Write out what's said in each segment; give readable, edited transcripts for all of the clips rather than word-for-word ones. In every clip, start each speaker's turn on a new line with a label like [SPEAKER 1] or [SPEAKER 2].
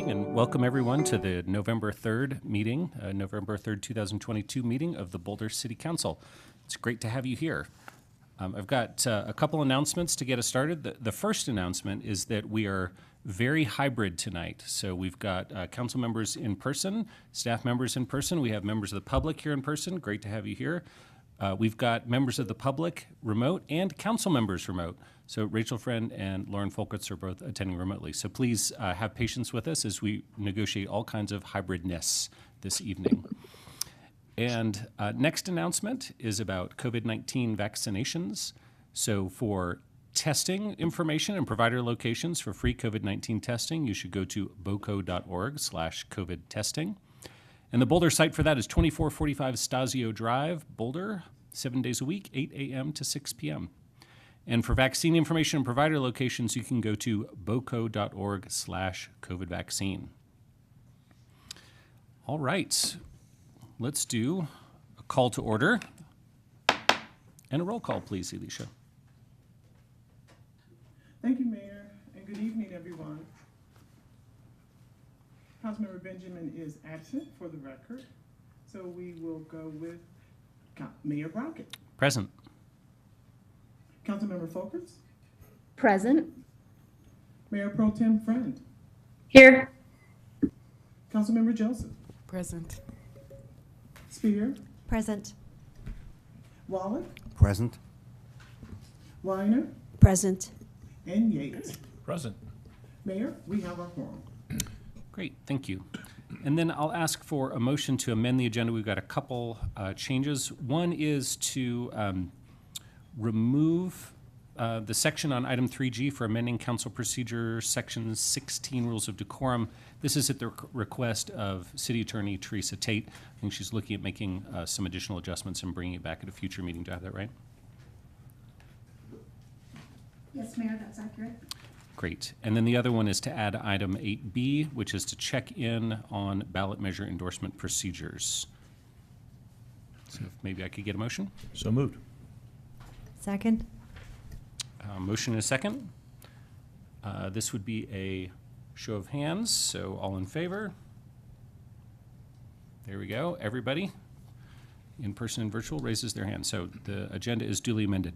[SPEAKER 1] evening, and welcome everyone to the November 3rd meeting, November 3rd, 2022 meeting of the Boulder City Council. It's great to have you here. I've got a couple announcements to get us started. The first announcement is that we are very hybrid tonight. So we've got council members in person, staff members in person. We have members of the public here in person. Great to have you here. We've got members of the public remote and council members remote. So Rachel Friend and Lauren Folkitz are both attending remotely. So please have patience with us as we negotiate all kinds of hybridness this evening. And next announcement is about COVID-19 vaccinations. So for testing information and provider locations for free COVID-19 testing, you should go to boco.org/COVID testing. And the Boulder site for that is 2445 Stasio Drive, Boulder, 7 days a week, 8 a.m. to 6 p.m. And for vaccine information and provider locations, you can go to boco.org/COVID vaccine. All right, let's do a call to order and a roll call, please, Elisha.
[SPEAKER 2] Thank you, Mayor, and good evening, everyone. Councilmember Benjamin is absent for the record, so we will go with Mayor Brockett.
[SPEAKER 1] Present.
[SPEAKER 2] Councilmember Folkers.
[SPEAKER 3] Present.
[SPEAKER 2] Mayor Pro Tem Friend.
[SPEAKER 3] Here.
[SPEAKER 2] Councilmember Joseph.
[SPEAKER 4] Present.
[SPEAKER 2] Spear.
[SPEAKER 5] Present.
[SPEAKER 2] Wallach.
[SPEAKER 6] Present.
[SPEAKER 2] Weiner.
[SPEAKER 5] Present.
[SPEAKER 2] And Yates.
[SPEAKER 6] Present.
[SPEAKER 2] Mayor, we have our quorum.
[SPEAKER 1] Great, thank you. And then I'll ask for a motion to amend the agenda. We've got a couple changes. One is to remove the section on item 3G for amending council procedure section 16 rules of decorum. This is at the request of City Attorney Teresa Tate. I think she's looking at making some additional adjustments and bringing it back at a future meeting. Do I have that right?
[SPEAKER 3] Yes, Mayor, that's accurate.
[SPEAKER 1] Great. And then the other one is to add item 8B, which is to check in on ballot measure endorsement procedures. So if maybe I could get a motion.
[SPEAKER 6] So moved.
[SPEAKER 5] Second.
[SPEAKER 1] Motion and a second. This would be a show of hands, so all in favor. There we go. Everybody in person and virtual raises their hand. So the agenda is duly amended.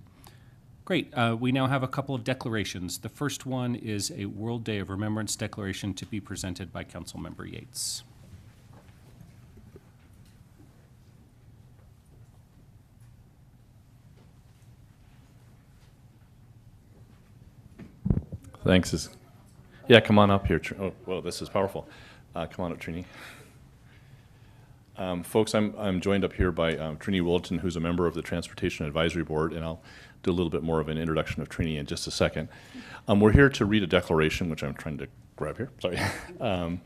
[SPEAKER 1] Great. We now have a couple of declarations. The first one is a World Day of Remembrance declaration to be presented by Councilmember Yates.
[SPEAKER 7] Thanks. Yeah, come on up here. Oh, whoa, this is powerful. Come on up, Trini. Folks, I'm joined up here by Trini Wilton, who's a member of the Transportation Advisory Board, and I'll do a little bit more of an introduction of Trini in just a second. We're here to read a declaration, which I'm trying to grab here, sorry, and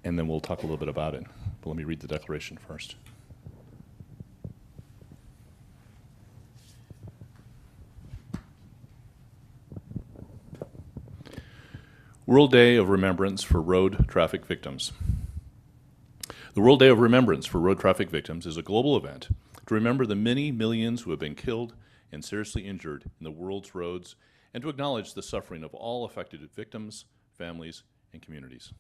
[SPEAKER 7] then we'll talk a little bit about it. But let me read the declaration first. World Day of Remembrance for Road Traffic Victims. The World Day of Remembrance for Road Traffic Victims is a global event to remember the many millions who have been killed and seriously injured in the world's roads, and to acknowledge the suffering of all affected victims, families, and communities.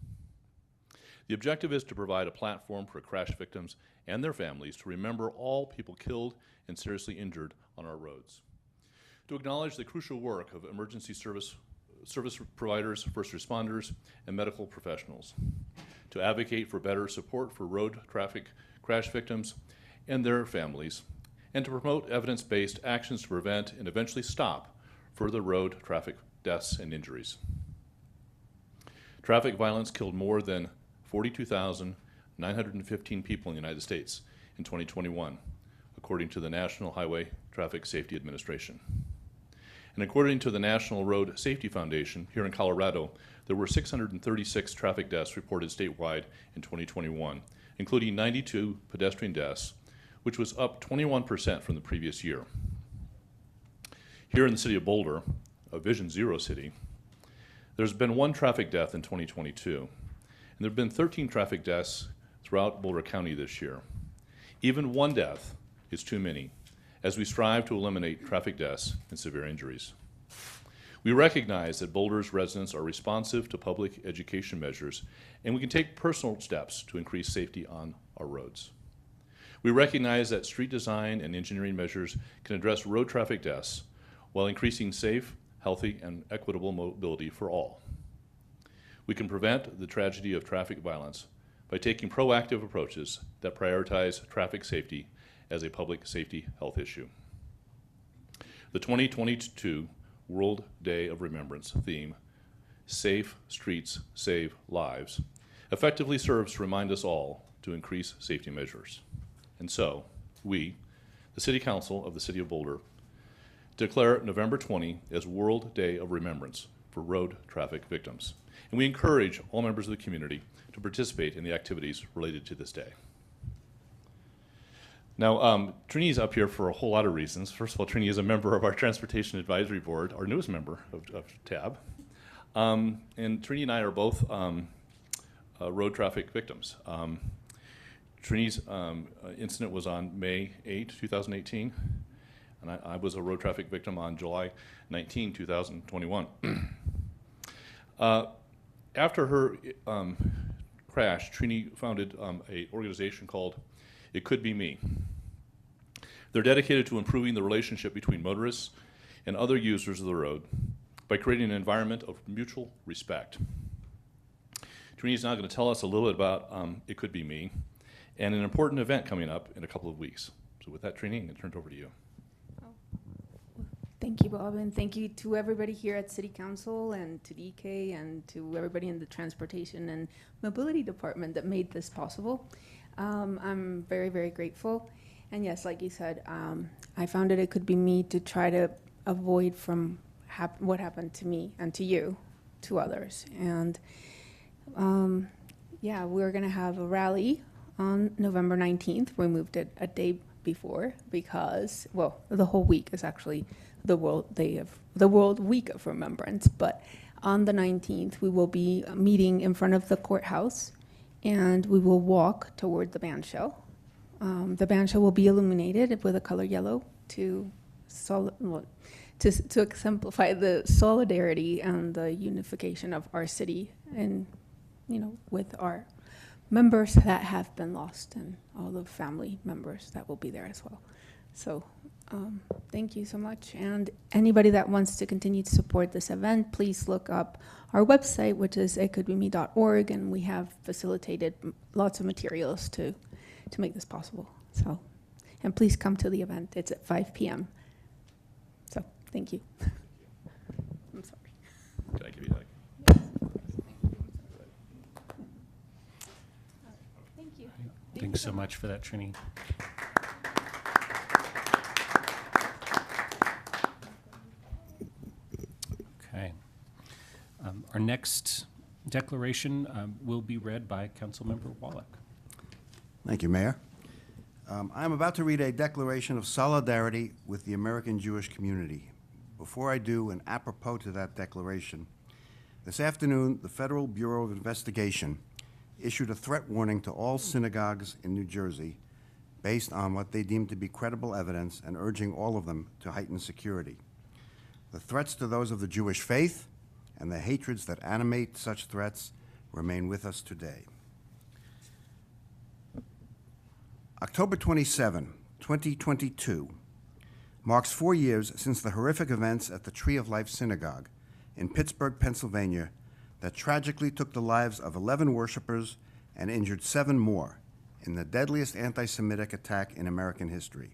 [SPEAKER 7] The objective is to provide a platform for crash victims and their families to remember all people killed and seriously injured on our roads. To acknowledge the crucial work of emergency service providers, first responders, and medical professionals. To advocate for better support for road traffic crash victims and their families, and to promote evidence-based actions to prevent and eventually stop further road traffic deaths and injuries. Traffic violence killed more than 42,915 people in the United States in 2021, according to the National Highway Traffic Safety Administration. And according to the National Road Safety Foundation, here in Colorado, there were 636 traffic deaths reported statewide in 2021, including 92 pedestrian deaths, which was up 21% from the previous year. Here in the city of Boulder, a Vision Zero city, there's been one traffic death in 2022, and there have been 13 traffic deaths throughout Boulder County this year. Even one death is too many, as we strive to eliminate traffic deaths and severe injuries. We recognize that Boulder's residents are responsive to public education measures, and we can take personal steps to increase safety on our roads. We recognize that street design and engineering measures can address road traffic deaths while increasing safe, healthy, and equitable mobility for all. We can prevent the tragedy of traffic violence by taking proactive approaches that prioritize traffic safety as a public safety health issue. The 2022 World Day of Remembrance theme, Safe Streets Save Lives, effectively serves to remind us all to increase safety measures. And so, we, the City Council of the City of Boulder, declare November 20 as World Day of Remembrance for road traffic victims. And we encourage all members of the community to participate in the activities related to this day. Now, Trini's up here for a whole lot of reasons. First of all, Trini is a member of our Transportation Advisory Board, our newest member of TAB. And Trini and I are both road traffic victims. Trini's incident was on May 8, 2018, and I was a road traffic victim on July 19, 2021. After her crash, Trini founded an organization called It Could Be Me. They're dedicated to improving the relationship between motorists and other users of the road by creating an environment of mutual respect. Trini is now going to tell us a little bit about It Could Be Me and an important event coming up in a couple of weeks. So with that, Trini, I'm going to turn it over to you.
[SPEAKER 4] Thank you, Bob, and thank you to everybody here at City Council and to DK and to everybody in the Transportation and Mobility Department that made this possible. I'm very, very grateful. And yes, like you said, I found It Could Be Me to try to avoid from what happened to me and to you, to others. And yeah, we're going to have a rally on November 19th. We moved it a day before because, well, the whole week is actually the World Week of Remembrance. But on the 19th, we will be meeting in front of the courthouse, and we will walk toward the bandshell. The bandshell will be illuminated with a color yellow to exemplify the solidarity and the unification of our city, and with our members that have been lost and all the family members that will be there as well. So thank you so much. And anybody that wants to continue to support this event, please look up our website, which is itcouldbeme.org, and we have facilitated lots of materials to make this possible. So, and please come to the event. It's at 5 p.m. So, thank you. I'm sorry.
[SPEAKER 7] Can I give you that?
[SPEAKER 4] Thank you.
[SPEAKER 1] Thanks so much for that, Trini. Okay. Our next declaration will be read by Councilmember Wallach.
[SPEAKER 6] Thank you, Mayor. I'm about to read a declaration of solidarity with the American Jewish community. Before I do, and apropos to that declaration, this afternoon, the Federal Bureau of Investigation issued a threat warning to all synagogues in New Jersey based on what they deemed to be credible evidence and urging all of them to heighten security. The threats to those of the Jewish faith and the hatreds that animate such threats remain with us today. October 27, 2022, marks 4 years since the horrific events at the Tree of Life Synagogue in Pittsburgh, Pennsylvania, that tragically took the lives of 11 worshipers and injured 7 more in the deadliest anti-Semitic attack in American history.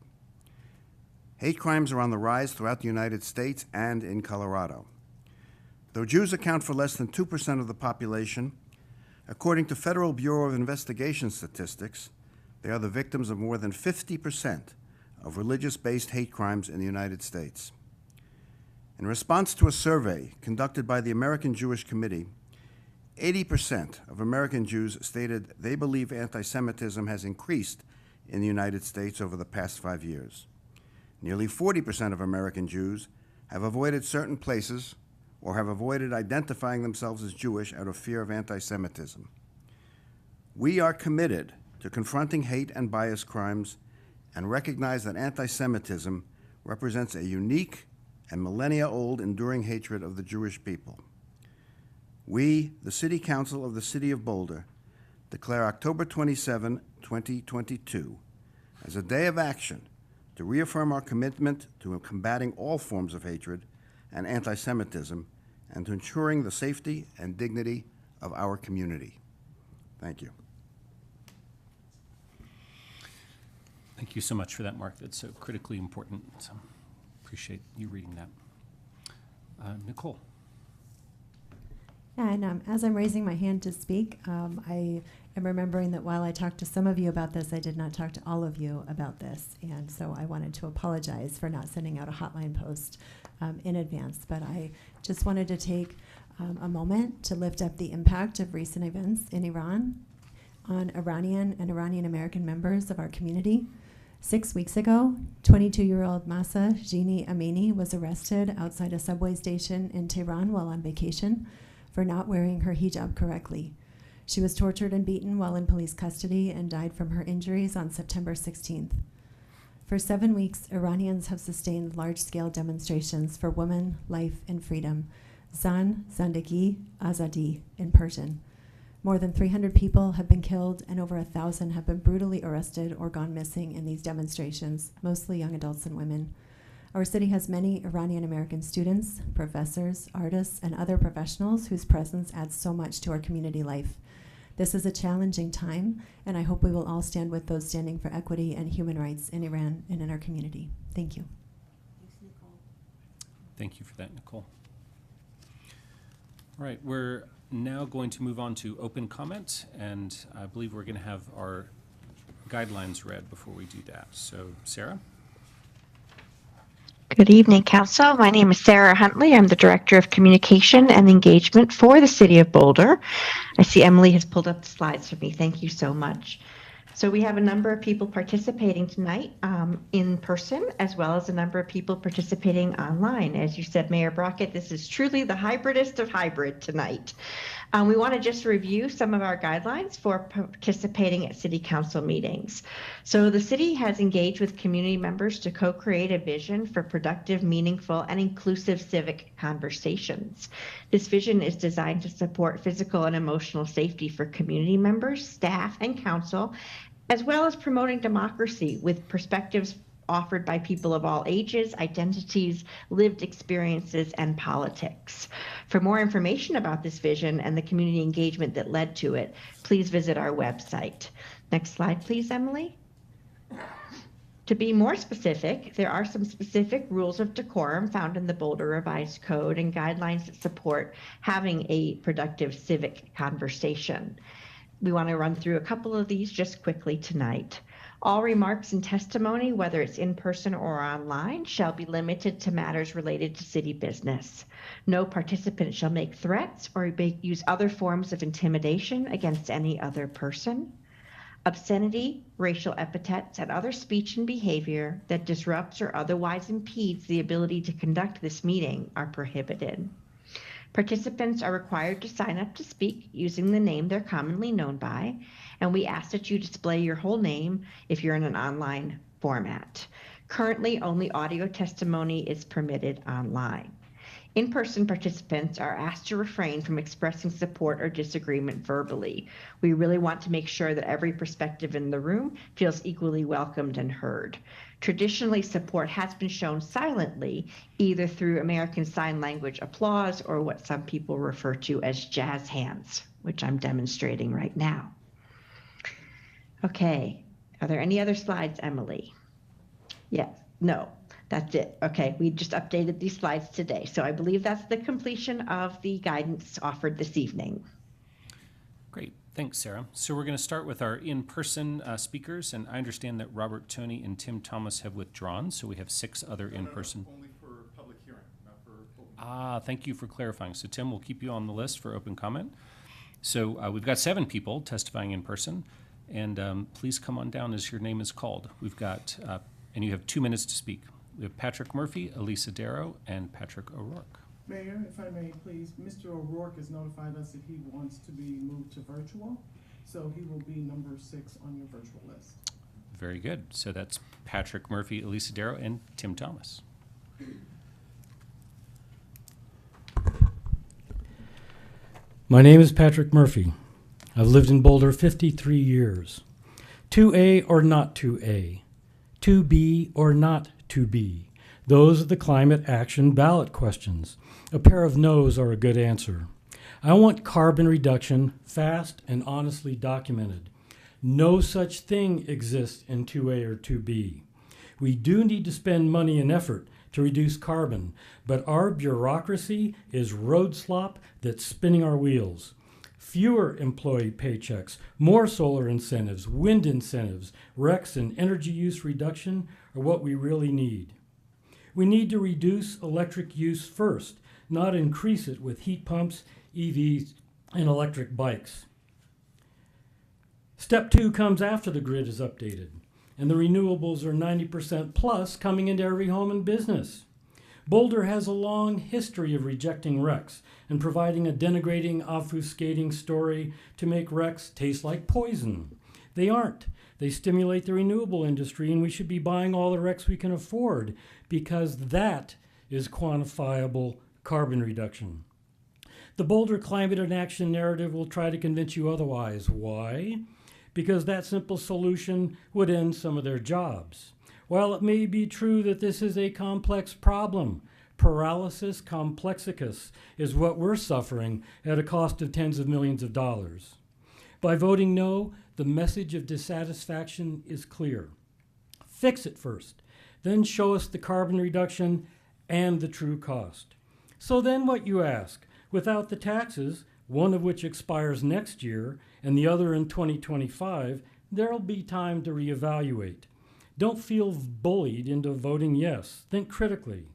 [SPEAKER 6] Hate crimes are on the rise throughout the United States and in Colorado. Though Jews account for less than 2% of the population, according to Federal Bureau of Investigation statistics, they are the victims of more than 50% of religious-based hate crimes in the United States. In response to a survey conducted by the American Jewish Committee, 80% of American Jews stated they believe anti-Semitism has increased in the United States over the past 5 years. Nearly 40% of American Jews have avoided certain places or have avoided identifying themselves as Jewish out of fear of anti-Semitism. We are committed to confronting hate and bias crimes and recognize that anti-Semitism represents a unique and millennia-old enduring hatred of the Jewish people. We, the City Council of the City of Boulder, declare October 27, 2022, as a day of action to reaffirm our commitment to combating all forms of hatred and anti-Semitism and to ensuring the safety and dignity of our community. Thank you.
[SPEAKER 1] Thank you so much for that, Mark. That's so critically important. So appreciate you reading that. Nicole.
[SPEAKER 5] Yeah, and as I'm raising my hand to speak, I am remembering that while I talked to some of you about this, I did not talk to all of you about this. And so I wanted to apologize for not sending out a hotline post in advance. But I just wanted to take a moment to lift up the impact of recent events in Iran on Iranian and Iranian American members of our community. 6 weeks ago, 22-year-old Masa Jini Amini was arrested outside a subway station in Tehran while on vacation for not wearing her hijab correctly. She was tortured and beaten while in police custody and died from her injuries on September 16th. For 7 weeks, Iranians have sustained large-scale demonstrations for women, life, and freedom, Zan, Zandagi, Azadi in Persian. More than 300 people have been killed and over 1,000 have been brutally arrested or gone missing in these demonstrations, mostly young adults and women. Our city has many Iranian American students, professors, artists, and other professionals whose presence adds so much to our community life. This is a challenging time, and I hope we will all stand with those standing for equity and human rights in Iran and in our community. Thank you.
[SPEAKER 3] Thanks, Nicole.
[SPEAKER 1] Thank you for that, Nicole. All right, we're now going to move on to open comment, and I believe we're going to have our guidelines read before we do that. So, Sarah?
[SPEAKER 8] Good evening, Council. My name is Sarah Huntley. I'm the Director of Communication and Engagement for the City of Boulder. I see Emily has pulled up the slides for me. Thank you so much. So we have a number of people participating tonight in person, as well as a number of people participating online. As you said, Mayor Brockett, this is truly the hybridest of hybrid tonight. We want to just review some of our guidelines for participating at City Council meetings. So the city has engaged with community members to co-create a vision for productive, meaningful, and inclusive civic conversations. This vision is designed to support physical and emotional safety for community members, staff, and council, as well as promoting democracy with perspectives offered by people of all ages, identities, lived experiences, and politics. For more information about this vision and the community engagement that led to it, please visit our website. Next slide, please, Emily. To be more specific, there are some specific rules of decorum found in the Boulder Revised Code and guidelines that support having a productive civic conversation. We want to run through a couple of these just quickly tonight. All remarks and testimony, whether it's in person or online, shall be limited to matters related to city business. No participant shall make threats or use other forms of intimidation against any other person. Obscenity, racial epithets, and other speech and behavior that disrupts or otherwise impedes the ability to conduct this meeting are prohibited. Participants are required to sign up to speak using the name they're commonly known by, and we ask that you display your whole name if you're in an online format. Currently, only audio testimony is permitted online. In-person participants are asked to refrain from expressing support or disagreement verbally. We really want to make sure that every perspective in the room feels equally welcomed and heard. Traditionally, support has been shown silently, either through American Sign Language applause or what some people refer to as jazz hands, which I'm demonstrating right now. Okay, are there any other slides, Emily? Yes, no, that's it. Okay, we just updated these slides today. So I believe that's the completion of the guidance offered this evening.
[SPEAKER 1] Great, thanks, Sarah. So we're going to start with our in-person speakers, and I understand that Robert Toney and Tim Thomas have withdrawn, so we have 6 other in-person.
[SPEAKER 9] No, only for public hearing, not for open.
[SPEAKER 1] Thank you for clarifying. So Tim, we'll keep you on the list for open comment. So we've got 7 people testifying in person, and please come on down as your name is called. We've got, and you have 2 minutes to speak. We have Patrick Murphy, Elisa Darrow, and Patrick O'Rourke.
[SPEAKER 2] Mayor, if I may, please, Mr. O'Rourke has notified us that he wants to be moved to virtual, so he will be number 6 on your virtual list.
[SPEAKER 1] Very good. So that's Patrick Murphy, Elisa Darrow, and Tim Thomas.
[SPEAKER 10] My name is Patrick Murphy. I've lived in Boulder 53 years. 2A or not 2A? 2B or not 2B? Those are the climate action ballot questions. A pair of no's are a good answer. I want carbon reduction fast and honestly documented. No such thing exists in 2A or 2B. We do need to spend money and effort to reduce carbon, but our bureaucracy is road slop that's spinning our wheels. Fewer employee paychecks, more solar incentives, wind incentives, RECs, and energy use reduction are what we really need. We need to reduce electric use first, not increase it with heat pumps, EVs, and electric bikes. Step 2 comes after the grid is updated, and the renewables are 90% plus coming into every home and business. Boulder has a long history of rejecting RECs and providing a denigrating, obfuscating story to make RECs taste like poison. They aren't. They stimulate the renewable industry, and we should be buying all the RECs we can afford because that is quantifiable carbon reduction. The Boulder Climate and Action narrative will try to convince you otherwise. Why? Because that simple solution would end some of their jobs. While it may be true that this is a complex problem, paralysis complexicus is what we're suffering at a cost of tens of millions of dollars. By voting no, the message of dissatisfaction is clear. Fix it first, then show us the carbon reduction and the true cost. So then what, you ask? Without the taxes, one of which expires next year and the other in 2025, there'll be time to reevaluate. Don't feel bullied into voting yes. Think critically.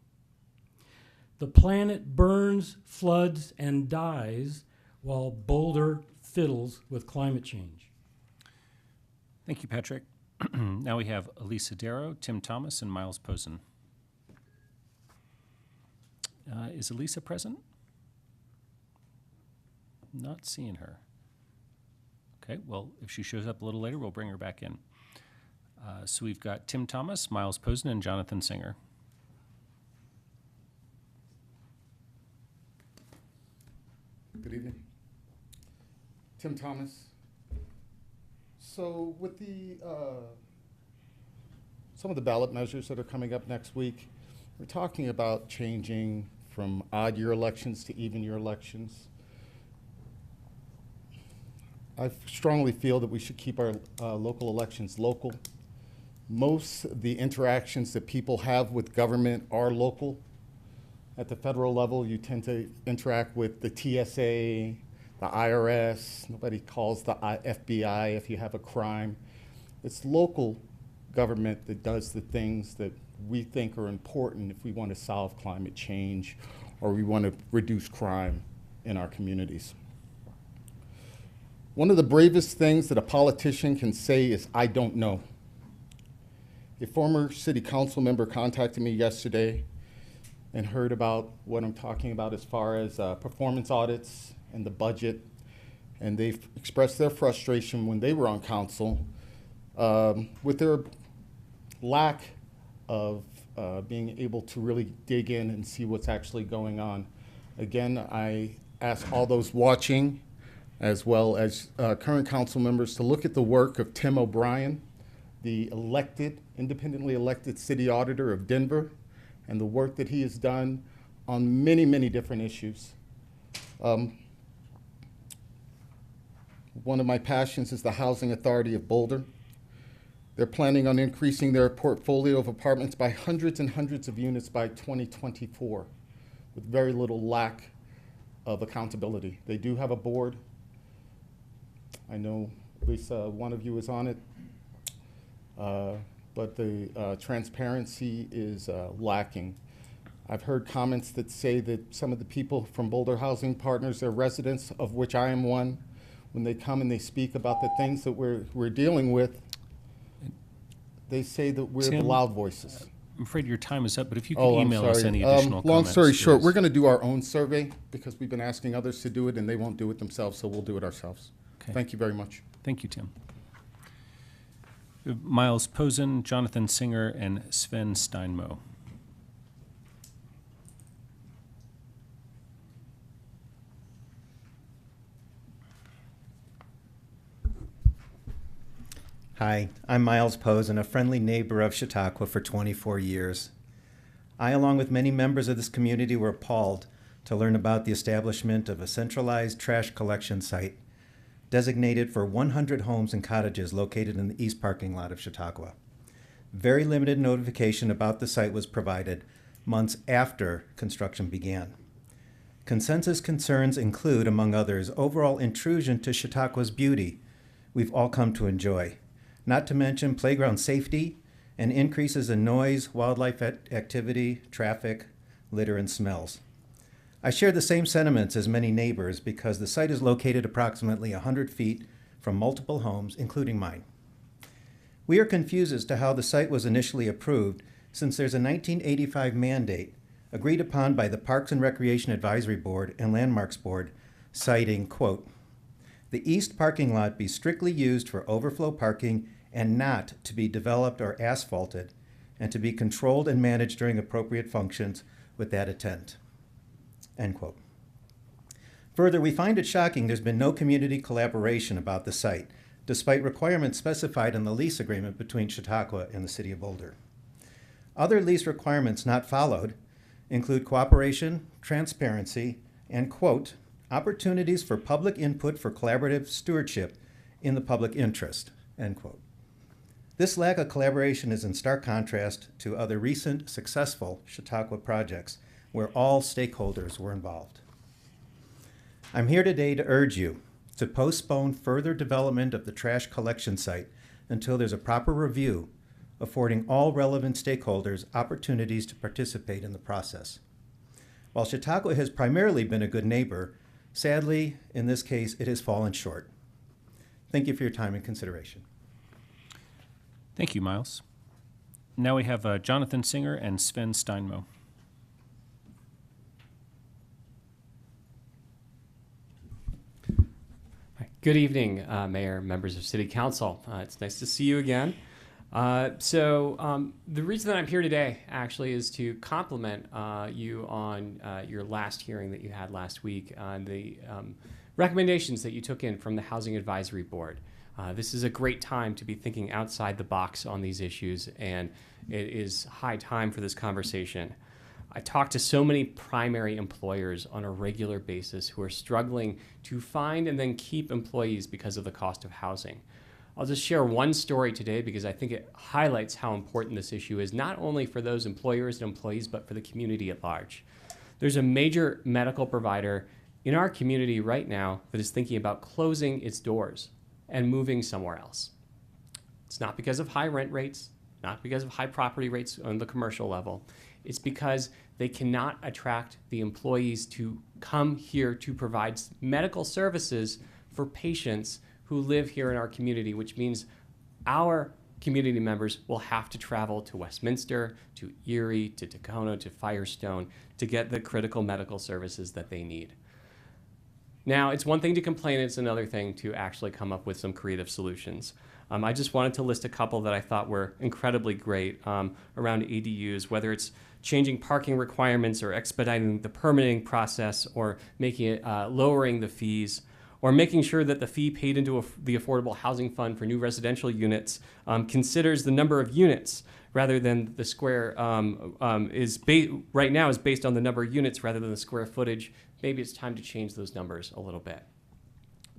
[SPEAKER 10] The planet burns, floods, and dies while Boulder fiddles with climate change.
[SPEAKER 1] Thank you, Patrick. Now we have Elisa Darrow, Tim Thomas, and Miles Posen. Is Elisa present? Not seeing her. Okay, well, if she shows up a little later, we'll bring her back in. So we've got Tim Thomas, Miles Posen, and Jonathan Singer.
[SPEAKER 9] Good evening. Tim Thomas. So with the some of the ballot measures that are coming up next week, we're talking about changing from odd year elections to even year elections. I strongly feel that we should keep our local elections local. Most of the interactions that people have with government are local. At the federal level, you tend to interact with the TSA, the IRS. Nobody calls the FBI if you have a crime. It's local government that does the things that we think are important if we want to solve climate change or we want to reduce crime in our communities. One of the bravest things that a politician can say is, "I don't know." A former city council member contacted me yesterday and heard about what I'm talking about as far as performance audits and the budget. And they've expressed their frustration when they were on council with their lack of being able to really dig in and see what's actually going on. Again, I ask all those watching, as well as current council members, to look at the work of Tim O'Brien, the independently elected city auditor of Denver, and the work that he has done on many, many different issues. One of my passions is the Housing Authority of Boulder. They're planning on increasing their portfolio of apartments by hundreds and hundreds of units by 2024, with very little lack of accountability. They do have a board. I know at least one of you is on it. But the transparency is lacking. I've heard comments that say that some of the people from Boulder Housing Partners, they're residents, of which I am one, when they come and they speak about the things that we're dealing with, they say that we're the loud voices.
[SPEAKER 1] I'm afraid your time is up, but if you could email us any additional comments.
[SPEAKER 9] Long story short, we're going to do our own survey because we've been asking others to do it and they won't do it themselves, so we'll do it ourselves.
[SPEAKER 1] Okay.
[SPEAKER 9] Thank you very much.
[SPEAKER 1] Thank you, Tim. Miles Posen, Jonathan Singer, and Sven Steinmo.
[SPEAKER 11] Hi, I'm Miles Posen, a friendly neighbor of Chautauqua for 24 years. I, along with many members of this community, were appalled to learn about the establishment of a centralized trash collection site designated for 100 homes and cottages located in the east parking lot of Chautauqua. Very limited notification about the site was provided months after construction began. Consensus concerns include, among others, overall intrusion to Chautauqua's beauty we've all come to enjoy, not to mention playground safety and increases in noise, wildlife activity, traffic, litter, and smells. I share the same sentiments as many neighbors because the site is located approximately 100 feet from multiple homes, including mine. We are confused as to how the site was initially approved since there's a 1985 mandate agreed upon by the Parks and Recreation Advisory Board and Landmarks Board citing, quote, "The east parking lot be strictly used for overflow parking and not to be developed or asphalted, and to be controlled and managed during appropriate functions with that intent." End quote. Further, we find it shocking there's been no community collaboration about the site, despite requirements specified in the lease agreement between Chautauqua and the City of Boulder. Other lease requirements not followed include cooperation, transparency, and, quote, "opportunities for public input for collaborative stewardship in the public interest," end quote. This lack of collaboration is in stark contrast to other recent successful Chautauqua projects where all stakeholders were involved. I'm here today to urge you to postpone further development of the trash collection site until there's a proper review affording all relevant stakeholders opportunities to participate in the process. While Chautauqua has primarily been a good neighbor, sadly, in this case, it has fallen short. Thank you for your time and consideration.
[SPEAKER 1] Thank you, Miles. Now we have Jonathan Singer and Sven Steinmo.
[SPEAKER 12] Good evening, Mayor, members of City Council. It's nice to see you again. The reason that I'm here today actually is to compliment you on your last hearing that you had last week on the recommendations that you took in from the Housing Advisory Board. This is a great time to be thinking outside the box on these issues, and it is high time for this conversation. I talk to so many primary employers on a regular basis who are struggling to find and then keep employees because of the cost of housing. I'll just share one story today because I think it highlights how important this issue is, not only for those employers and employees, but for the community at large. There's a major medical provider in our community right now that is thinking about closing its doors and moving somewhere else. It's not because of high rent rates, not because of high property rates on the commercial level. It's because they cannot attract the employees to come here to provide medical services for patients who live here in our community, which means our community members will have to travel to Westminster, to Erie, to Tacoma, to Firestone to get the critical medical services that they need. Now, it's one thing to complain, it's another thing to actually come up with some creative solutions. I just wanted to list a couple that I thought were incredibly great around ADUs, whether it's changing parking requirements or expediting the permitting process or making it lowering the fees, or making sure that the fee paid into the Affordable Housing Fund for new residential units considers the number of units rather than the square right now is based on the number of units rather than the square footage. Maybe it's time to change those numbers a little bit.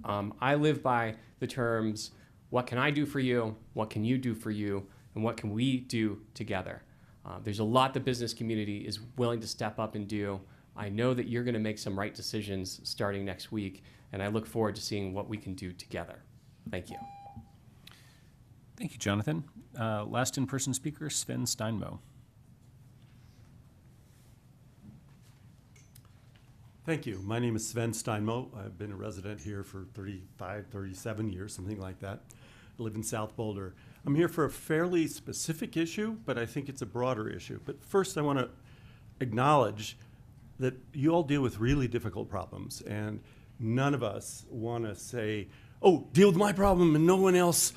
[SPEAKER 12] I live by the terms, what can I do for you? What can you do for you? And what can we do together? There's a lot the business community is willing to step up and do. I know that you're going to make some right decisions starting next week, and I look forward to seeing what we can do together. Thank you.
[SPEAKER 1] Thank you, Jonathan. Last in-person speaker, Sven Steinmo.
[SPEAKER 13] Thank you. My name is Sven Steinmo. I've been a resident here for 35, 37 years, something like that. I live in South Boulder. I'm here for a fairly specific issue, but I think it's a broader issue. But first, I want to acknowledge that you all deal with really difficult problems, and none of us want to say, oh, deal with my problem and no one else,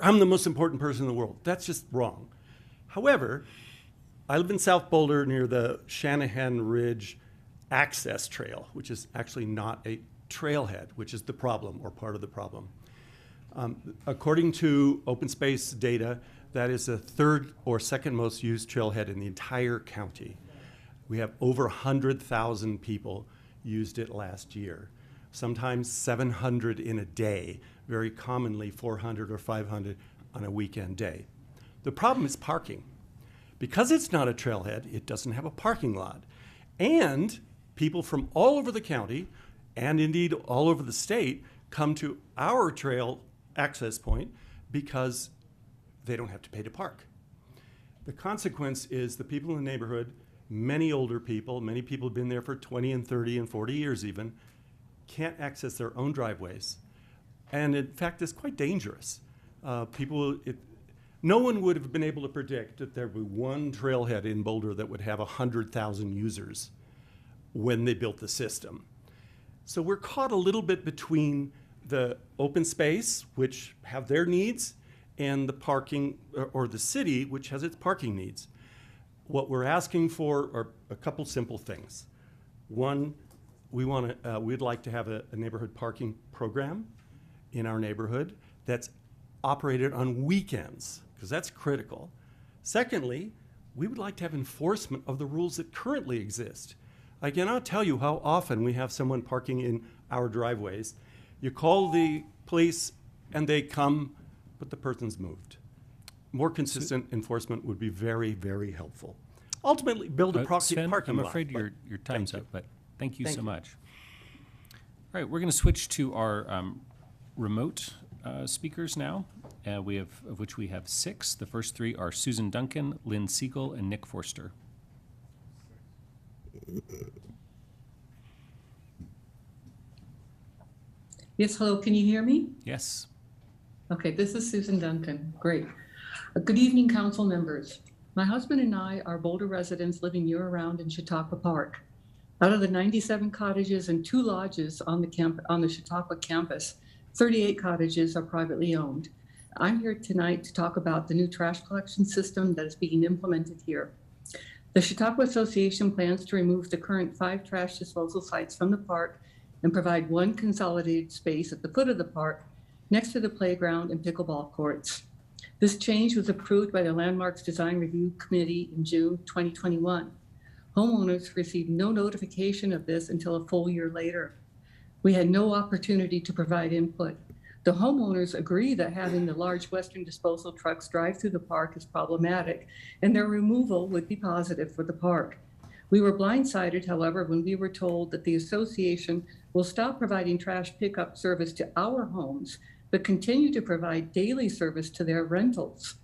[SPEAKER 13] I'm the most important person in the world. That's just wrong. However, I live in South Boulder near the Shanahan Ridge Access Trail, which is actually not a trailhead, which is the problem or part of the problem. According to open space data, that is the third or second most used trailhead in the entire county. We have over 100,000 people used it last year, sometimes 700 in a day, very commonly 400 or 500 on a weekend day. The problem is parking. Because it's not a trailhead, it doesn't have a parking lot. And people from all over the county, and indeed all over the state, come to our trail access point because they don't have to pay to park. The consequence is the people in the neighborhood, many older people, many people have been there for 20 and 30 and 40 years even, can't access their own driveways. And in fact, it's quite dangerous. No one would have been able to predict that there would be one trailhead in Boulder that would have 100,000 users when they built the system. So we're caught a little bit between the open space, which have their needs, and the parking, or the city, which has its parking needs. What we're asking for are a couple simple things. One, we'd like to have a neighborhood parking program in our neighborhood that's operated on weekends, because that's critical. Secondly, we would like to have enforcement of the rules that currently exist. I cannot tell you how often we have someone parking in our driveways. You call the police and they come, but the person's moved. More consistent enforcement would be very, very helpful. Ultimately, build a
[SPEAKER 1] Sven,
[SPEAKER 13] parking lot.
[SPEAKER 1] I'm afraid your time's up, but thank you
[SPEAKER 13] Thank
[SPEAKER 1] so
[SPEAKER 13] you.
[SPEAKER 1] much. All right, we're going to switch to our remote speakers now, of which we have 6. The first 3 are Susan Duncan, Lynn Siegel, and Nick Forster.
[SPEAKER 14] Yes, hello, can you hear me?
[SPEAKER 1] Yes.
[SPEAKER 14] Okay, this is Susan Duncan. Great. Good evening, council members. My husband and I are Boulder residents living year-round in Chautauqua Park. Out of the 97 cottages and 2 lodges on the Chautauqua campus, 38 cottages are privately owned. I'm here tonight to talk about the new trash collection system that is being implemented here. The Chautauqua Association plans to remove the current 5 trash disposal sites from the park and provide 1 consolidated space at the foot of the park next to the playground and pickleball courts. This change was approved by the Landmarks Design Review Committee in June 2021. Homeowners received no notification of this until a full year later. We had no opportunity to provide input. The homeowners agree that having the large Western disposal trucks drive through the park is problematic, and their removal would be positive for the park. We were blindsided, however, when we were told that the association will stop providing trash pickup service to our homes, but continue to provide daily service to their rentals.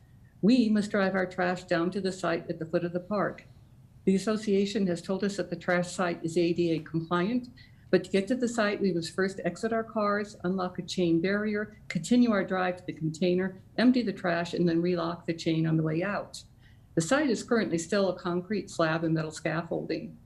[SPEAKER 14] We must drive our trash down to the site at the foot of the park. The association has told us that the trash site is ADA compliant, but to get to the site, we must first exit our cars, unlock a chain barrier, continue our drive to the container, empty the trash, and then relock the chain on the way out. The site is currently still a concrete slab and metal scaffolding.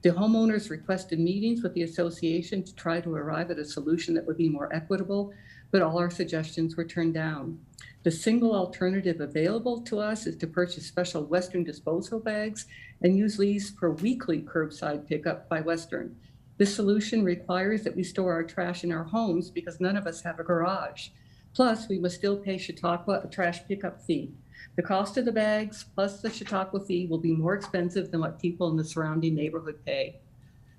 [SPEAKER 14] The homeowners requested meetings with the association to try to arrive at a solution that would be more equitable, but all our suggestions were turned down. The single alternative available to us is to purchase special Western disposal bags and use these for weekly curbside pickup by Western. This solution requires that we store our trash in our homes because none of us have a garage. Plus, we must still pay Chautauqua a trash pickup fee. The cost of the bags plus the Chautauqua fee will be more expensive than what people in the surrounding neighborhood pay.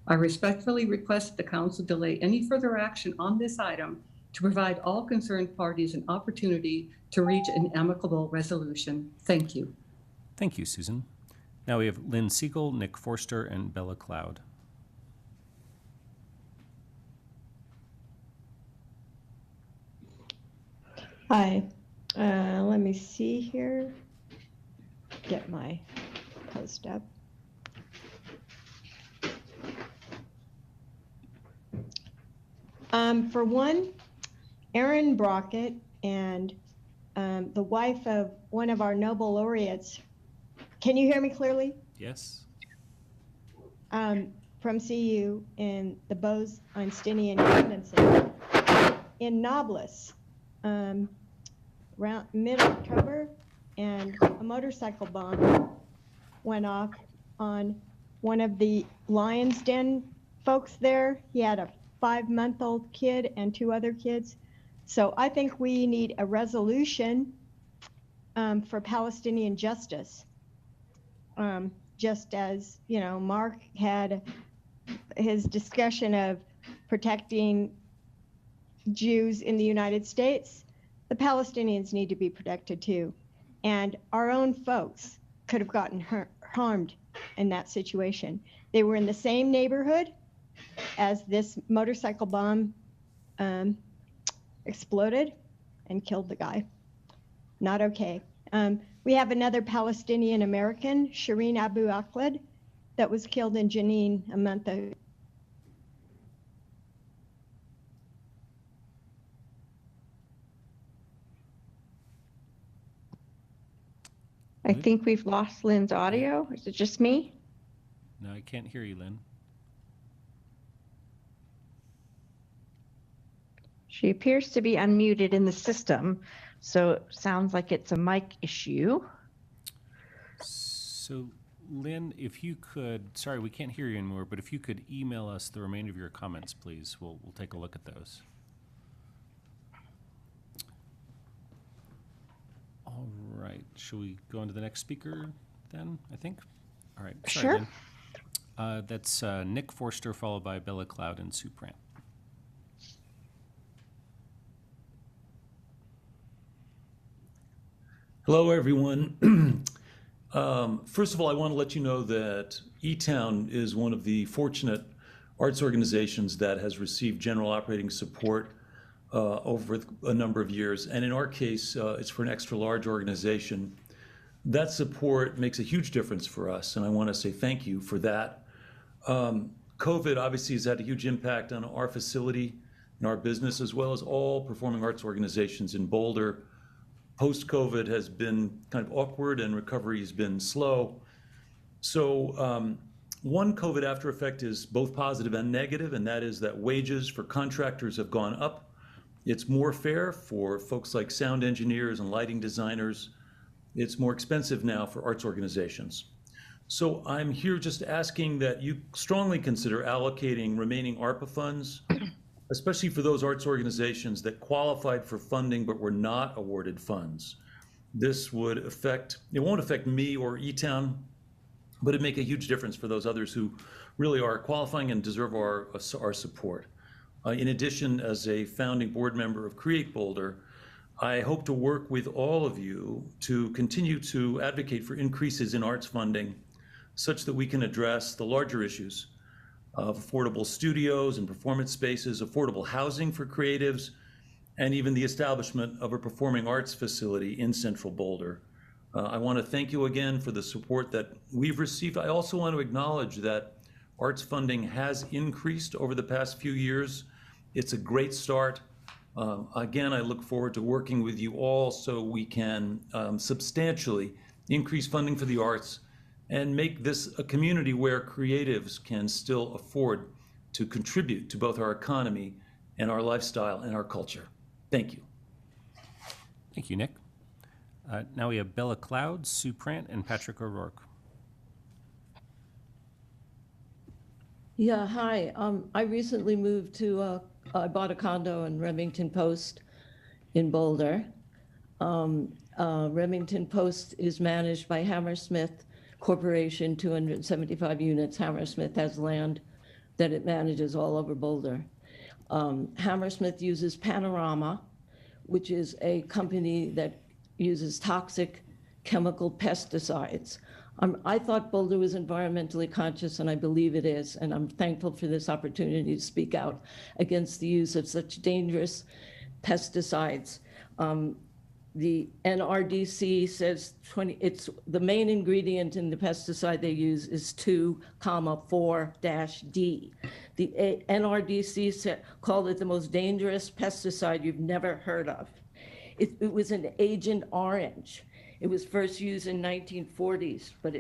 [SPEAKER 14] I respectfully request that the council delay any further action on this item to provide all concerned parties an opportunity to reach an amicable resolution. Thank you.
[SPEAKER 1] Thank you, Susan. Now we have Lynn Siegel, Nick Forster, and Bella Cloud.
[SPEAKER 15] Hi, let me see here. Get my post up. For one, Erin Brockett and the wife of one of our Nobel laureates. Can you hear me clearly?
[SPEAKER 1] Yes.
[SPEAKER 15] From CU in the Bose-Einsteinian condensate in Nablus, around mid-October, and a motorcycle bomb went off on one of the Lion's Den folks there. He had a 5-month-old kid and 2 other kids. So I think we need a resolution for Palestinian justice. Just as, you know, Mark had his discussion of protecting Jews in the United States, the Palestinians need to be protected too. And our own folks could have gotten harmed in that situation. They were in the same neighborhood as this motorcycle bomb exploded and killed the guy. Not okay. We have another Palestinian American, Shireen Abu Akleh, that was killed in Jenin a month ago.
[SPEAKER 8] I think we've lost Lynn's audio. Is it just me?
[SPEAKER 1] No, I can't hear you, Lynn.
[SPEAKER 8] She appears to be unmuted in the system, so it sounds like it's a mic issue.
[SPEAKER 1] So, Lynn, if you could, sorry, we can't hear you anymore, but if you could email us the remainder of your comments, please, we'll take a look at those. All right, shall we go on to the next speaker then, I think? All right, sorry,
[SPEAKER 8] Sure.
[SPEAKER 1] Lynn. That's Nick Forster, followed by Bella Cloud and Sue Prant.
[SPEAKER 16] Hello, everyone. First of all, I want to let you know that E-Town is one of the fortunate arts organizations that has received general operating support over a number of years. And in our case, it's for an extra large organization. That support makes a huge difference for us, and I want to say thank you for that. COVID obviously has had a huge impact on our facility and our business, as well as all performing arts organizations in Boulder. Post-COVID has been kind of awkward and recovery has been slow. So one COVID after effect is both positive and negative, and that is that wages for contractors have gone up. It's more fair for folks like sound engineers and lighting designers. It's more expensive now for arts organizations. So I'm here just asking that you strongly consider allocating remaining ARPA funds, especially for those arts organizations that qualified for funding but were not awarded funds. This would affect, it won't affect me or E-Town, but it'd make a huge difference for those others who really are qualifying and deserve our support. In addition, as a founding board member of Create Boulder, I hope to work with all of you to continue to advocate for increases in arts funding such that we can address the larger issues of affordable studios and performance spaces, affordable housing for creatives, and even the establishment of a performing arts facility in Central Boulder. I want to thank you again for the support that we've received. I also want to acknowledge that arts funding has increased over the past few years. It's a great start. Again, I look forward to working with you all so we can substantially increase funding for the arts and make this a community where creatives can still afford to contribute to both our economy and our lifestyle and our culture. Thank you.
[SPEAKER 1] Thank you, Nick. Now we have Bella Cloud, Sue Prant, and Patrick O'Rourke.
[SPEAKER 17] Yeah, hi. I recently moved to, I bought a condo in Remington Post in Boulder. Remington Post is managed by Hammersmith Corporation, 275 units. Hammersmith has land that it manages all over Boulder. Hammersmith uses Panorama, which is a company that uses toxic chemical pesticides. I thought Boulder was environmentally conscious, and I believe it is, and I'm thankful for this opportunity to speak out against the use of such dangerous pesticides. The NRDC says it's the main ingredient in the pesticide they use is 2,4-D. The NRDC called it the most dangerous pesticide you've never heard of. It was an Agent Orange. It was first used in 1940s, but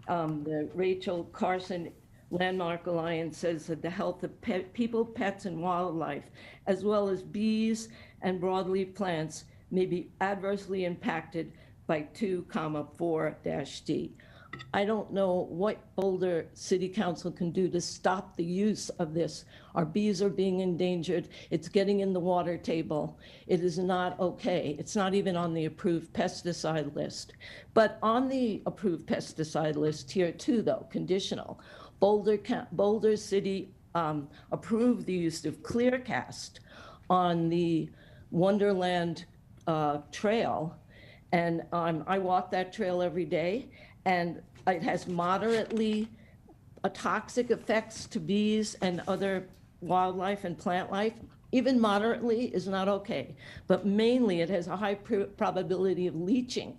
[SPEAKER 17] the Rachel Carson Landmark Alliance says that the health of people, pets, and wildlife, as well as bees and broadleaf plants, may be adversely impacted by 2,4-D. I don't know what Boulder City Council can do to stop the use of this. Our bees are being endangered. It's getting in the water table. It is not okay. It's not even on the approved pesticide list. But on the approved pesticide list, tier 2 though, conditional, Boulder City approved the use of Clearcast on the Wonderland trail. And I walk that trail every day, and it has moderately toxic effects to bees and other wildlife and plant life. Even moderately is not okay, but mainly it has a high probability of leaching.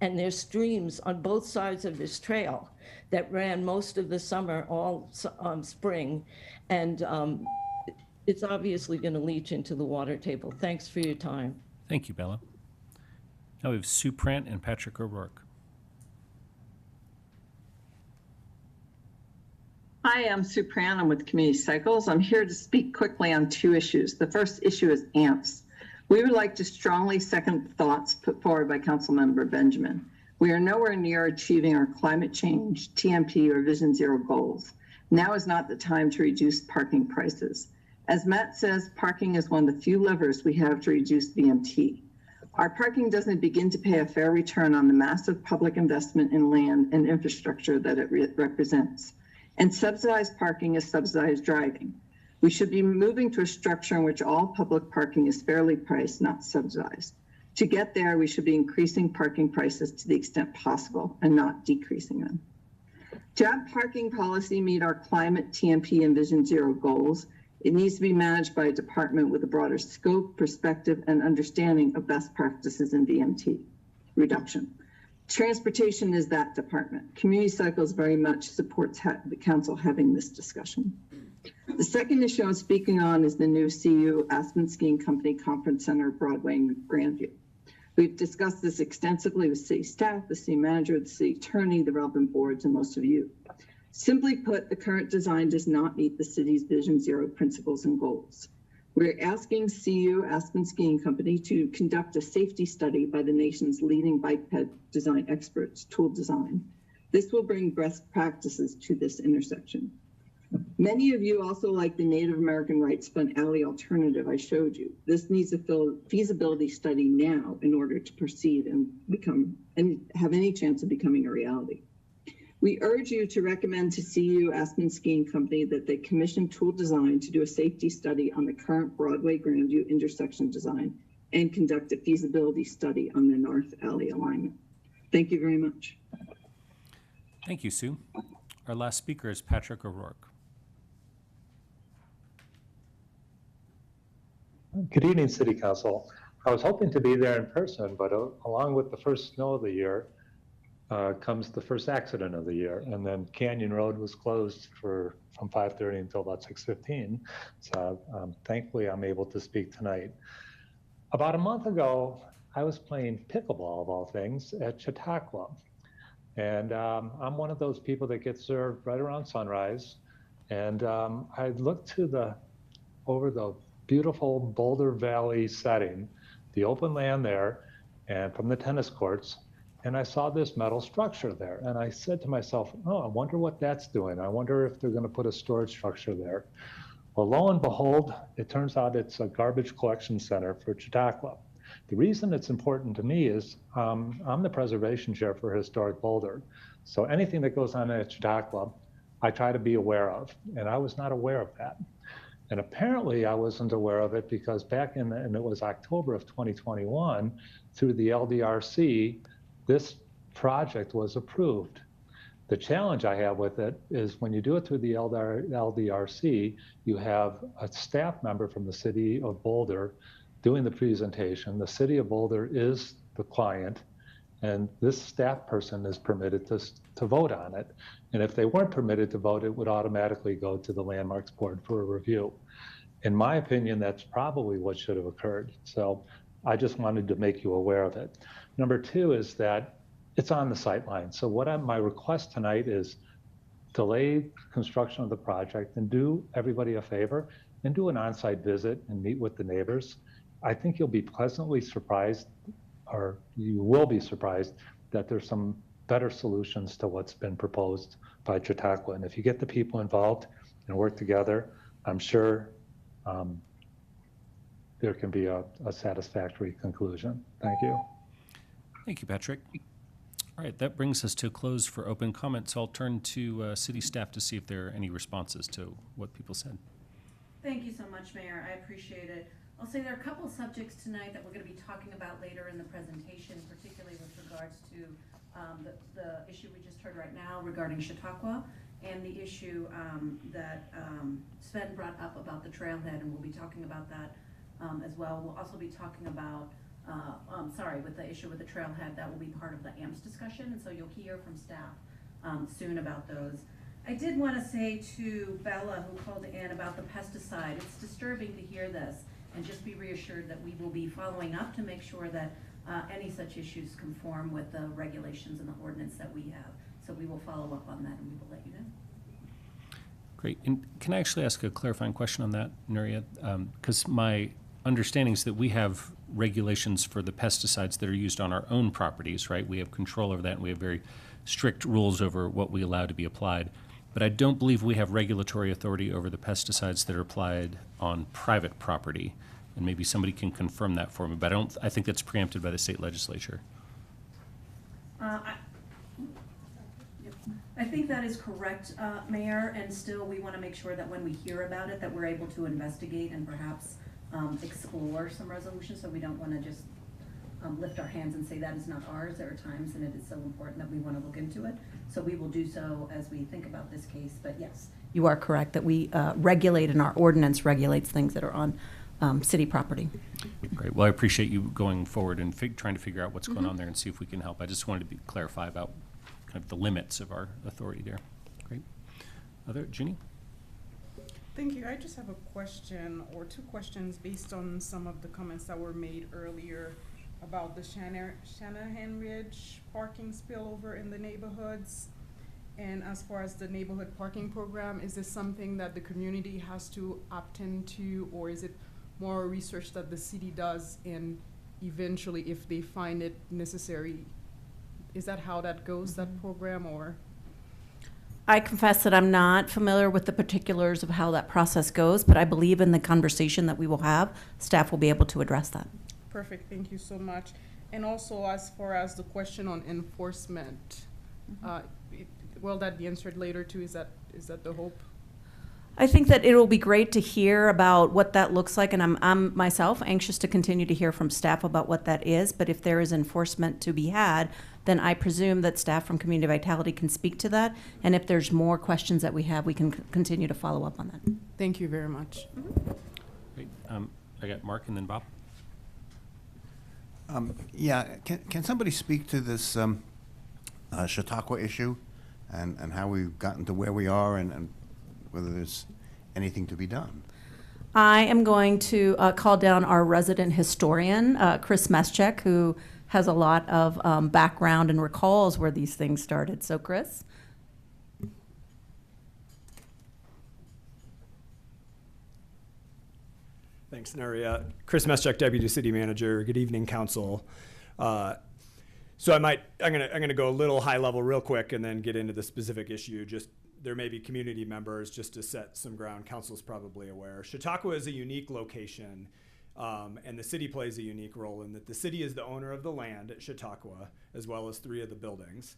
[SPEAKER 17] And there's streams on both sides of this trail that ran most of the summer, all spring, and it's obviously going to leach into the water table. Thanks for your time.
[SPEAKER 1] Thank you, Bella. Now we have Sue Prant and Patrick O'Rourke.
[SPEAKER 18] Hi, I'm Sue Prant. I'm with Community Cycles. I'm here to speak quickly on 2 issues. The first issue is ants. We would like to strongly second thoughts put forward by Councilmember Benjamin. We are nowhere near achieving our climate change, TMP, or Vision Zero goals. Now is not the time to reduce parking prices. As Matt says, parking is one of the few levers we have to reduce VMT. Our parking doesn't begin to pay a fair return on the massive public investment in land and infrastructure that it represents. And subsidized parking is subsidized driving. We should be moving to a structure in which all public parking is fairly priced, not subsidized. To get there, we should be increasing parking prices to the extent possible and not decreasing them. To have parking policy meet our climate, TMP, and Vision Zero goals, it needs to be managed by a department with a broader scope, perspective, and understanding of best practices in VMT reduction. Transportation is that department. Community Cycles very much supports the council having this discussion. The second issue I'm speaking on is the new CU Aspen Skiing Company Conference Center, Broadway in Grandview. We've discussed this extensively with city staff, the city manager, the city attorney, the relevant boards, and most of you. Simply put, the current design does not meet the city's Vision Zero principles and goals. We're asking CU Aspen Skiing Company to conduct a safety study by the nation's leading bike ped design experts, Tool Design. This will bring best practices to this intersection. Many of you also like the Native American Rights Fund alley alternative I showed you. This needs a feasibility study now in order to proceed and have any chance of becoming a reality. We urge you to recommend to CU Aspen Skiing Company that they commission Tool Design to do a safety study on the current Broadway Grandview intersection design and conduct a feasibility study on the North Alley alignment. Thank you very much.
[SPEAKER 1] Thank you, Sue. Our last speaker is Patrick O'Rourke.
[SPEAKER 19] Good evening, City Council. I was hoping to be there in person, but along with the first snow of the year comes the first accident of the year. And then Canyon Road was closed from 5:30 until about 6:15. So thankfully, I'm able to speak tonight. About a month ago, I was playing pickleball, of all things, at Chautauqua. And I'm one of those people that gets served right around sunrise. And I looked over the beautiful Boulder Valley setting, the open land there, and from the tennis courts, and I saw this metal structure there. And I said to myself, oh, I wonder what that's doing. I wonder if they're going to put a storage structure there. Well, lo and behold, it turns out it's a garbage collection center for Chautauqua. The reason it's important to me is I'm the preservation chair for Historic Boulder. So anything that goes on at Chautauqua, I try to be aware of, and I was not aware of that. And apparently I wasn't aware of it because back and it was October of 2021, through the LDRC, this project was approved. The challenge I have with it is when you do it through the LDRC, you have a staff member from the city of Boulder doing the presentation. The city of Boulder is the client, and this staff person is permitted to vote on it. And if they weren't permitted to vote, it would automatically go to the Landmarks Board for a review. In my opinion, that's probably what should have occurred. So I just wanted to make you aware of it. Number two is that it's on the sight line. So my request tonight is delay construction of the project and do everybody a favor and do an on-site visit and meet with the neighbors. I think you'll be pleasantly surprised, or you will be surprised, that there's some better solutions to what's been proposed by Chautauqua. And if you get the people involved and work together, I'm sure there can be a satisfactory conclusion. Thank you.
[SPEAKER 1] Thank you, Patrick. All right, that brings us to a close for open comments. I'll turn to city staff to see if there are any responses to what people said.
[SPEAKER 20] Thank you so much, Mayor. I appreciate it. I'll say there are a couple of subjects tonight that we're going to be talking about later in the presentation, particularly with regards to the issue we just heard right now regarding Chautauqua and the issue that Sven brought up about the trailhead, and we'll be talking about that as well. We'll also be talking about with the issue with the trailhead, that will be part of the AMPS discussion, and so you'll hear from staff soon about those. I did want to say to Bella, who called in about the pesticide, it's disturbing to hear this, and just be reassured that we will be following up to make sure that any such issues conform with the regulations and the ordinance that we have. So we will follow up on that, and we will let you know.
[SPEAKER 1] Great. And can I actually ask a clarifying question on that, Nuria? Because my understanding is that we have regulations for the pesticides that are used on our own properties, right? We have control over that, and we have very strict rules over what we allow to be applied. But I don't believe we have regulatory authority over the pesticides that are applied on private property. And maybe somebody can confirm that for me, but I think that's preempted by the state legislature.
[SPEAKER 20] I think that is correct, Mayor, and still we want to make sure that when we hear about it, that we're able to investigate and perhaps explore some resolutions. So we don't want to just lift our hands and say that is not ours. There are times, and it is so important that we want to look into it. So we will do so as we think about this case. But yes, you are correct that we regulate, and our ordinance regulates things that are on city property.
[SPEAKER 1] Great. Well, I appreciate you going forward and trying to figure out what's going on there and see if we can help. I just wanted to clarify about kind of the limits of our authority there. Great. Ginny?
[SPEAKER 2] Thank you. I just have a question or two questions based on some of the comments that were made earlier about the Shanahan Ridge parking spillover in the neighborhoods. And as far as the neighborhood parking program, is this something that the community has to opt into, or is it more research that the city does, and eventually if they find it necessary, is that how that goes, that program, or?
[SPEAKER 20] I confess that I'm not familiar with the particulars of how that process goes, but I believe in the conversation that we will have, staff will be able to address that.
[SPEAKER 2] Perfect, thank you so much. And also, as far as the question on enforcement, will that be answered later too? Is that the hope?
[SPEAKER 20] I think that it will be great to hear about what that looks like, and I'm myself anxious to continue to hear from staff about what that is. But if there is enforcement to be had, then I presume that staff from Community Vitality can speak to that. And if there's more questions that we have, we can continue to follow up on that.
[SPEAKER 2] Thank you very much.
[SPEAKER 1] Great. I got Mark and then Bob.
[SPEAKER 6] Yeah, can somebody speak to this Chautauqua issue and how we've gotten to where we are and whether there's anything to be done?
[SPEAKER 20] I am going to call down our resident historian, Chris Meschek, who has a lot of background and recalls where these things started. So, Chris?
[SPEAKER 21] Thanks, Nuria. Chris Meschek, Deputy City Manager. Good evening, Council. So I'm gonna go a little high level real quick and then get into the specific issue. Just there may be community members just to set some ground. Council's probably aware. Chautauqua is a unique location, and the city plays a unique role in that the city is the owner of the land at Chautauqua, as well as 3 of the buildings.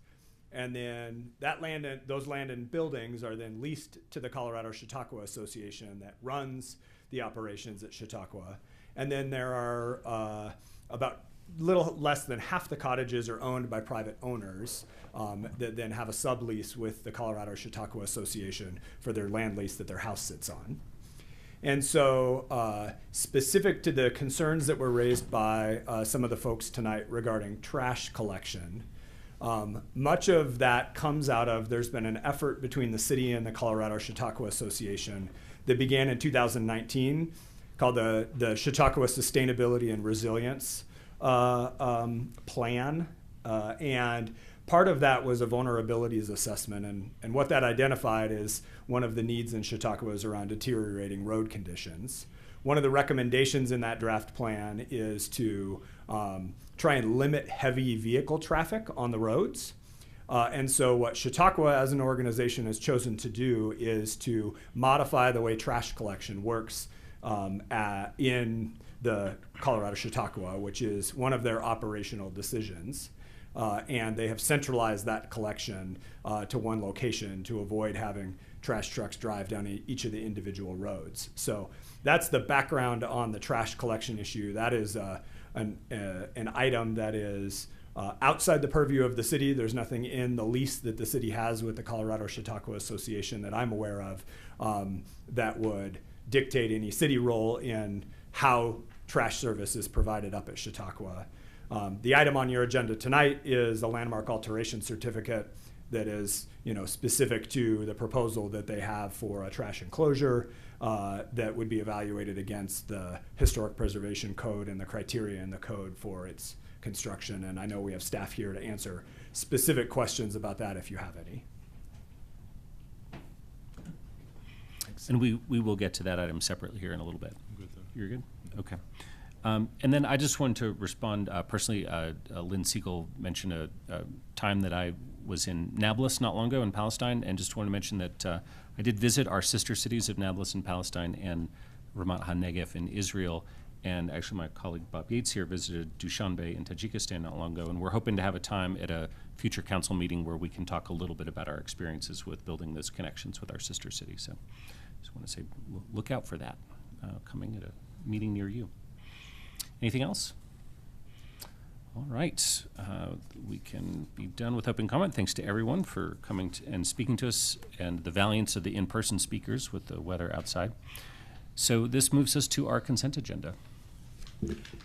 [SPEAKER 21] And then that land, those land and buildings are then leased to the Colorado Chautauqua Association that runs the operations at Chautauqua. And then there are about little less than half the cottages are owned by private owners that then have a sublease with the Colorado Chautauqua Association for their land lease that their house sits on. And so specific to the concerns that were raised by some of the folks tonight regarding trash collection, much of that comes out of, there's been an effort between the city and the Colorado Chautauqua Association that began in 2019 called the Chautauqua Sustainability and Resilience Plan. And part of that was a vulnerabilities assessment. And what that identified is one of the needs in Chautauqua is around deteriorating road conditions. One of the recommendations in that draft plan is to try and limit heavy vehicle traffic on the roads. And so what Chautauqua as an organization has chosen to do is to modify the way trash collection works in the Colorado Chautauqua, which is one of their operational decisions. And they have centralized that collection to one location to avoid having trash trucks drive down each of the individual roads. So that's the background on the trash collection issue. That is an item that is outside the purview of the city. There's nothing in the lease that the city has with the Colorado Chautauqua Association that I'm aware of that would dictate any city role in how trash service is provided up at Chautauqua. The item on your agenda tonight is a landmark alteration certificate that is, specific to the proposal that they have for a trash enclosure that would be evaluated against the historic preservation code and the criteria in the code for its construction. And I know we have staff here to answer specific questions about that if you have any.
[SPEAKER 1] And we will get to that item separately here in a little bit. You're good? Okay. And then I just wanted to respond personally. Lynn Siegel mentioned a time that I was in Nablus not long ago in Palestine, and just want to mention that I did visit our sister cities of Nablus in Palestine and Ramat HaNegev in Israel. And actually my colleague Bob Yates here visited Dushanbe in Tajikistan not long ago, and we're hoping to have a time at a future council meeting where we can talk a little bit about our experiences with building those connections with our sister cities. So just want to say look out for that coming at a meeting near you. Anything else? All right, we can be done with open comment. Thanks to everyone for coming and speaking to us, and the valiance of the in-person speakers with the weather outside. So this moves us to our consent agenda.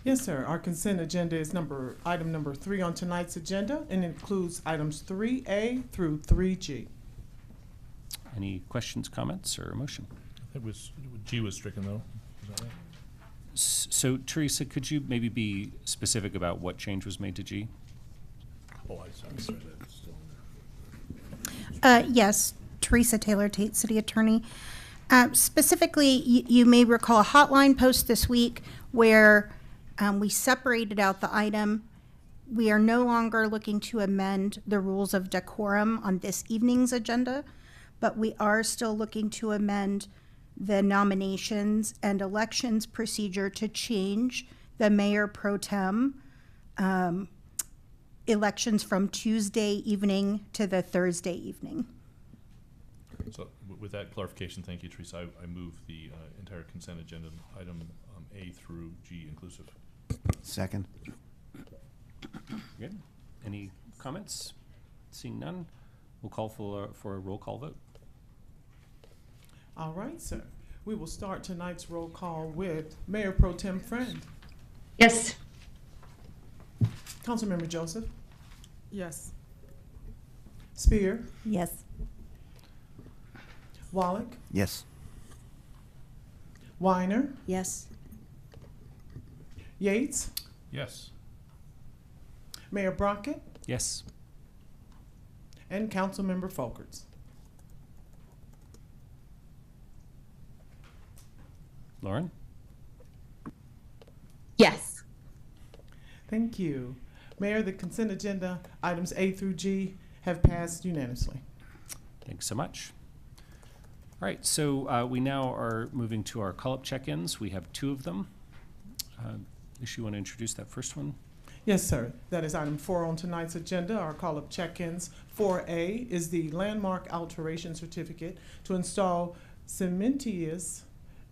[SPEAKER 7] Yes, sir. Our consent agenda is item number 3 on tonight's agenda, and includes items 3A through 3G.
[SPEAKER 1] Any questions, comments, or motion?
[SPEAKER 22] I think G was stricken, though. Is that right?
[SPEAKER 1] So, Teresa, could you maybe be specific about what change was made to G?
[SPEAKER 22] Oh, I'm sorry. That's still
[SPEAKER 23] Yes, Teresa Taylor Tate, City Attorney. Specifically, you may recall a hotline post this week where we separated out the item. We are no longer looking to amend the rules of decorum on this evening's agenda, but we are still looking to amend the nominations and elections procedure to change the mayor pro tem elections from Tuesday evening to the Thursday evening.
[SPEAKER 22] So with that clarification, thank you, Teresa. I move the entire consent agenda, item A through G inclusive.
[SPEAKER 6] Second.
[SPEAKER 1] Good. Any comments? Seeing none, we'll call for a roll call vote.
[SPEAKER 7] All right, sir. We will start tonight's roll call with Mayor Pro Tem Friend.
[SPEAKER 3] Yes.
[SPEAKER 7] Councilmember Joseph.
[SPEAKER 2] Yes.
[SPEAKER 7] Spear.
[SPEAKER 5] Yes.
[SPEAKER 7] Wallach.
[SPEAKER 6] Yes.
[SPEAKER 7] Weiner.
[SPEAKER 3] Yes.
[SPEAKER 7] Yates.
[SPEAKER 22] Yes.
[SPEAKER 7] Mayor Brockett.
[SPEAKER 1] Yes.
[SPEAKER 7] And Councilmember Folkerts.
[SPEAKER 1] Lauren?
[SPEAKER 3] Yes.
[SPEAKER 7] Thank you. Mayor, the consent agenda, items A through G, have passed unanimously.
[SPEAKER 1] Thanks so much. All right, so we now are moving to our call-up check-ins. We have 2 of them. Lish, you want to introduce that first one?
[SPEAKER 7] Yes, sir. That is item 4 on tonight's agenda, our call-up check-ins. 4A is the landmark alteration certificate to install cementitious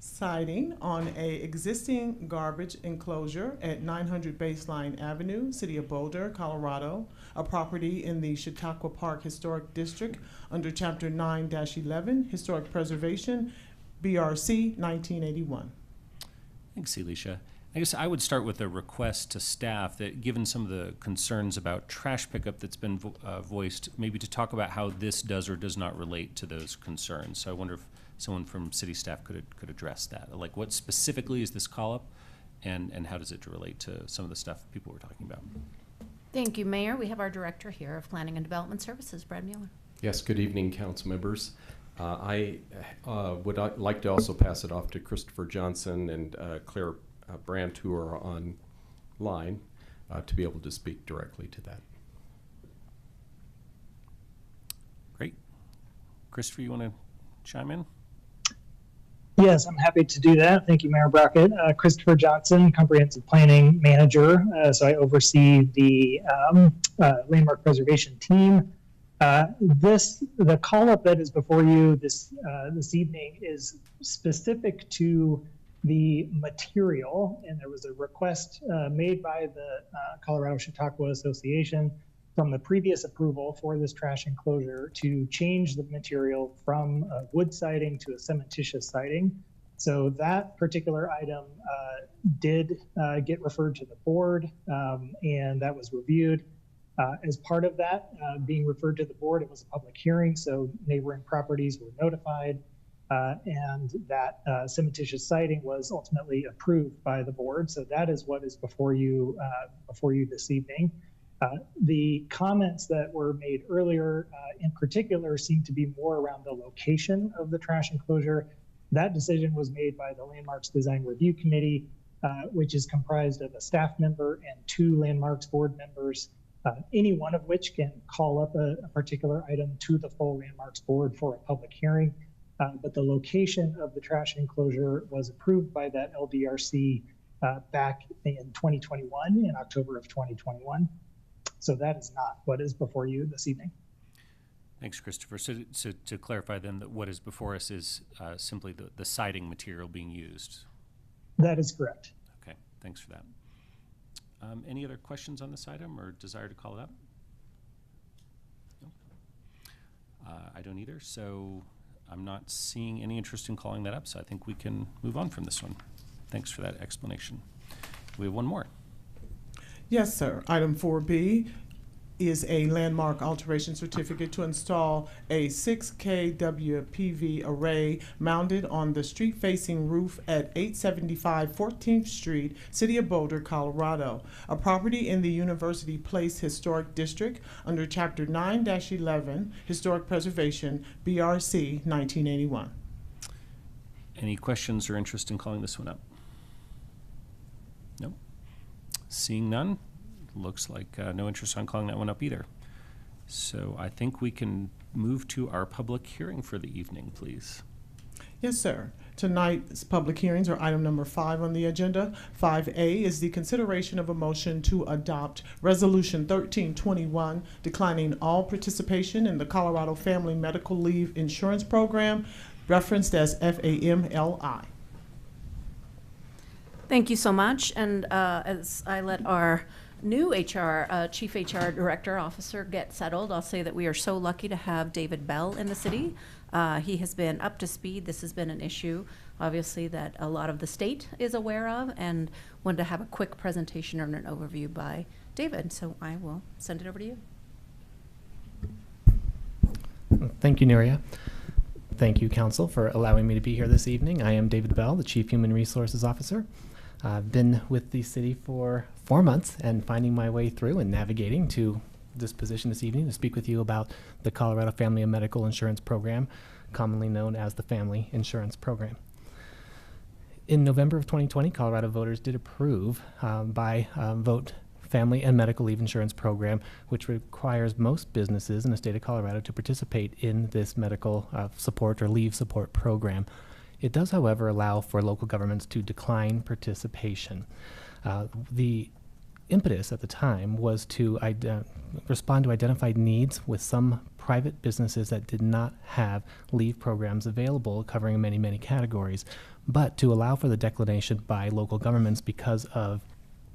[SPEAKER 7] siding on a existing garbage enclosure at 900 Baseline Avenue, City of Boulder, Colorado, a property in the Chautauqua Park Historic District under Chapter 9-11, Historic Preservation, BRC 1981.
[SPEAKER 1] Thanks, Elisha. I guess I would start with a request to staff that, given some of the concerns about trash pickup that's been voiced, maybe to talk about how this does or does not relate to those concerns. So I wonder if someone from city staff could address that. Like, what specifically is this call-up, and how does it relate to some of the stuff people were talking about?
[SPEAKER 24] Thank you, Mayor. We have our Director here of Planning and Development Services, Brad Mueller.
[SPEAKER 25] Yes, good evening, council members. I would like to also pass it off to Christopher Johnson and Claire Brandt, who are online, to be able to speak directly to that.
[SPEAKER 1] Christopher, you want to chime in?
[SPEAKER 4] Yes, I'm happy to do that. Thank you, Mayor Brockett. Christopher Johnson, Comprehensive Planning Manager. So I oversee the landmark preservation team. The call-up that is before you this evening is specific to the material, and there was a request made by the Colorado Chautauqua Association from the previous approval for this trash enclosure to change the material from wood siding to a cementitious siding. So that particular item did get referred to the board, and that was reviewed. As part of that being referred to the board, it was a public hearing, so neighboring properties were notified, and that cementitious siding was ultimately approved by the board. So that is what is before you this evening. The comments that were made earlier in particular seem to be more around the location of the trash enclosure. That decision was made by the Landmarks Design Review Committee, which is comprised of a staff member and 2 Landmarks board members, any one of which can call up a particular item to the full Landmarks board for a public hearing. But the location of the trash enclosure was approved by that LDRC back in 2021, in October of 2021. So that is not what is before you this evening.
[SPEAKER 1] Thanks, Christopher. So to clarify then, that what is before us is simply the siding material being used.
[SPEAKER 4] That is correct.
[SPEAKER 1] Okay, thanks for that. Any other questions on this item or desire to call it up? No? I don't either, so I'm not seeing any interest in calling that up, so I think we can move on from this one. Thanks for that explanation. We have one more.
[SPEAKER 7] Yes, sir. Item 4B is a landmark alteration certificate to install a 6 kW PV array mounted on the street-facing roof at 875 14th Street, City of Boulder, Colorado, a property in the University Place Historic District under Chapter 9-11, Historic Preservation, BRC 1981.
[SPEAKER 1] Any questions or interest in calling this one up? No? Seeing none, looks like no interest on calling that one up either. So I think we can move to our public hearing for the evening, please.
[SPEAKER 7] Yes, sir. Tonight's public hearings are item number 5 on the agenda. 5A is the consideration of a motion to adopt Resolution 1321, declining all participation in the Colorado Family Medical Leave Insurance Program, referenced as FAMLI.
[SPEAKER 24] Thank you so much. And as I let our new Chief HR Director Officer get settled, I'll say that we are so lucky to have David Bell in the city. He has been up to speed. This has been an issue, obviously, that a lot of the state is aware of, and wanted to have a quick presentation or an overview by David. So I will send it over to you.
[SPEAKER 9] Thank you, Neria. Thank you, Council, for allowing me to be here this evening. I am David Bell, the Chief Human Resources Officer. I've been with the city for 4 months and finding my way through and navigating to this position this evening to speak with you about the Colorado Family and Medical Insurance Program, commonly known as the Family Insurance Program. In November of 2020, Colorado voters did approve by vote Family and Medical Leave Insurance Program, which requires most businesses in the state of Colorado to participate in this medical support or leave support program. It does, however, allow for local governments to decline participation. The impetus at the time was to respond to identified needs with some private businesses that did not have leave programs available covering many, many categories, but to allow for the declination by local governments because of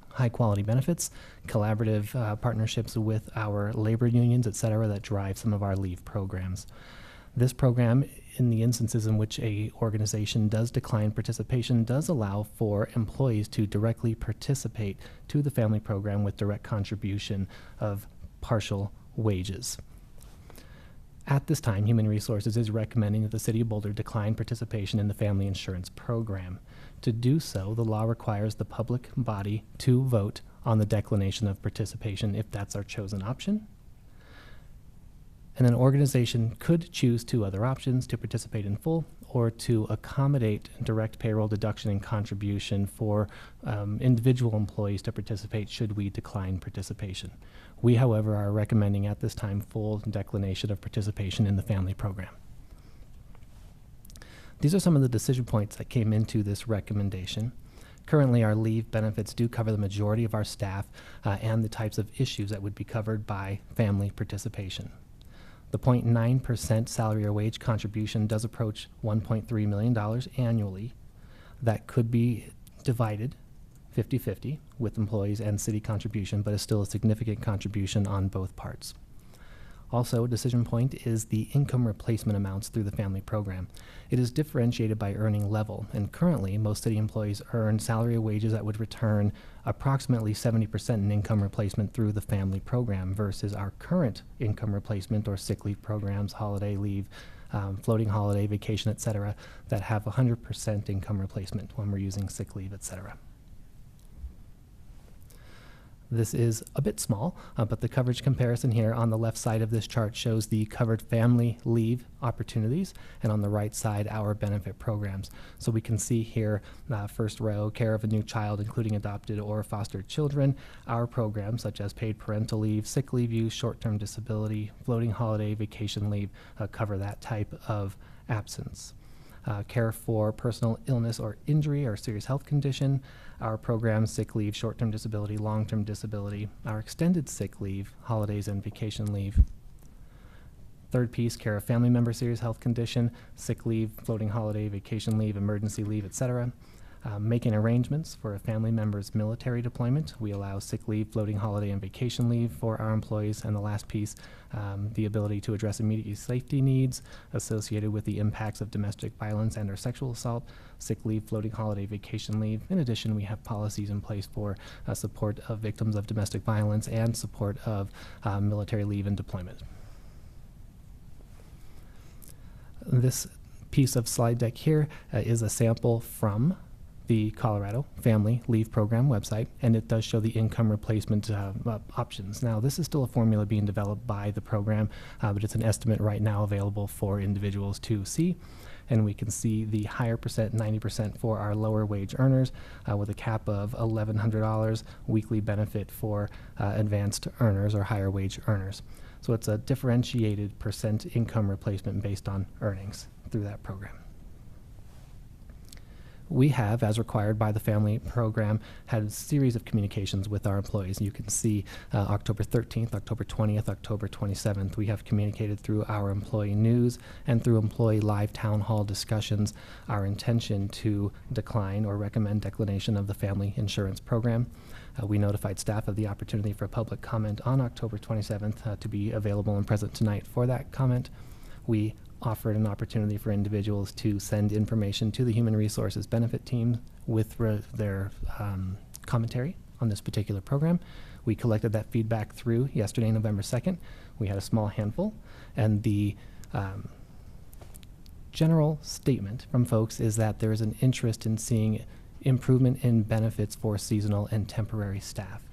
[SPEAKER 9] high quality benefits, collaborative partnerships with our labor unions, et cetera, that drive some of our leave programs. This program, in the instances in which a organization does decline participation, does allow for employees to directly participate to the family program with direct contribution of partial wages. At this time, Human Resources is recommending that the City of Boulder decline participation in the family insurance program. To do so, the law requires the public body to vote on the declination of participation if that's our chosen option. And an organization could choose 2 other options: to participate in full or to accommodate direct payroll deduction and contribution for individual employees to participate should we decline participation. We, however, are recommending at this time full declination of participation in the family program. These are some of the decision points that came into this recommendation. Currently, our leave benefits do cover the majority of our staff and the types of issues that would be covered by family participation. The 0.9% salary or wage contribution does approach $1.3 million annually. That could be divided 50-50 with employees and city contribution, but is still a significant contribution on both parts. Also, a decision point is the income replacement amounts through the family program. It is differentiated by earning level, and currently most city employees earn salary or wages that would return approximately 70% in income replacement through the family program versus our current income replacement or sick leave programs, holiday leave, floating holiday, vacation, etc., that have 100% income replacement when we're using sick leave, etc. This is a bit small, but the coverage comparison here on the left side of this chart shows the covered family leave opportunities, and on the right side, our benefit programs. So we can see here, first row, care of a new child, including adopted or fostered children. Our programs, such as paid parental leave, sick leave use, short-term disability, floating holiday, vacation leave, cover that type of absence. Care for personal illness or injury or serious health condition. Our programs, sick leave, short-term disability, long-term disability. Our extended sick leave, holidays and vacation leave. Third piece, care of family member, serious health condition, sick leave, floating holiday, vacation leave, emergency leave, etc. Making arrangements for a family member's military deployment. We allow sick leave, floating holiday, and vacation leave for our employees. And the last piece, the ability to address immediate safety needs associated with the impacts of domestic violence and or sexual assault, sick leave, floating holiday, vacation leave. In addition, we have policies in place for support of victims of domestic violence and support of military leave and deployment. This piece of slide deck here is a sample from the Colorado Family Leave Program website, and it does show the income replacement options. Now, this is still a formula being developed by the program, but it's an estimate right now available for individuals to see. And we can see the higher percent, 90% for our lower wage earners with a cap of $1,100 weekly benefit for advanced earners or higher wage earners. So it's a differentiated percent income replacement based on earnings through that program. We have, as required by the family program, had a series of communications with our employees. You can see October 13th, October 20th, October 27th. We have communicated through our employee news and through employee live town hall discussions our intention to decline or recommend declination of the family insurance program. We notified staff of the opportunity for public comment on October 27th to be available and present tonight for that comment. We offered an opportunity for individuals to send information to the Human Resources Benefit Team with their commentary on this particular program. We collected that feedback through yesterday, November 2nd. We had a small handful, and the general statement from folks is that there is an interest in seeing improvement in benefits for seasonal and temporary staff.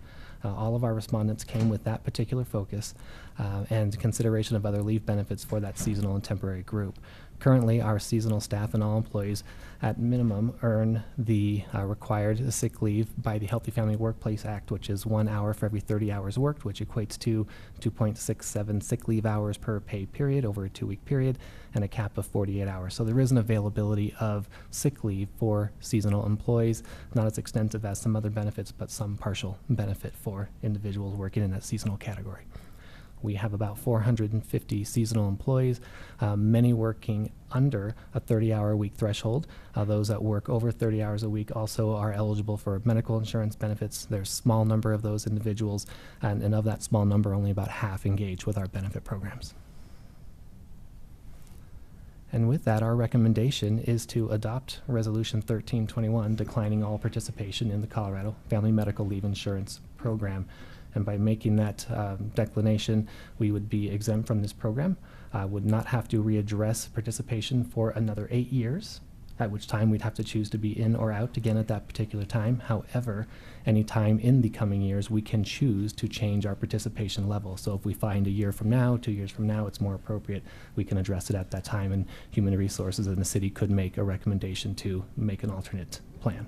[SPEAKER 9] All of our respondents came with that particular focus and consideration of other leave benefits for that seasonal and temporary group. Currently, our seasonal staff and all employees at minimum earn the required sick leave by the Healthy Family Workplace Act, which is 1 hour for every 30 hours worked, which equates to 2.67 sick leave hours per pay period over a 2-week period, and a cap of 48 hours. So there is an availability of sick leave for seasonal employees, not as extensive as some other benefits, but some partial benefit for individuals working in that seasonal category. We have about 450 seasonal employees, many working under a 30-hour-a-week threshold. Those that work over 30 hours a week also are eligible for medical insurance benefits. There's a small number of those individuals, and of that small number, only about half engage with our benefit programs. And with that, our recommendation is to adopt Resolution 1321, declining all participation in the Colorado Family Medical Leave Insurance Program. And by making that declination, we would be exempt from this program, would not have to readdress participation for another 8 years, at which time we'd have to choose to be in or out again at that particular time. However, any time in the coming years, we can choose to change our participation level. So if we find a year from now, 2 years from now, it's more appropriate, we can address it at that time, and Human Resources in the city could make a recommendation to make an alternate plan.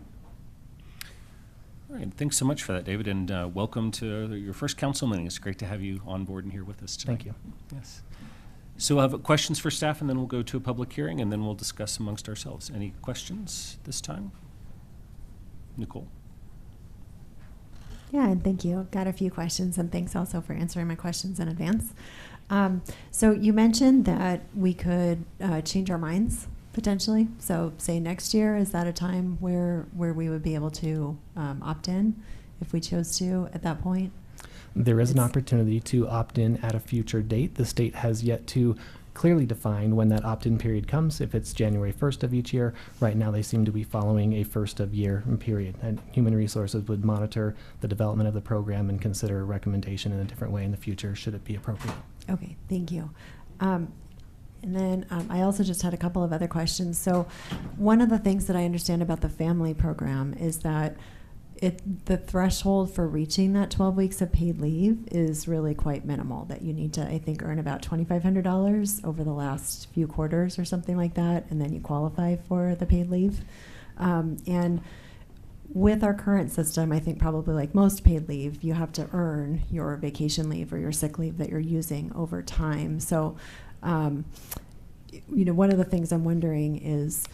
[SPEAKER 1] All right, thanks so much for that, David, and welcome to your first council meeting. It's great to have you on board and here with us tonight.
[SPEAKER 9] Thank you.
[SPEAKER 1] Yes. So we'll have questions for staff, and then we'll go to a public hearing, and then we'll discuss amongst ourselves. Any questions this time? Nicole?
[SPEAKER 5] Yeah, and thank you. Got a few questions, and thanks also for answering my questions in advance. So you mentioned that we could change our minds potentially. So say next year, is that a time where we would be able to opt in if we chose to at that point?
[SPEAKER 9] There is an opportunity to opt in at a future date. The state has yet to clearly define when that opt-in period comes, if it's January 1st of each year. Right now, they seem to be following a first of year period. And Human Resources would monitor the development of the program and consider a recommendation in a different way in the future, should it be appropriate.
[SPEAKER 5] Okay, thank you. And then I also just had a couple of other questions. So one of the things that I understand about the family program is that the threshold for reaching that 12 weeks of paid leave is really quite minimal, that you need to, I think, earn about $2,500 over the last few quarters or something like that, and then you qualify for the paid leave. And with our current system, I think probably like most paid leave, you have to earn your vacation leave or your sick leave that you're using over time. So, one of the things I'm wondering is,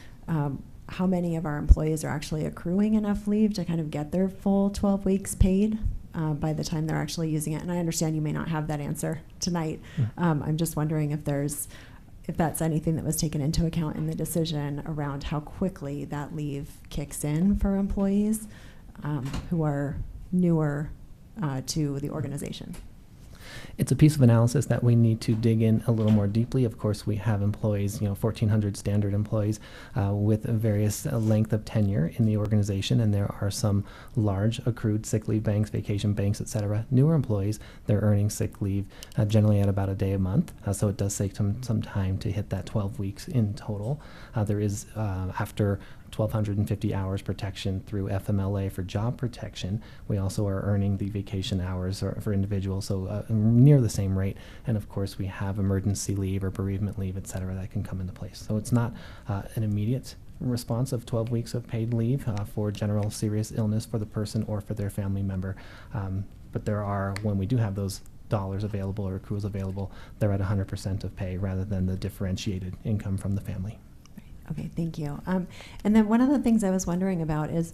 [SPEAKER 5] how many of our employees are actually accruing enough leave to kind of get their full 12 weeks paid by the time they're actually using it? And I understand you may not have that answer tonight. I'm just wondering if that's anything that was taken into account in the decision around how quickly that leave kicks in for employees who are newer to the organization.
[SPEAKER 9] It's a piece of analysis that we need to dig in a little more deeply. Of course, we have employees, 1,400 standard employees with a various length of tenure in the organization, and there are some large accrued sick leave banks, vacation banks, et cetera. Newer employees, they're earning sick leave generally at about a day a month, so it does take some time to hit that 12 weeks in total. There is, after 1,250 hours protection through FMLA for job protection, we also are earning the vacation hours for individuals, so near the same rate. And of course, we have emergency leave or bereavement leave, et cetera, that can come into place. So it's not an immediate response of 12 weeks of paid leave for general serious illness for the person or for their family member. But there are, when we do have those dollars available or accruals available, they're at 100% of pay rather than the differentiated income from the family.
[SPEAKER 5] Okay, thank you. And then one of the things I was wondering about is,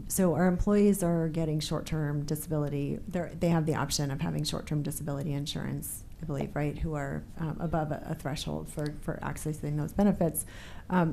[SPEAKER 5] so our employees are getting short-term disability. They have the option of having short-term disability insurance, I believe, right, who are above a threshold for accessing those benefits.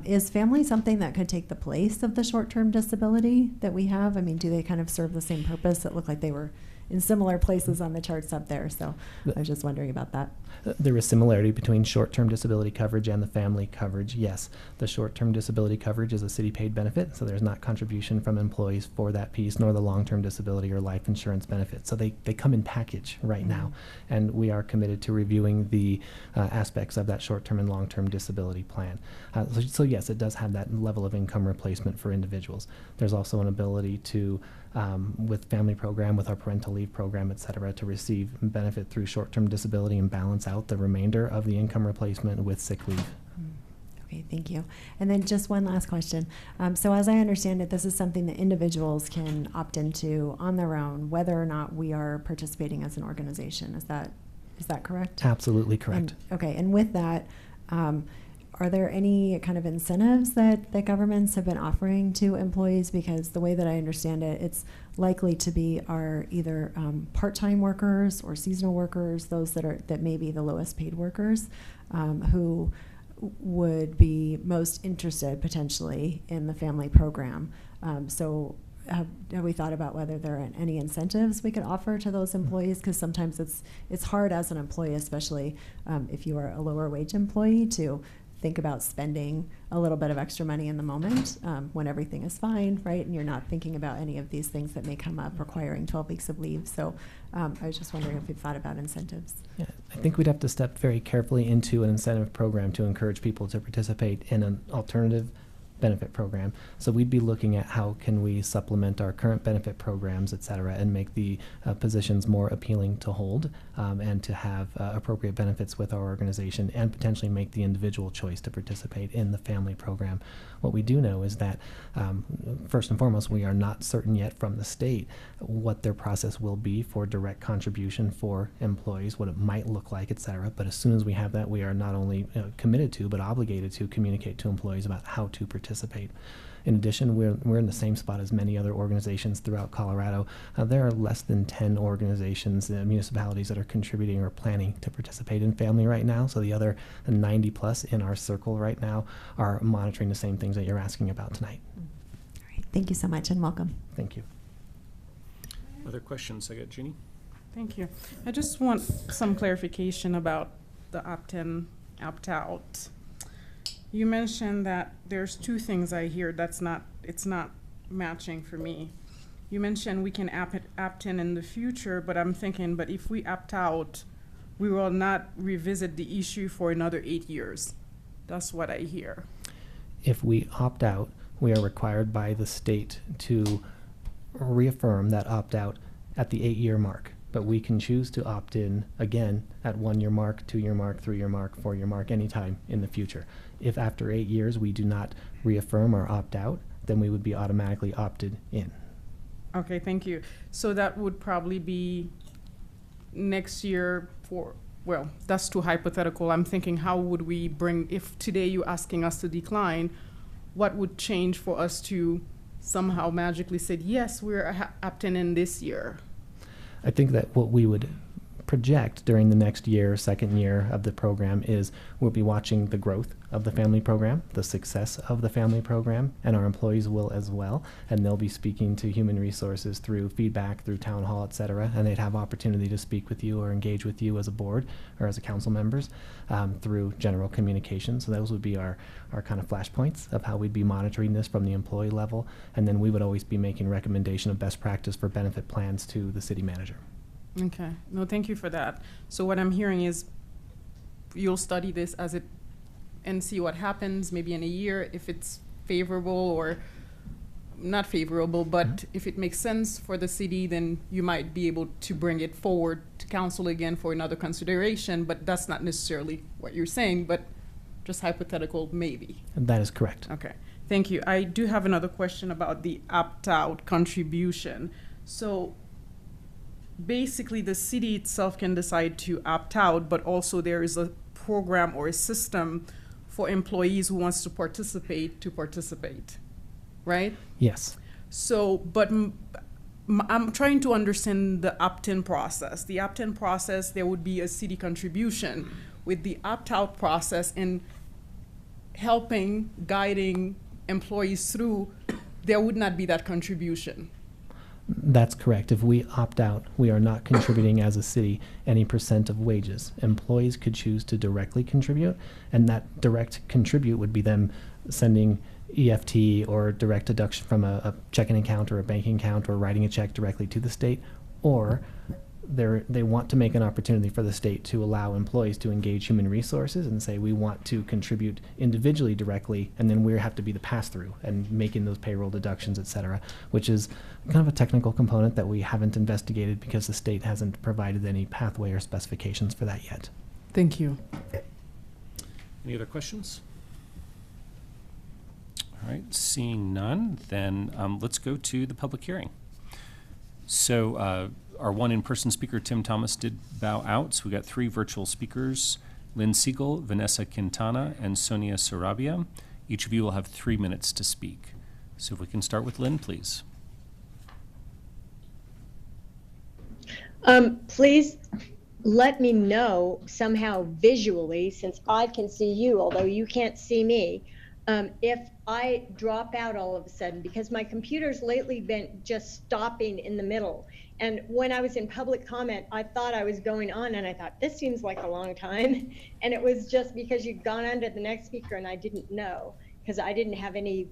[SPEAKER 5] Is family something that could take the place of the short-term disability that we have? I mean, do they kind of serve the same purpose? It looked like they were in similar places on the charts up there, so I was just wondering about that.
[SPEAKER 9] There is similarity between short-term disability coverage and the family coverage, yes. The short-term disability coverage is a city-paid benefit, so there's not contribution from employees for that piece, nor the long-term disability or life insurance benefit. So they come in package right now, and we are committed to reviewing the aspects of that short-term and long-term disability plan. So yes, it does have that level of income replacement for individuals. There's also an ability to, with family program, with our parental leave program, et cetera, to receive benefit through short-term disability and balance out the remainder of the income replacement with sick leave.
[SPEAKER 5] Okay, thank you. And then just one last question. So as I understand it, this is something that individuals can opt into on their own, whether or not we are participating as an organization. Is that correct?
[SPEAKER 9] Absolutely correct.
[SPEAKER 5] And with that, are there any kind of incentives that governments have been offering to employees? Because the way that I understand it, it's likely to be our either part-time workers or seasonal workers, those that may be the lowest paid workers, who would be most interested potentially in the family program. So have we thought about whether there are any incentives we could offer to those employees? Because sometimes it's hard as an employee, especially if you are a lower wage employee, to think about spending a little bit of extra money in the moment when everything is fine, right? And you're not thinking about any of these things that may come up requiring 12 weeks of leave. So I was just wondering if you've thought about incentives.
[SPEAKER 9] Yeah, I think we'd have to step very carefully into an incentive program to encourage people to participate in an alternative benefit program. So we'd be looking at how can we supplement our current benefit programs, et cetera, and make the positions more appealing to hold and to have appropriate benefits with our organization, and potentially make the individual choice to participate in the family program. What we do know is that first and foremost, we are not certain yet from the state what their process will be for direct contribution for employees, what it might look like, et cetera. But as soon as we have that, we are not only committed to, but obligated to communicate to employees about how to participate. In addition, we're in the same spot as many other organizations throughout Colorado. There are less than 10 organizations, municipalities that are contributing or planning to participate in family right now. So the other 90 plus in our circle right now are monitoring the same things that you're asking about tonight.
[SPEAKER 5] All right. Thank you so much, and welcome.
[SPEAKER 9] Thank you.
[SPEAKER 1] Other questions? I got Jeannie.
[SPEAKER 2] Thank you. I just want some clarification about the opt-in, opt-out. You mentioned that there's two things I hear it's not matching for me. You mentioned we can opt in the future, but I'm thinking, but if we opt out, we will not revisit the issue for another 8 years. That's what I hear.
[SPEAKER 9] If we opt out, we are required by the state to reaffirm that opt-out at the 8-year mark. But we can choose to opt in again at 1-year mark, 2-year mark, 3-year mark, 4-year mark, anytime in the future. If after 8 years we do not reaffirm or opt out, then we would be automatically opted in.
[SPEAKER 2] Okay, thank you. So that would probably be next year well, that's too hypothetical. I'm thinking, how would we bring, if today you're asking us to decline, what would change for us to somehow magically say, yes, we're opting in this year?
[SPEAKER 9] I think that what we would project during the next year, second year of the program is we'll be watching the growth of the family program, the success of the family program, and our employees will as well. And they'll be speaking to human resources through feedback, through town hall, et cetera. And they'd have opportunity to speak with you or engage with you as a board or as a council members through general communication. So those would be our kind of flashpoints of how we'd be monitoring this from the employee level. And then we would always be making recommendation of best practice for benefit plans to the city manager.
[SPEAKER 2] Okay, no, thank you for that. So what I'm hearing is you'll study this and see what happens maybe in a year, if it's favorable or not favorable, but if it makes sense for the city, then you might be able to bring it forward to council again for another consideration, but that's not necessarily what you're saying, but just hypothetical maybe.
[SPEAKER 9] That is correct.
[SPEAKER 2] Okay, thank you. I do have another question about the opt-out contribution. So basically the city itself can decide to opt out, but also there is a program or a system for employees who wants to participate, right?
[SPEAKER 9] Yes.
[SPEAKER 2] So, but I'm trying to understand the opt-in process. The opt-in process, there would be a city contribution. With the opt-out process and helping, guiding employees through, there would not be that contribution.
[SPEAKER 9] That's correct. If we opt out, we are not contributing as a city any % of wages. Employees could choose to directly contribute, and that direct contribute would be them sending EFT or direct deduction from a checking account or a banking account, or writing a check directly to the state, or they want to make an opportunity for the state to allow employees to engage human resources and say we want to contribute individually directly, and then we have to be the pass-through and making those payroll deductions, et cetera, which is kind of a technical component that we haven't investigated because the state hasn't provided any pathway or specifications for that yet.
[SPEAKER 2] Thank you.
[SPEAKER 1] Any other questions? All right, seeing none, then let's go to the public hearing. So our one in-person speaker, Tim Thomas, did bow out. So we got 3 virtual speakers, Lynn Siegel, Vanessa Quintana, and Sonia Sarabia. Each of you will have 3 minutes to speak. So if we can start with Lynn, please.
[SPEAKER 10] Please let me know somehow visually, since I can see you, although you can't see me, if I drop out all of a sudden, because my computer's lately been just stopping in the middle. And when I was in public comment, I thought I was going on, and I thought, this seems like a long time. And it was just because you'd gone on to the next speaker, and I didn't know, because I didn't have any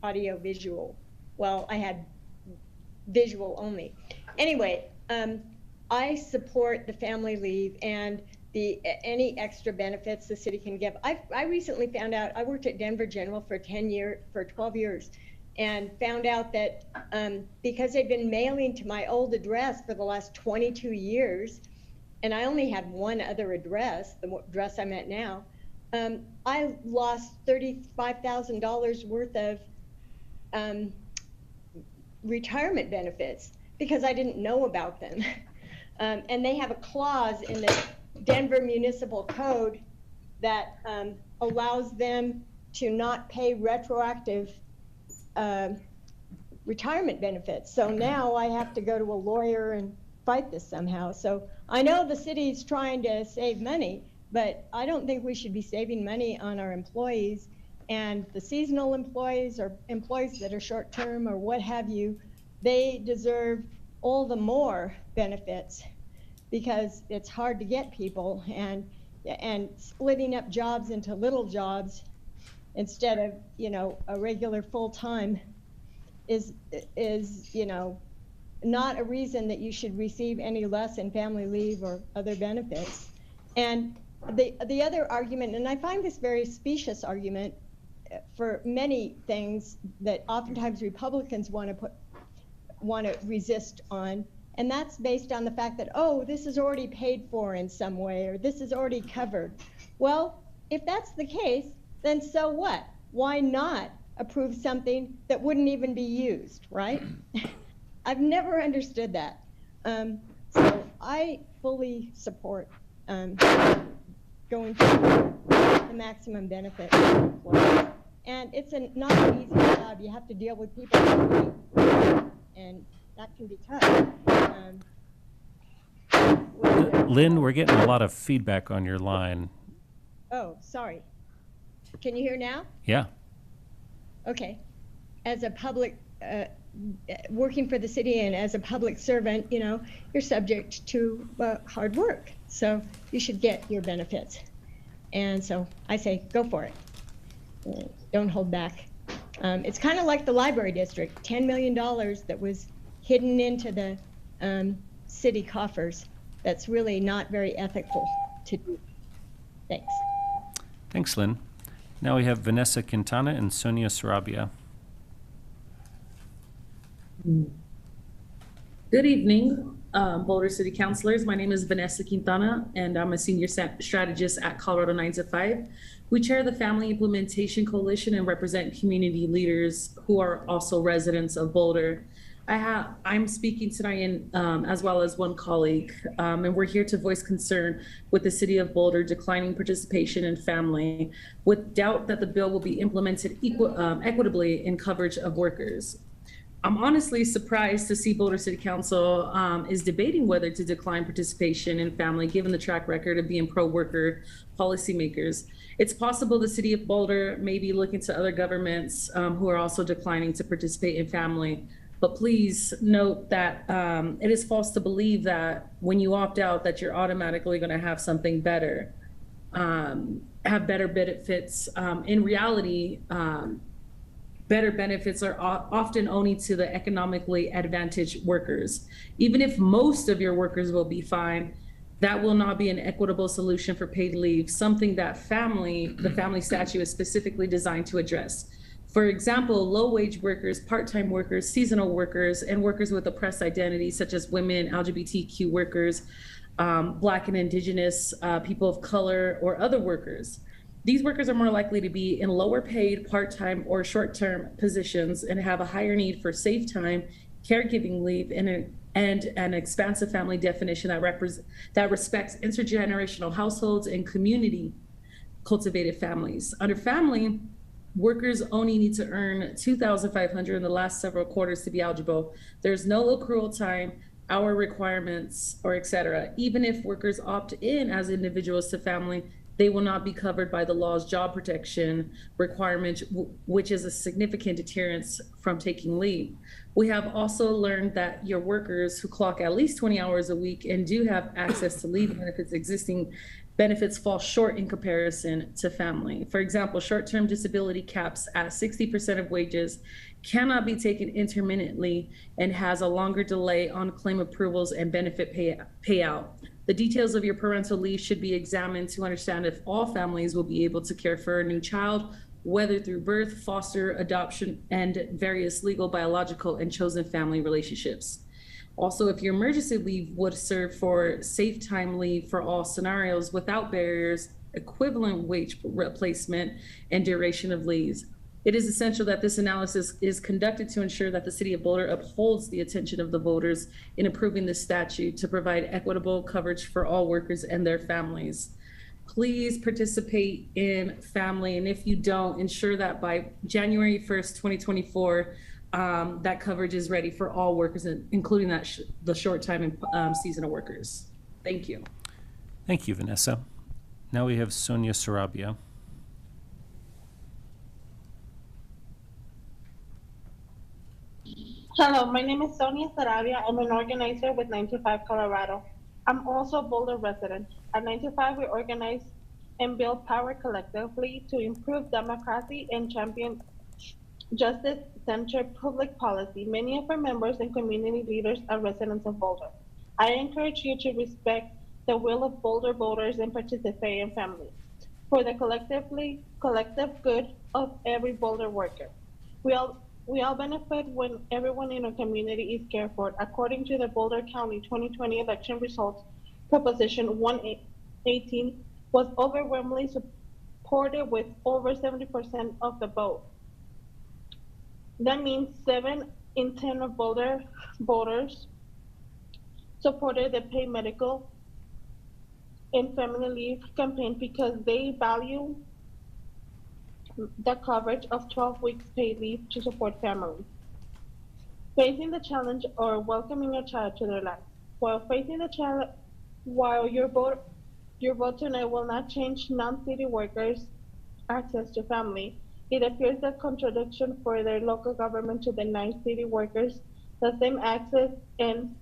[SPEAKER 10] audio visual. Well, I had visual only. Anyway, I support the family leave, and any extra benefits the city can give. I recently found out, I worked at Denver General for 12 years, and found out that because they've been mailing to my old address for the last 22 years, and I only had one other address, the address I'm at now, I lost $35,000 worth of retirement benefits because I didn't know about them. And they have a clause in the Denver Municipal Code that allows them to not pay retroactive retirement benefits. So now I have to go to a lawyer and fight this somehow. So I know the city's trying to save money, but I don't think we should be saving money on our employees, and the seasonal employees or employees that are short-term or what have you. They deserve all the more benefits because it's hard to get people, and splitting up jobs into little jobs instead of, you know, a regular full-time is, you know, not a reason that you should receive any less in family leave or other benefits. And the other argument, and I find this very specious argument for many things that oftentimes Republicans want to resist on, and that's based on the fact that, oh, this is already paid for in some way, or this is already covered. Well, if that's the case, then so what? Why not approve something that wouldn't even be used, right? I've never understood that. So I fully support going to the maximum benefit for employees. And it's not an easy job. You have to deal with people, and that can be tough.
[SPEAKER 1] Lynn, we're getting a lot of feedback on your line.
[SPEAKER 10] Oh, sorry. Can you hear now?
[SPEAKER 1] Yeah.
[SPEAKER 10] Okay. As a public, working for the city and as a public servant, you know, you're subject to hard work. So you should get your benefits. And so I say, go for it. Don't hold back. It's kind of like the library district, $10 million that was hidden into the city coffers. That's really not very ethical to do. Thanks.
[SPEAKER 1] Thanks, Lynn. Now we have Vanessa Quintana and Sonia Sarabia.
[SPEAKER 11] Good evening, Boulder City Councilors. My name is Vanessa Quintana, and I'm a senior strategist at Colorado 9 to 5. We chair the Family Implementation Coalition and represent community leaders who are also residents of Boulder. I'm speaking tonight as well as one colleague, and we're here to voice concern with the City of Boulder declining participation in family, with doubt that the bill will be implemented equitably in coverage of workers. I'm honestly surprised to see Boulder City Council is debating whether to decline participation in family, given the track record of being pro-worker policymakers. It's possible the City of Boulder may be looking to other governments who are also declining to participate in family. But please note that it is false to believe that when you opt out that you're automatically going to have something better, have better benefits. In reality, better benefits are often only to the economically advantaged workers. Even if most of your workers will be fine, that will not be an equitable solution for paid leave, something that the family statute is specifically designed to address. For example, low-wage workers, part-time workers, seasonal workers, and workers with oppressed identities, such as women, LGBTQ workers, Black and Indigenous people of color, or other workers. These workers are more likely to be in lower paid, part-time, or short-term positions and have a higher need for safe time, caregiving leave, and an expansive family definition that respects intergenerational households and community cultivated families. Under family, workers only need to earn $2,500 in the last several quarters to be eligible. There's no accrual time, hour requirements, or et cetera. Even if workers opt in as individuals to family, they will not be covered by the law's job protection requirement, which is a significant deterrence from taking leave. We have also learned that your workers who clock at least 20 hours a week and do have access to leave benefits existing benefits fall short in comparison to family. For example, short-term disability caps at 60% of wages, cannot be taken intermittently, and has a longer delay on claim approvals and benefit payout. The details of your parental leave should be examined to understand if all families will be able to care for a new child, whether through birth, foster, adoption, and various legal, biological, and chosen family relationships. Also, if your emergency leave would serve for safe time leave for all scenarios without barriers, equivalent wage replacement, and duration of leaves. It is essential that this analysis is conducted to ensure that the City of Boulder upholds the attention of the voters in approving this statute to provide equitable coverage for all workers and their families. Please participate in family, and if you don't, ensure that by January 1st, 2024, that coverage is ready for all workers, including the short-time and seasonal workers. Thank you.
[SPEAKER 1] Thank you, Vanessa. Now we have Sonia Sarabia.
[SPEAKER 8] Hello, my name is Sonia Sarabia. I'm an organizer with 9 to 5 Colorado. I'm also a Boulder resident. At 9 to 5, we organize and build power collectively to improve democracy and champion justice-centered public policy. Many of our members and community leaders are residents of Boulder. I encourage you to respect the will of Boulder voters and participate in family for the collective good of every Boulder worker. We all benefit when everyone in our community is cared for. According to the Boulder County 2020 election results, Proposition 118 was overwhelmingly supported with over 70% of the vote. That means 7 in 10 of Boulder voters supported the paid medical and family leave campaign because they value the coverage of 12 weeks paid leave to support families. Facing the challenge or welcoming a child to their life. While your vote tonight will not change non-city workers' access to family, it appears a contradiction for their local government to deny city workers the same access and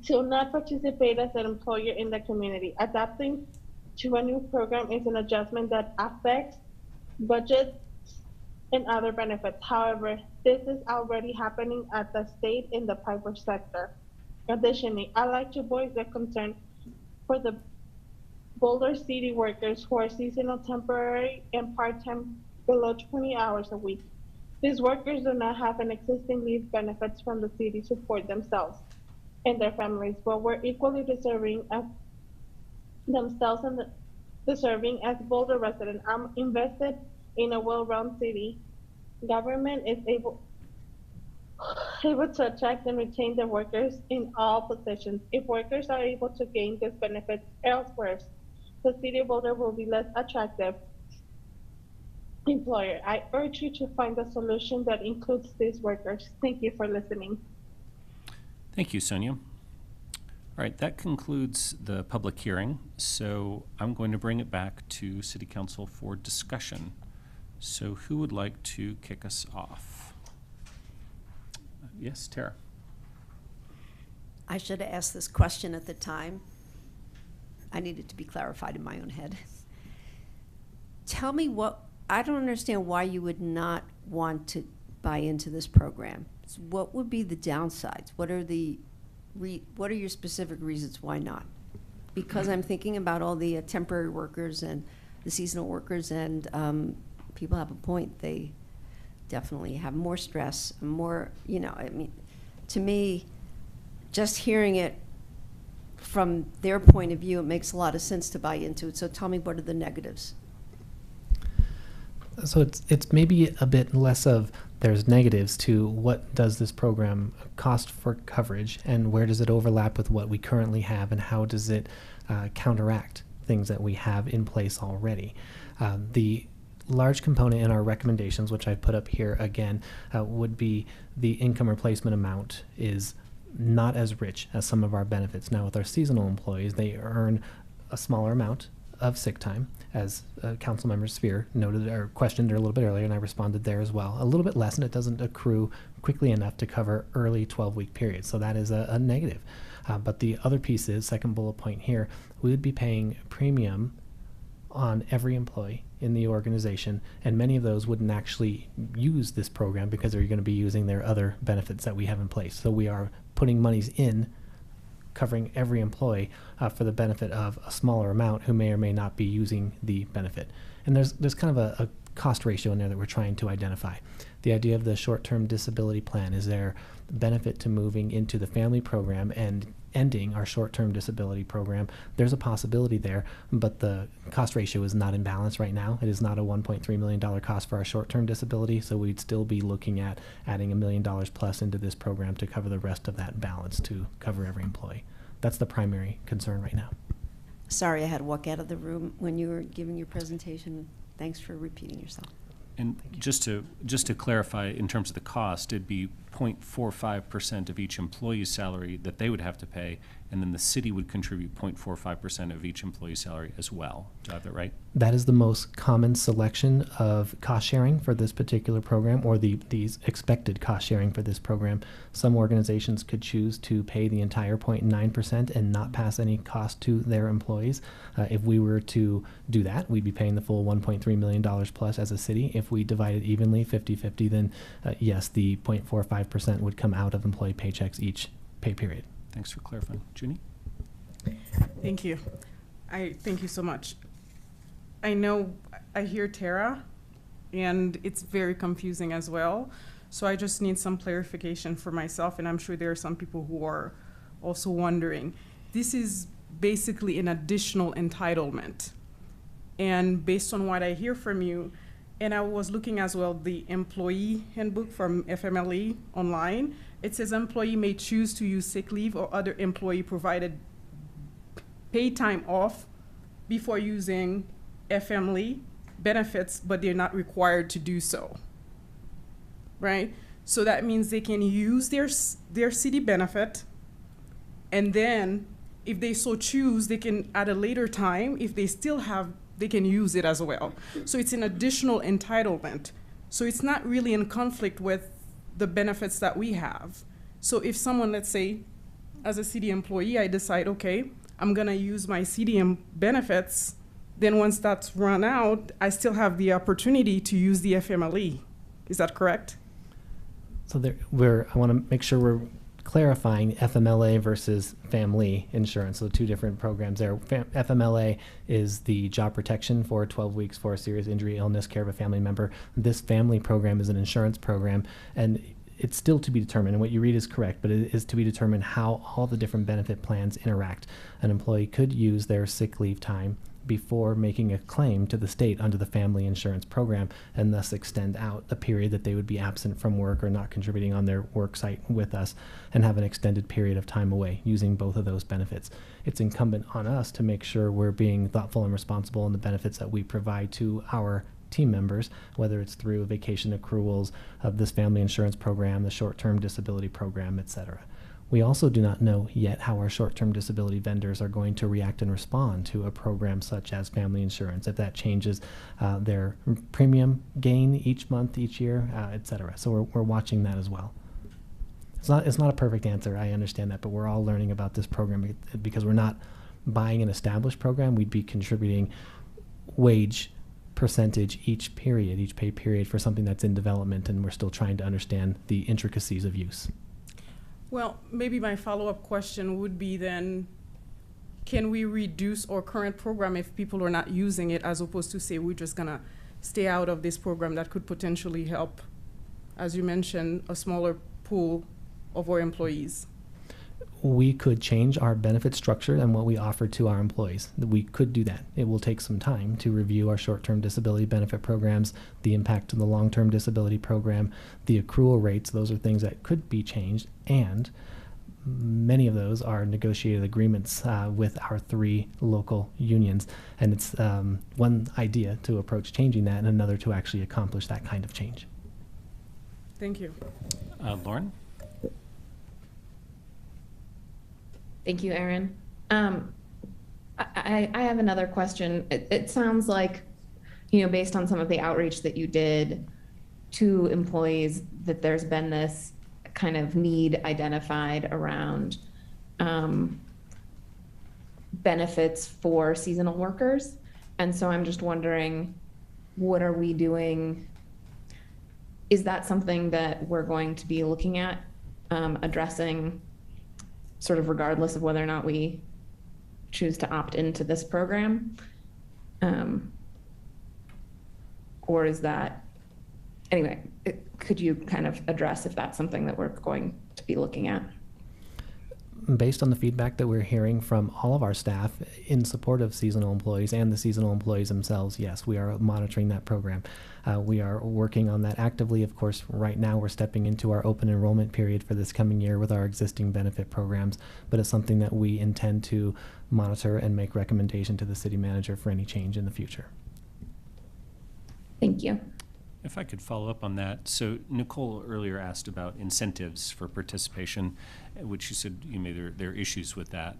[SPEAKER 8] to not participate as an employer in the community. Adapting to a new program is an adjustment that affects budgets and other benefits. However, this is already happening at the state in the private sector. Additionally, I'd like to voice the concern for the Boulder City workers who are seasonal, temporary, and part-time below 20 hours a week. These workers do not have an existing leave benefits from the city to support themselves and their families, but were equally deserving as themselves and deserving as Boulder resident. I'm invested in a well-run city. Government is able to attract and retain the workers in all positions. If workers are able to gain these benefits elsewhere, the City of Boulder will be less attractive employer. I urge you to find a solution that includes these workers. Thank you for listening.
[SPEAKER 1] Thank you, Sonia. All right, that concludes the public hearing. So I'm going to bring it back to City Council for discussion. So who would like to kick us off? Yes, Tara.
[SPEAKER 12] I should have asked this question at the time. I needed to be clarified in my own head. Tell me I don't understand why you would not want to buy into this program. So what would be the downsides? What are your specific reasons why not? Because I'm thinking about all the temporary workers and the seasonal workers, and people have a point. They definitely have more stress, more, to me, just hearing it from their point of view, it makes a lot of sense to buy into it. So tell me, what are the negatives?
[SPEAKER 9] So it's maybe a bit less of there's negatives to what does this program cost for coverage and where does it overlap with what we currently have and how does it counteract things that we have in place already. The large component in our recommendations, which I've put up here again, would be the income replacement amount is not as rich as some of our benefits. Now with our seasonal employees, they earn a smaller amount of sick time, as Councilmember Spear noted or questioned a little bit earlier, and I responded there as well. A little bit less, and it doesn't accrue quickly enough to cover early 12-week periods. So that is a negative. But the other piece is, second bullet point here, we would be paying premium on every employee in the organization, and many of those wouldn't actually use this program because they're going to be using their other benefits that we have in place. So we are putting monies in, covering every employee for the benefit of a smaller amount who may or may not be using the benefit. And there's kind of a cost ratio in there that we're trying to identify. The idea of the short-term disability plan, is there benefit to moving into the family program and ending our short-term disability program? There's a possibility there, but the cost ratio is not in balance right now. It is not a $1.3 million cost for our short-term disability, so we'd still be looking at adding $1 million plus into this program to cover the rest of that balance to cover every employee. That's the primary concern right now.
[SPEAKER 12] Sorry, I had to walk out of the room when you were giving your presentation. Thanks for repeating yourself.
[SPEAKER 1] And just to clarify, in terms of the cost, it'd be 0.45% of each employee's salary that they would have to pay, and then the city would contribute 0.45% of each employee's salary as well. Do I have that right?
[SPEAKER 9] That is the most common selection of cost sharing for this particular program, or these expected cost sharing for this program. Some organizations could choose to pay the entire 0.9% and not pass any cost to their employees. If we were to do that, we'd be paying the full $1.3 million plus as a city. If we divide it evenly, 50-50, then yes, the 0.45% would come out of employee paychecks each pay period.
[SPEAKER 1] Thanks for clarifying. Junie?
[SPEAKER 2] Thank you. Thank you so much. I know I hear Tara, and it's very confusing as well. So I just need some clarification for myself, and I'm sure there are some people who are also wondering. This is basically an additional entitlement. And based on what I hear from you, and I was looking as well the employee handbook from FMLE online. It says employee may choose to use sick leave or other employee provided paid time off before using FMLE benefits, but they're not required to do so, right? So that means they can use their city benefit, and then if they so choose, they can at a later time, if they still have, they can use it as well. So it's an additional entitlement. So it's not really in conflict with the benefits that we have. So if someone, let's say, as a city employee, I decide, okay, I'm gonna use my CDM benefits, then once that's run out, I still have the opportunity to use the FMLE. Is that correct?
[SPEAKER 9] So I want to make sure we're clarifying FMLA versus family insurance. So two different programs there. FMLA is the job protection for 12 weeks for a serious injury, illness, care of a family member. This family program is an insurance program, and it's still to be determined, and what you read is correct, but it is to be determined how all the different benefit plans interact. An employee could use their sick leave time before making a claim to the state under the family insurance program, and thus extend out the period that they would be absent from work or not contributing on their work site with us, and have an extended period of time away using both of those benefits. It's incumbent on us to make sure we're being thoughtful and responsible in the benefits that we provide to our team members, whether it's through vacation accruals of this family insurance program, the short-term disability program, etc. We also do not know yet how our short-term disability vendors are going to react and respond to a program such as family insurance, if that changes their premium gain each month, each year, etc. So we're watching that as well. It's not a perfect answer, I understand that, but we're all learning about this program because we're not buying an established program. We'd be contributing wage percentage each pay period for something that's in development, and we're still trying to understand the intricacies of use.
[SPEAKER 2] Well, maybe my follow-up question would be then, can we reduce our current program if people are not using it, as opposed to say we're just gonna stay out of this program that could potentially help, as you mentioned, a smaller pool of our employees?
[SPEAKER 9] We could change our benefit structure and what we offer to our employees. We could do that. It will take some time to review our short-term disability benefit programs, the impact of the long-term disability program, the accrual rates. Those are things that could be changed, and many of those are negotiated agreements with our 3 local unions. And it's one idea to approach changing that, and another to actually accomplish that kind of change.
[SPEAKER 2] Thank you.
[SPEAKER 1] Lauren?
[SPEAKER 13] Thank you, Erin. I have another question. It sounds like, based on some of the outreach that you did to employees, that there's been this kind of need identified around benefits for seasonal workers. And so I'm just wondering, what are we doing? Is that something that we're going to be looking at, addressing sort of regardless of whether or not we choose to opt into this program? Or is that, anyway, could you kind of address if that's something that we're going to be looking at?
[SPEAKER 9] Based on the feedback that we're hearing from all of our staff in support of seasonal employees and the seasonal employees themselves, yes, we are monitoring that program. We are working on that actively. Of course, right now we're stepping into our open enrollment period for this coming year with our existing benefit programs, but it's something that we intend to monitor and make recommendation to the city manager for any change in the future.
[SPEAKER 13] Thank you.
[SPEAKER 1] If I could follow up on that. So Nicole earlier asked about incentives for participation, which you said there are issues with that.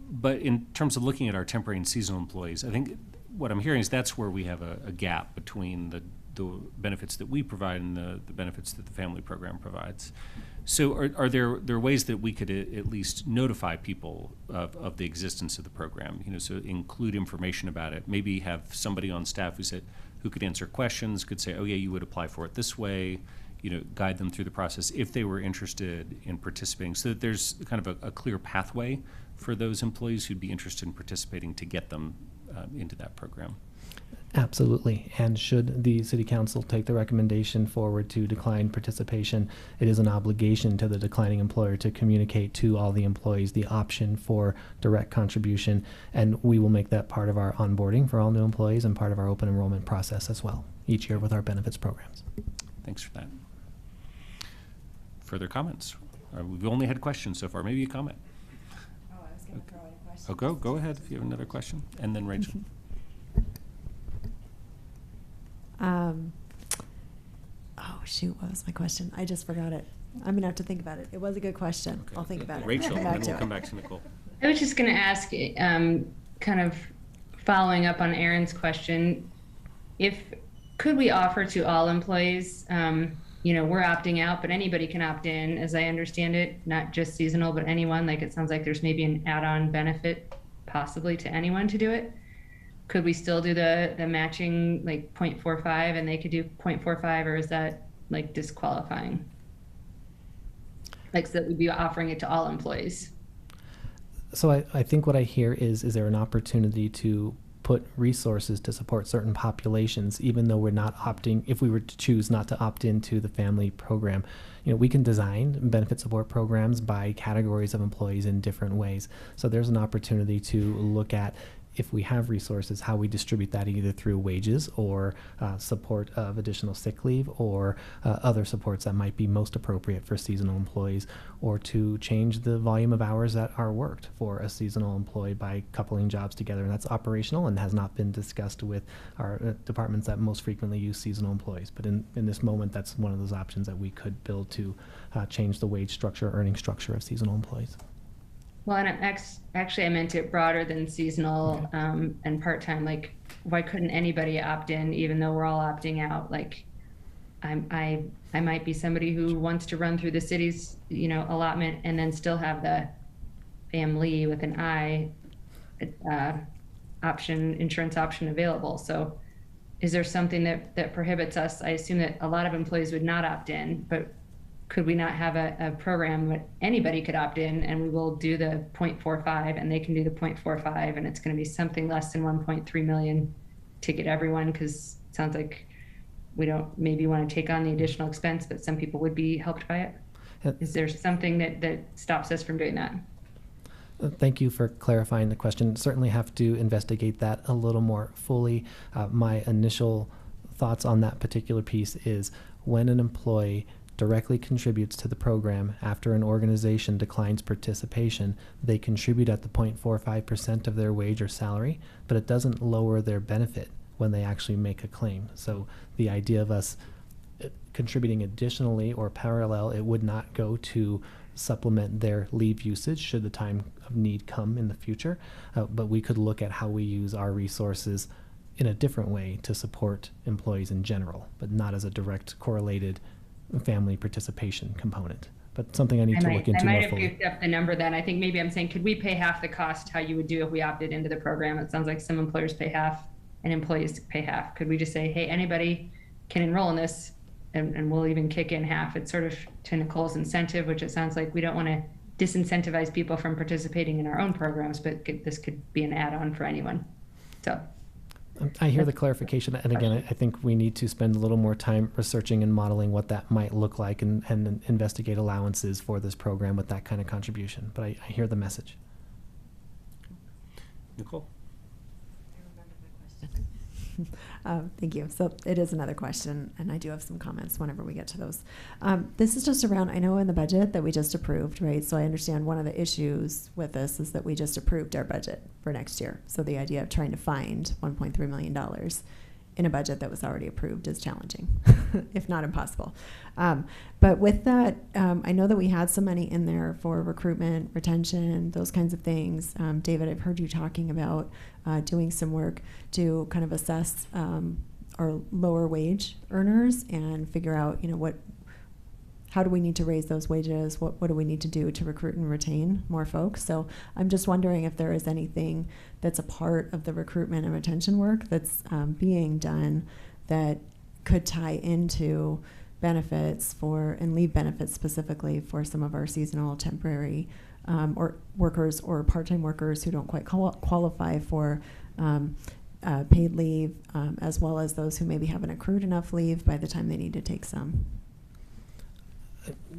[SPEAKER 1] But in terms of looking at our temporary and seasonal employees, I think what I'm hearing is that's where we have a gap between the benefits that we provide and the benefits that the family program provides. So are there ways that we could at least notify people of the existence of the program? So include information about it. Maybe have somebody on staff who could answer questions, could say, oh yeah, you would apply for it this way, guide them through the process if they were interested in participating, so that there's kind of a clear pathway for those employees who'd be interested in participating to get them into that program.
[SPEAKER 9] Absolutely. And should the City Council take the recommendation forward to decline participation, it is an obligation to the declining employer to communicate to all the employees the option for direct contribution. And we will make that part of our onboarding for all new employees and part of our open enrollment process as well, each year with our benefits programs.
[SPEAKER 1] Thanks for that. Further comments? We've only had questions so far. Maybe a comment.
[SPEAKER 5] Oh, I was going to throw in a question.
[SPEAKER 1] Oh, go ahead if you have another question. And then Rachel.
[SPEAKER 5] Oh shoot, what was my question? I just forgot it. I'm gonna have to think about it. It was a good question.
[SPEAKER 1] Okay.
[SPEAKER 5] I'll think about it.
[SPEAKER 1] Rachel,
[SPEAKER 5] Come
[SPEAKER 1] and
[SPEAKER 5] back
[SPEAKER 1] then
[SPEAKER 5] to
[SPEAKER 1] we'll
[SPEAKER 5] it.
[SPEAKER 1] come back to Nicole.
[SPEAKER 14] I was just going to ask, kind of following up on Aaron's question, could we offer to all employees, we're opting out, but anybody can opt in, as I understand it, not just seasonal, but anyone. Like, it sounds like there's maybe an add-on benefit possibly to anyone to do it. Could we still do the matching, like 0.45, and they could do 0.45, or is that like disqualifying? Like, so that we'd be offering it to all employees.
[SPEAKER 9] So I think what I hear is there an opportunity to put resources to support certain populations, even though we're not opting, if we were to choose not to opt into the family program. We can design benefit support programs by categories of employees in different ways. So there's an opportunity to look at, if we have resources, how we distribute that either through wages or support of additional sick leave or other supports that might be most appropriate for seasonal employees, or to change the volume of hours that are worked for a seasonal employee by coupling jobs together. And that's operational and has not been discussed with our departments that most frequently use seasonal employees. But in this moment, that's one of those options that we could build to change the wage structure, earning structure of seasonal employees.
[SPEAKER 14] Well, and actually I meant it broader than seasonal and part-time. Like, why couldn't anybody opt in, even though we're all opting out? Like, I might be somebody who wants to run through the city's, allotment and then still have the family with an I insurance option available. So is there something that prohibits us? I assume that a lot of employees would not opt in, but could we not have a program that anybody could opt in, and we will do the 0.45 and they can do the 0.45, and it's going to be something less than 1.3 million to get everyone, because it sounds like we don't maybe want to take on the additional expense, but some people would be helped by it. Is there something that stops us from doing that?
[SPEAKER 9] Thank you for clarifying the question. Certainly have to investigate that a little more fully. My initial thoughts on that particular piece is, when an employee directly contributes to the program after an organization declines participation, they contribute at the 0.45% of their wage or salary, but it doesn't lower their benefit when they actually make a claim. So the idea of us contributing additionally or parallel, it would not go to supplement their leave usage should the time of need come in the future, but we could look at how we use our resources in a different way to support employees in general, but not as a direct correlated family participation component. But something I need to look into
[SPEAKER 14] I might
[SPEAKER 9] more
[SPEAKER 14] have
[SPEAKER 9] fully.
[SPEAKER 14] goofed up the number then. I think maybe I'm saying, could we pay half the cost how you would do if we opted into the program? It sounds like some employers pay half and employees pay half. Could we just say, hey, anybody can enroll in this and we'll even kick in half? It's sort of to Nicole's incentive, which it sounds like we don't want to disincentivize people from participating in our own programs, but this could be an add-on for anyone. So.
[SPEAKER 9] I hear the clarification, and again, I think we need to spend a little more time researching and modeling what that might look like and investigate allowances for this program with that kind of contribution. But I hear the message.
[SPEAKER 1] Nicole?
[SPEAKER 5] Thank you. So it is another question, and I do have some comments whenever we get to those. This is just around, I know in the budget that we just approved, right? So I understand one of the issues with this is that we just approved our budget for next year. So the idea of trying to find $1.3 million in a budget that was already approved is challenging, if not impossible. But with that, I know that we had some money in there for recruitment, retention, those kinds of things. David, I've heard you talking about doing some work to kind of assess our lower wage earners and figure out, how do we need to raise those wages? What do we need to do to recruit and retain more folks? So I'm just wondering if there is anything that's a part of the recruitment and retention work that's being done that could tie into benefits and leave benefits specifically for some of our seasonal, temporary or workers or part-time workers who don't quite qualify for paid leave, as well as those who maybe haven't accrued enough leave by the time they need to take some.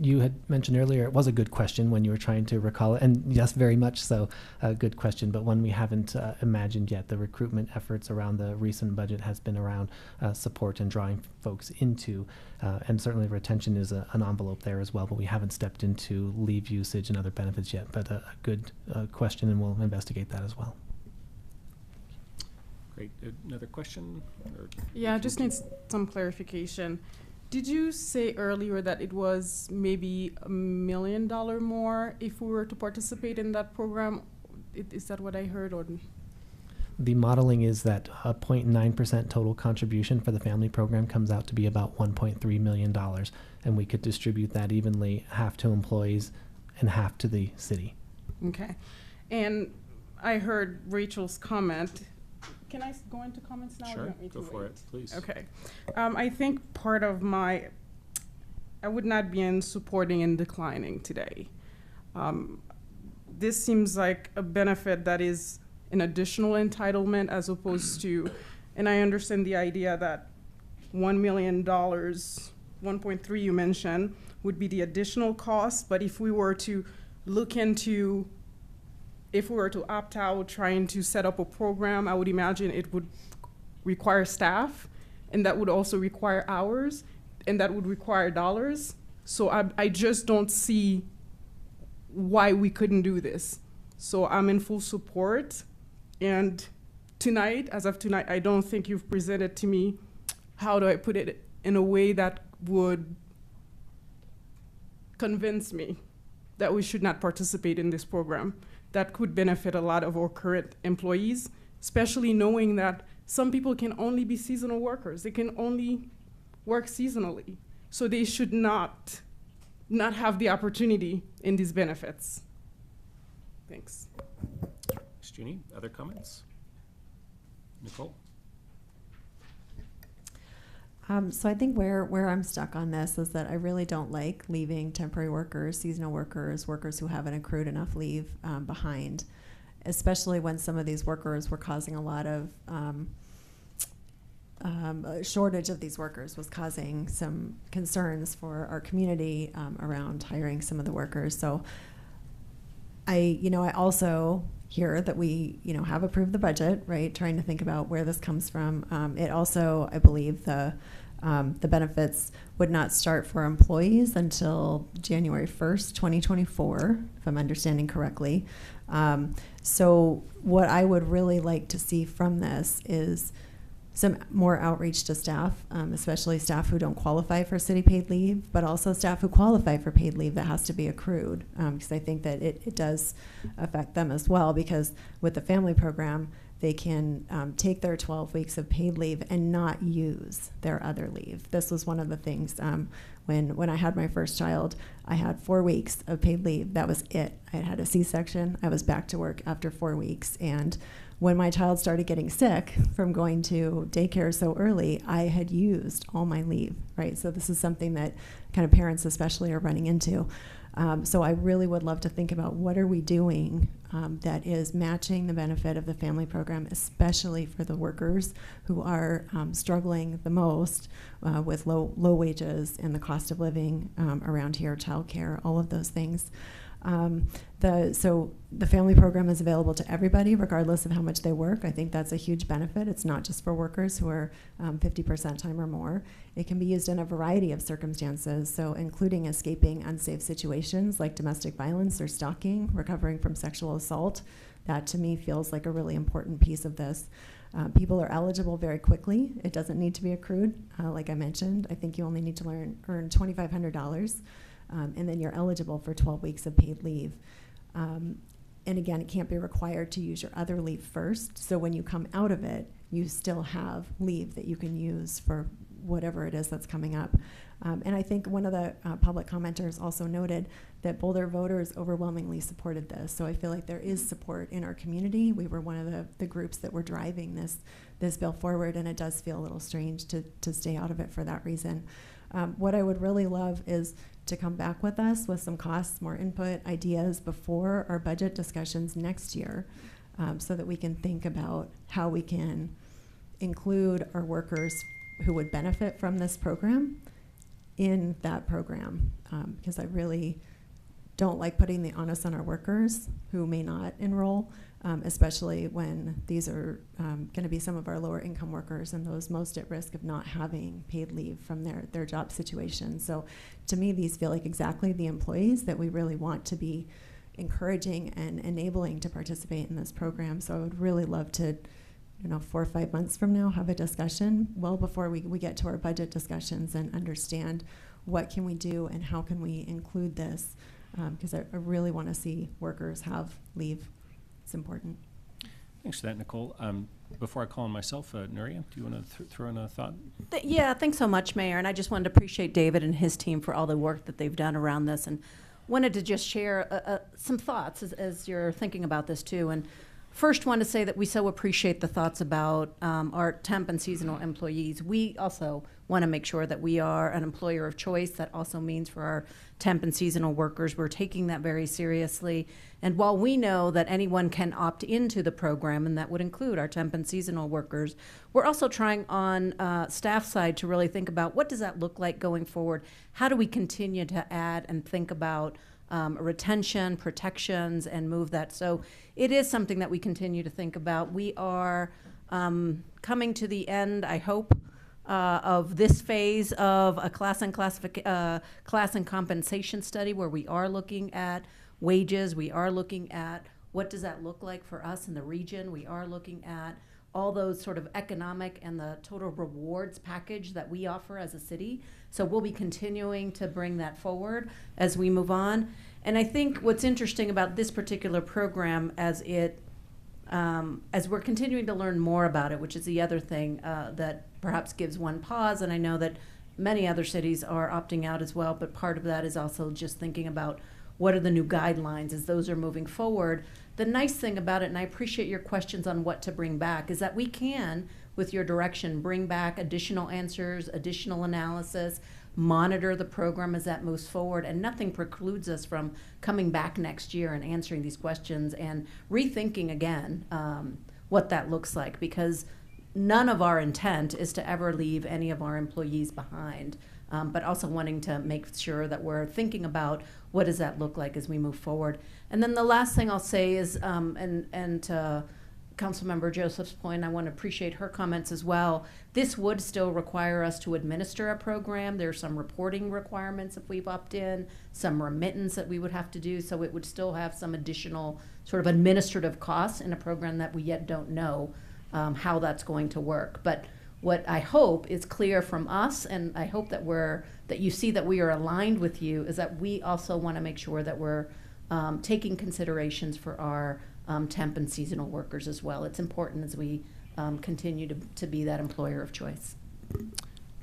[SPEAKER 9] You had mentioned earlier it was a good question when you were trying to recall it, and yes, very much so, a good question, but one we haven't imagined yet. The recruitment efforts around the recent budget has been around support and drawing folks into, and certainly retention is an envelope there as well, but we haven't stepped into leave usage and other benefits yet, but a good question, and we'll investigate that as well.
[SPEAKER 1] Great. Another question?
[SPEAKER 2] Yeah, I just need some clarification. Did you say earlier that it was maybe $1 million more if we were to participate in that program? Is that what I heard? Or
[SPEAKER 9] The modeling is that a 0.9% total contribution for the family program comes out to be about $1.3 million, and we could distribute that evenly, half to employees and half to the city.
[SPEAKER 2] Okay. And I heard Rachel's comment. Can I go into comments now?
[SPEAKER 1] Sure,
[SPEAKER 2] or do you want me to
[SPEAKER 1] go for
[SPEAKER 2] wait?
[SPEAKER 1] it, please.
[SPEAKER 2] Okay. I think part of I would not be in supporting and declining today. This seems like a benefit that is an additional entitlement as opposed to, and I understand the idea that $1 million, 1.3 you mentioned, would be the additional cost, but if we were to look into if we were to opt out trying to set up a program, I would imagine it would require staff, and that would also require hours, and that would require dollars. So I just don't see why we couldn't do this. So I'm in full support. And tonight, as of tonight, I don't think you've presented to me, how do I put it, in a way that would convince me that we should not participate in this program. That could benefit a lot of our current employees, especially knowing that some people can only be seasonal workers. They can only work seasonally. So they should not have the opportunity in these benefits. Thanks.
[SPEAKER 1] Ms. Junie, other comments? Nicole?
[SPEAKER 5] So I think where I'm stuck on this is that I really don't like leaving temporary workers, seasonal workers, workers who haven't accrued enough leave behind, especially when some of these workers were causing a lot of a shortage of these workers was causing some concerns for our community around hiring some of the workers. So I also hear that we, have approved the budget, right? Trying to think about where this comes from. It also, I believe, the benefits would not start for employees until January 1st, 2024, if I'm understanding correctly. So what I would really like to see from this is some more outreach to staff, especially staff who don't qualify for city paid leave, but also staff who qualify for paid leave that has to be accrued, because I think that it does affect them as well, because with the family program, they can take their 12 weeks of paid leave and not use their other leave. This was one of the things When I had my first child, I had 4 weeks of paid leave. That was it. I had a C-section. I was back to work after 4 weeks. And when my child started getting sick from going to daycare so early, I had used all my leave, right? So this is something that kind of parents especially are running into. So I really would love to think about what are we doing that is matching the benefit of the family program, especially for the workers who are struggling the most with low wages and the cost of living around here, childcare, all of those things. So the family program is available to everybody, regardless of how much they work. I think that's a huge benefit. It's not just for workers who are 50% time or more. It can be used in a variety of circumstances, so including escaping unsafe situations like domestic violence or stalking, recovering from sexual assault. That to me feels like a really important piece of this. People are eligible very quickly. It doesn't need to be accrued. Like I mentioned, I think you only need to earn $2,500. And then you're eligible for 12 weeks of paid leave. And again, it can't be required to use your other leave first. So when you come out of it, you still have leave that you can use for whatever it is that's coming up. And I think one of the public commenters also noted that Boulder voters overwhelmingly supported this. So I feel like there is support in our community. We were one of the groups that were driving this bill forward, and it does feel a little strange to stay out of it for that reason. What I would really love is to come back with us with some costs, more input, ideas before our budget discussions next year, so that we can think about how we can include our workers who would benefit from this program in that program, because I really don't like putting the onus on our workers who may not enroll, especially when these are going to be some of our lower income workers and those most at risk of not having paid leave from their job situation. So to me, these feel like exactly the employees that we really want to be encouraging and enabling to participate in this program. So I would really love to, 4 or 5 months from now, have a discussion well before we get to our budget discussions and understand what can we do and how can we include this, because I really want to see workers have leave. It's important.
[SPEAKER 1] Thanks for that, Nicole. Before I call on myself, Nuria, do you want to throw in a thought?
[SPEAKER 24] Yeah, thanks so much, Mayor. And I just wanted to appreciate David and his team for all the work that they've done around this, and wanted to just share some thoughts as you're thinking about this too. And first, want to say that we so appreciate the thoughts about our temp and seasonal employees. We also want to make sure that we are an employer of choice. That also means for our temp and seasonal workers, we're taking that very seriously. And while we know that anyone can opt into the program, and that would include our temp and seasonal workers, we're also trying on staff side to really think about what does that look like going forward? How do we continue to add and think about retention, protections, and move that? So it is something that we continue to think about. We are coming to the end, I hope, of this phase of a class and compensation study where we are looking at wages, we are looking at what does that look like for us in the region, we are looking at all those sort of economic and the total rewards package that we offer as a city. So we'll be continuing to bring that forward as we move on. And I think what's interesting about this particular program as we're continuing to learn more about it, which is the other thing that perhaps gives one pause, and I know that many other cities are opting out as well, but part of that is also just thinking about what are the new guidelines as those are moving forward. The nice thing about it, and I appreciate your questions on what to bring back, is that we can, with your direction, bring back additional answers, additional analysis, monitor the program as that moves forward, and nothing precludes us from coming back next year and answering these questions and rethinking again what that looks like, because none of our intent is to ever leave any of our employees behind, but also wanting to make sure that we're thinking about what does that look like as we move forward. And then the last thing I'll say is, and to Councilmember Joseph's point, I want to appreciate her comments as well. This would still require us to administer a program. There are some reporting requirements if we've opted in, some remittance that we would have to do, so it would still have some additional sort of administrative costs in a program that we yet don't know how that's going to work. But what I hope is clear from us, and I hope that you see that we are aligned with you, is that we also want to make sure that we're taking considerations for our temp and seasonal workers as well. It's important as we continue to be that employer of choice.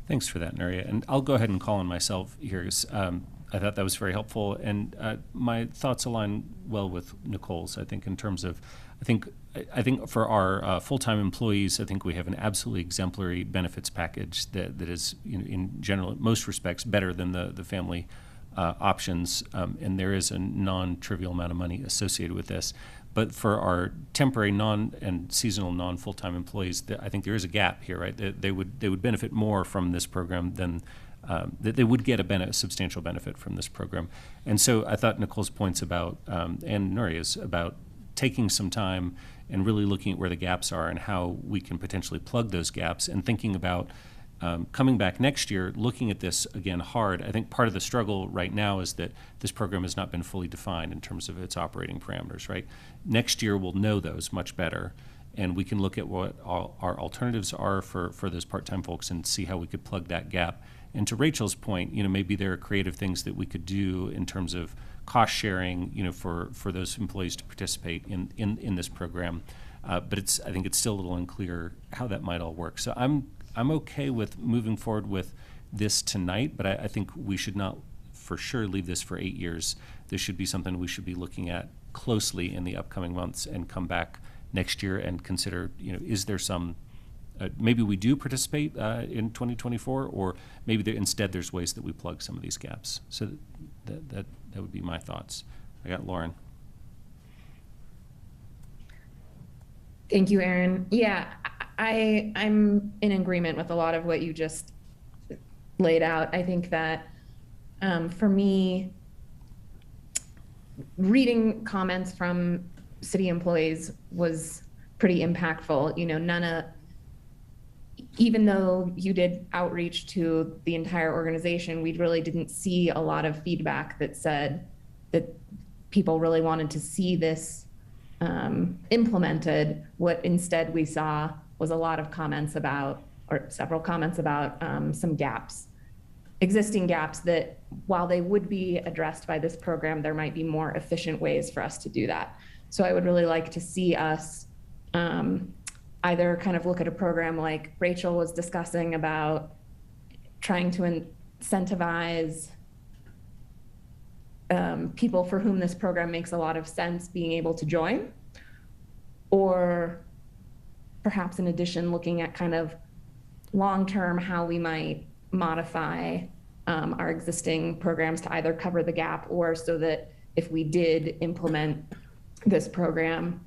[SPEAKER 1] Thanks for that, Nuria. And I'll go ahead and call on myself here. I thought that was very helpful, and my thoughts align well with Nicole's. I think in terms of, I think for our full-time employees, I think we have an absolutely exemplary benefits package that is, in general, in most respects, better than the family options, and there is a non-trivial amount of money associated with this. But for our temporary and seasonal non-full-time employees, I think there is a gap here, right? They would benefit more from this program than that they would get a substantial benefit from this program. And so I thought Nicole's points about, and Nuria's, about taking some time and really looking at where the gaps are and how we can potentially plug those gaps, and thinking about coming back next year, looking at this again hard. I think part of the struggle right now is that this program has not been fully defined in terms of its operating parameters, right? Next year we'll know those much better, and we can look at what our alternatives are for those part-time folks and see how we could plug that gap. And to Rachel's point, maybe there are creative things that we could do in terms of cost sharing, for those employees to participate in this program. But I think it's still a little unclear how that might all work. So I'm okay with moving forward with this tonight, but I think we should not for sure leave this for 8 years. This should be something we should be looking at closely in the upcoming months and come back next year and consider, is there some, maybe we do participate in 2024, or maybe instead there's ways that we plug some of these gaps. So that would be my thoughts. I got Lauren.
[SPEAKER 13] Thank you, Aaron. Yeah, I'm in agreement with a lot of what you just laid out. I think that for me, reading comments from city employees was pretty impactful. Even though you did outreach to the entire organization, we really didn't see a lot of feedback that said that people really wanted to see this implemented. What instead we saw was a lot of comments about, or several comments about some gaps, existing gaps that while they would be addressed by this program, there might be more efficient ways for us to do that. So I would really like to see us either kind of look at a program like Rachel was discussing about trying to incentivize people for whom this program makes a lot of sense being able to join, or perhaps in addition looking at kind of long-term how we might modify our existing programs to either cover the gap, or so that if we did implement this program,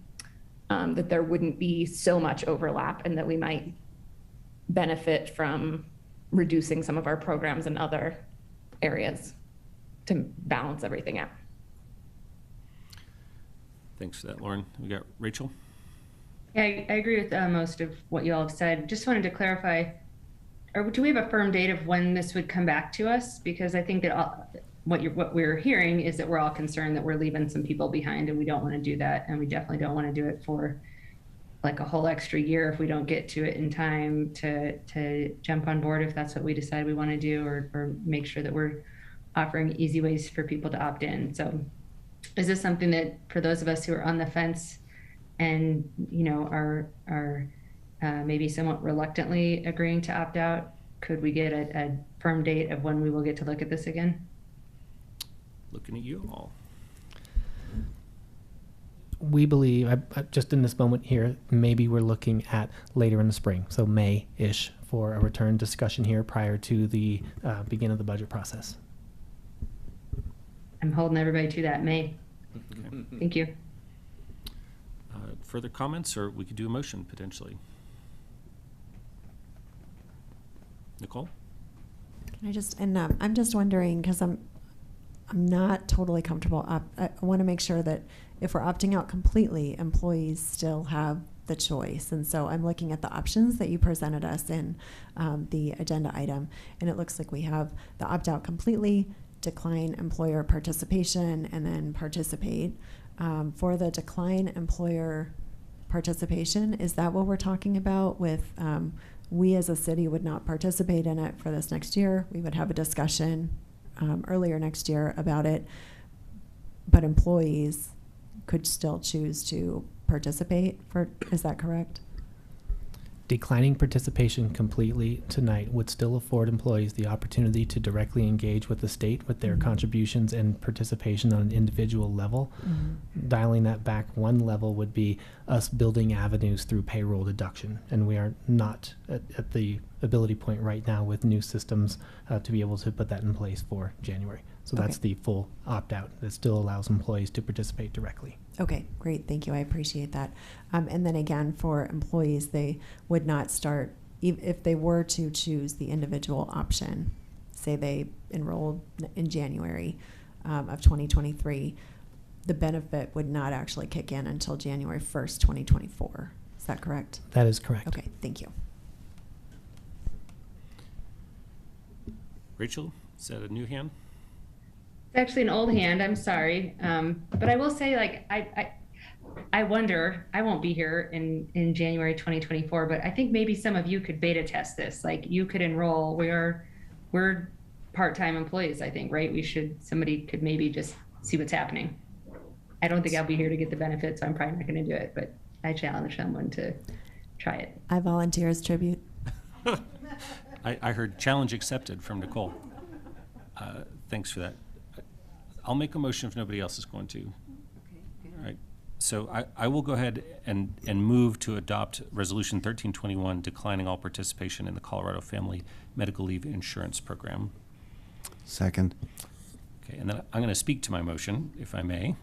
[SPEAKER 13] that there wouldn't be so much overlap and that we might benefit from reducing some of our programs in other areas to balance everything out.
[SPEAKER 1] Thanks for that, Lauren. We got Rachel.
[SPEAKER 14] Yeah, I agree with most of what you all have said. Just wanted to clarify, do we have a firm date of when this would come back to us? Because I think that what we're hearing is that we're all concerned that we're leaving some people behind, and we don't want to do that. And we definitely don't want to do it for like a whole extra year if we don't get to it in time to jump on board, if that's what we decide we want to do, or make sure that we're offering easy ways for people to opt in. So is this something that for those of us who are on the fence and, are maybe somewhat reluctantly agreeing to opt out, could we get a firm date of when we will get to look at this again?
[SPEAKER 1] Looking at you all.
[SPEAKER 9] We believe, just in this moment here, maybe we're looking at later in the spring, so May-ish, for a return discussion here prior to the beginning of the budget process.
[SPEAKER 14] I'm holding everybody to that, May.
[SPEAKER 1] Okay.
[SPEAKER 14] Thank you.
[SPEAKER 1] Further comments, or we could do a motion potentially. Nicole?
[SPEAKER 5] Can I just, and I'm just wondering, because I'm not totally comfortable. I want to make sure that if we're opting out completely, employees still have the choice. And so I'm looking at the options that you presented us in the agenda item, and it looks like we have the opt out completely, decline employer participation, and then participate. For the decline employer participation, is that what we're talking about with we as a city would not participate in it for this next year? We would have a discussion earlier next year about it, but employees could still choose to participate. Is that correct?
[SPEAKER 9] Declining participation completely tonight would still afford employees the opportunity to directly engage with the state with their contributions and participation on an individual level. Dialing that back one level would be us building avenues through payroll deduction, and we are not at the ability point right now with new systems to be able to put that in place for January. So that's the full opt-out that still allows employees to participate directly.
[SPEAKER 5] Okay, great. Thank you. I appreciate that. And then again, for employees, they would not start, if they were to choose the individual option, say they enrolled in January of 2023, the benefit would not actually kick in until January 1st, 2024. Is that correct?
[SPEAKER 9] That is correct.
[SPEAKER 5] Okay, thank you.
[SPEAKER 1] Rachel, is that a new hand?
[SPEAKER 14] It's actually an old hand. I'm sorry. But I will say, like, I wonder, I won't be here in January 2024, but I think maybe some of you could beta test this. Like, you could enroll. We're part-time employees, I think, right? Somebody could maybe just see what's happening. I don't think I'll be here to get the benefits, so I'm probably not going to do it, but I challenge someone to try it.
[SPEAKER 5] I volunteer as tribute.
[SPEAKER 1] I heard challenge accepted from Nicole. Thanks for that. I'll make a motion if nobody else is going to. All right. So I will go ahead and move to adopt Resolution 1321, declining all participation in the Colorado Family Medical Leave Insurance Program.
[SPEAKER 6] Second.
[SPEAKER 1] Okay, and then I'm going to speak to my motion, if I may,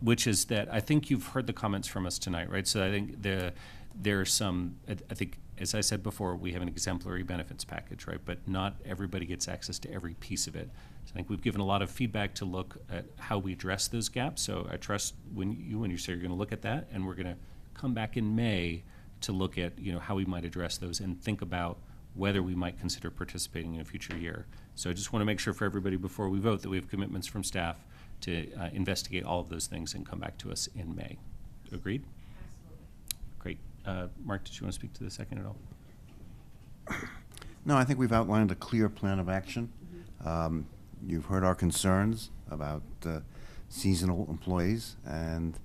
[SPEAKER 1] which is that I think you've heard the comments from us tonight, right? So I think there are some, I think, as I said before, we have an exemplary benefits package, right? But not everybody gets access to every piece of it. So I think we've given a lot of feedback to look at how we address those gaps. So I trust when you say you're going to look at that, and we're going to come back in May to look at how we might address those and think about whether we might consider participating in a future year. So I just want to make sure for everybody before we vote that we have commitments from staff to investigate all of those things and come back to us in May. Agreed? Great. Mark, did you want to speak to the second at all?
[SPEAKER 6] No, I think we've outlined a clear plan of action. You've heard our concerns about seasonal employees, and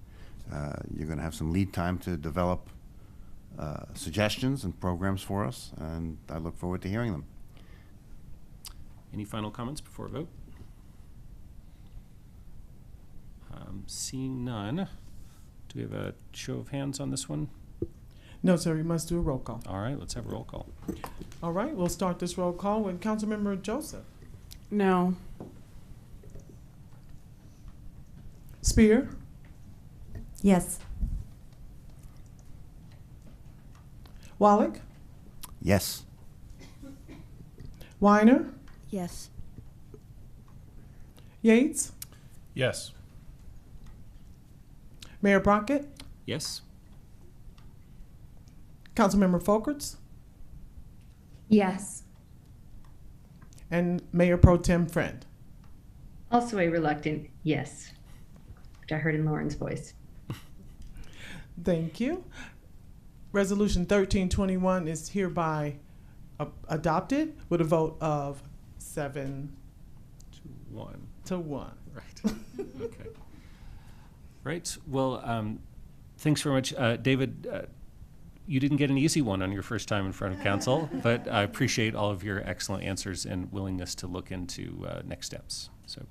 [SPEAKER 6] you're going to have some lead time to develop suggestions and programs for us, and I look forward to hearing them.
[SPEAKER 1] Any final comments before a vote? Seeing none, do we have a show of hands on this one?
[SPEAKER 7] No, sir, we must do a roll call.
[SPEAKER 1] All right, let's have a roll call.
[SPEAKER 7] All right, we'll start this roll call with Councilmember Joseph.
[SPEAKER 2] No.
[SPEAKER 7] Spear,
[SPEAKER 5] Yes.
[SPEAKER 7] Wallach,
[SPEAKER 6] Yes.
[SPEAKER 7] Weiner,
[SPEAKER 12] Yes.
[SPEAKER 7] Yates,
[SPEAKER 22] Yes.
[SPEAKER 7] Mayor Brockett,
[SPEAKER 1] Yes?
[SPEAKER 7] Councilmember Folkerts,
[SPEAKER 13] Yes.
[SPEAKER 7] and Mayor Pro Tem Friend.
[SPEAKER 14] Also a reluctant yes, which I heard in Lauren's voice.
[SPEAKER 7] Thank you. Resolution 1321 is hereby adopted with a vote of 7 to 1.
[SPEAKER 1] Right. Okay. Right. Well, thanks very much. David, you didn't get an easy one on your first time in front of council, but I appreciate all of your excellent answers and willingness to look into next steps. So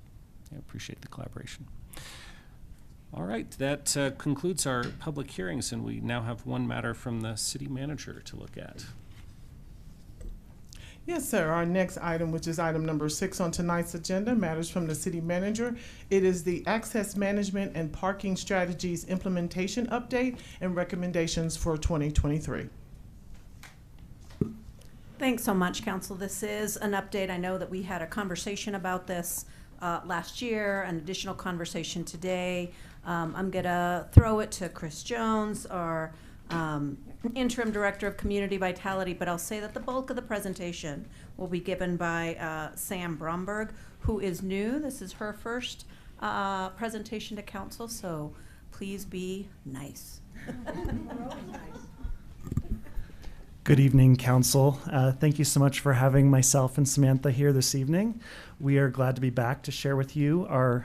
[SPEAKER 1] I appreciate the collaboration. All right, that concludes our public hearings, and we now have one matter from the city manager to look at.
[SPEAKER 7] Yes, sir. Our next item, which is item number 6 on tonight's agenda, matters from the city manager. It is the Access Management and Parking Strategies Implementation Update and Recommendations for 2023.
[SPEAKER 24] Thanks so much, Council. This is an update. I know that we had a conversation about this last year, an additional conversation today. I'm going to throw it to Chris Jones, our Interim Director of Community Vitality, but I'll say that the bulk of the presentation will be given by Sam Bromberg, who is new. This is her first presentation to Council, so please be nice.
[SPEAKER 15] Good evening, Council. Thank you so much for having myself and Samantha here this evening. We are glad to be back to share with you our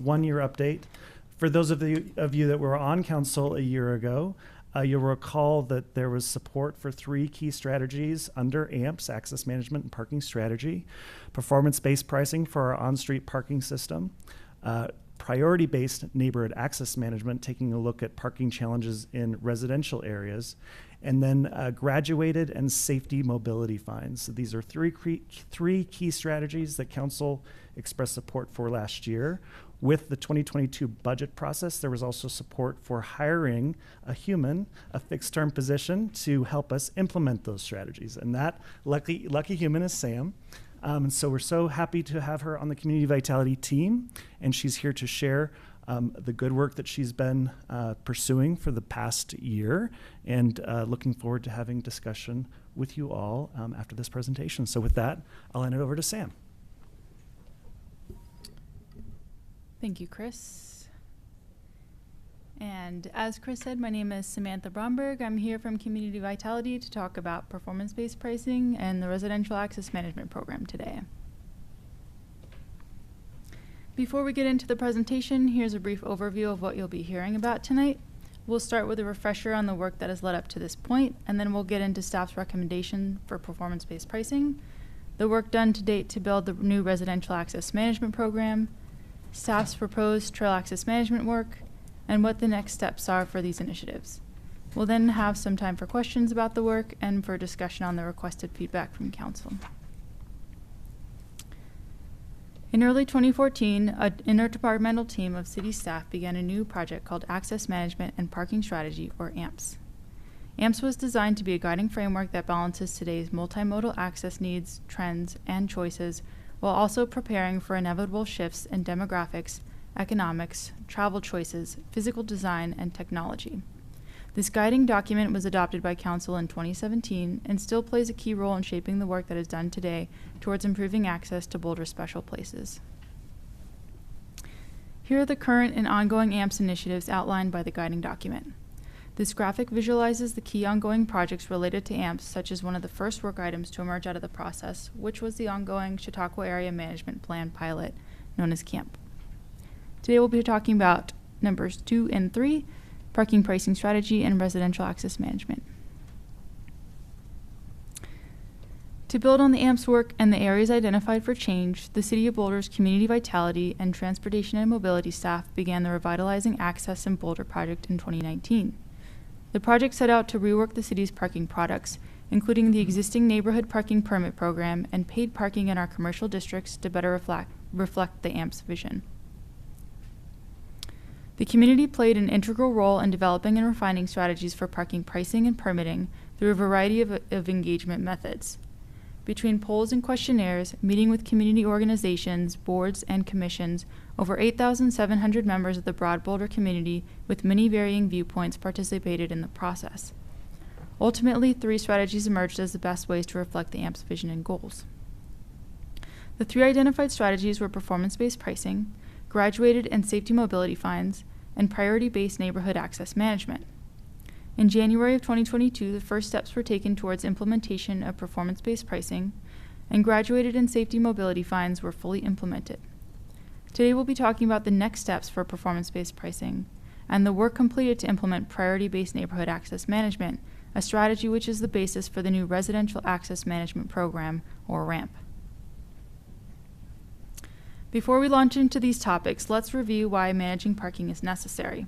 [SPEAKER 15] one-year update. For those of you that were on Council a year ago, You'll recall that there was support for 3 key strategies under AMPS, Access Management and Parking Strategy, performance-based pricing for our on-street parking system, priority-based neighborhood access management, taking a look at parking challenges in residential areas, and then graduated and safety mobility fines. So these are three key strategies that Council expressed support for last year. With the 2022 budget process, there was also support for hiring a human, a fixed-term position, to help us implement those strategies. And that lucky human is Sam. And so we're so happy to have her on the Community Vitality team, and she's here to share the good work that she's been pursuing for the past year, and looking forward to having discussion with you all after this presentation. So with that, I'll hand it over to Sam.
[SPEAKER 16] Thank you, Chris. And as Chris said, my name is Samantha Bromberg. I'm here from Community Vitality to talk about performance-based pricing and the Residential Access Management Program today. Before we get into the presentation, here's a brief overview of what you'll be hearing about tonight. We'll start with a refresher on the work that has led up to this point, and then we'll get into staff's recommendation for performance-based pricing, the work done to date to build the new Residential Access Management Program, staff's proposed trail access management work, and what the next steps are for these initiatives. We'll then have some time for questions about the work and for discussion on the requested feedback from Council. In early 2014, an interdepartmental team of city staff began a new project called Access Management and Parking Strategy, or AMPS. AMPS was designed to be a guiding framework that balances today's multimodal access needs, trends, and choices, while also preparing for inevitable shifts in demographics, economics, travel choices, physical design, and technology. This guiding document was adopted by Council in 2017 and still plays a key role in shaping the work that is done today towards improving access to Boulder special places. Here are the current and ongoing AMPS initiatives outlined by the guiding document. This graphic visualizes the key ongoing projects related to AMPS, such as one of the first work items to emerge out of the process, which was the ongoing Chautauqua Area Management Plan pilot, known as CAMP. Today we'll be talking about numbers 2 and 3, parking pricing strategy and residential access management. To build on the AMPS work and the areas identified for change, the City of Boulder's Community Vitality and Transportation and Mobility staff began the Revitalizing Access in Boulder project in 2019. The project set out to rework the city's parking products, including the existing neighborhood parking permit program and paid parking in our commercial districts to better reflect the AMPS vision. The community played an integral role in developing and refining strategies for parking pricing and permitting through a variety of engagement methods. Between polls and questionnaires, meeting with community organizations, boards, and commissions, over 8,700 members of the broad Boulder community with many varying viewpoints participated in the process. Ultimately, 3 strategies emerged as the best ways to reflect the AMPS vision and goals. The 3 identified strategies were performance-based pricing, graduated and safety mobility fines, and priority-based neighborhood access management. In January of 2022, the first steps were taken towards implementation of performance-based pricing, and graduated and safety mobility fines were fully implemented. Today we'll be talking about the next steps for performance-based pricing, and the work completed to implement priority-based neighborhood access management, a strategy which is the basis for the new Residential Access Management Program, or RAMP. Before we launch into these topics, let's review why managing parking is necessary.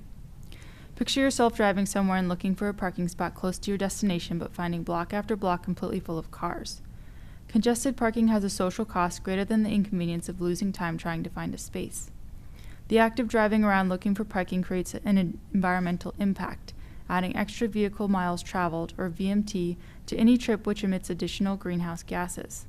[SPEAKER 16] Picture yourself driving somewhere and looking for a parking spot close to your destination, but finding block after block completely full of cars. Congested parking has a social cost greater than the inconvenience of losing time trying to find a space. The act of driving around looking for parking creates an environmental impact, adding extra vehicle miles traveled, or VMT, to any trip which emits additional greenhouse gases.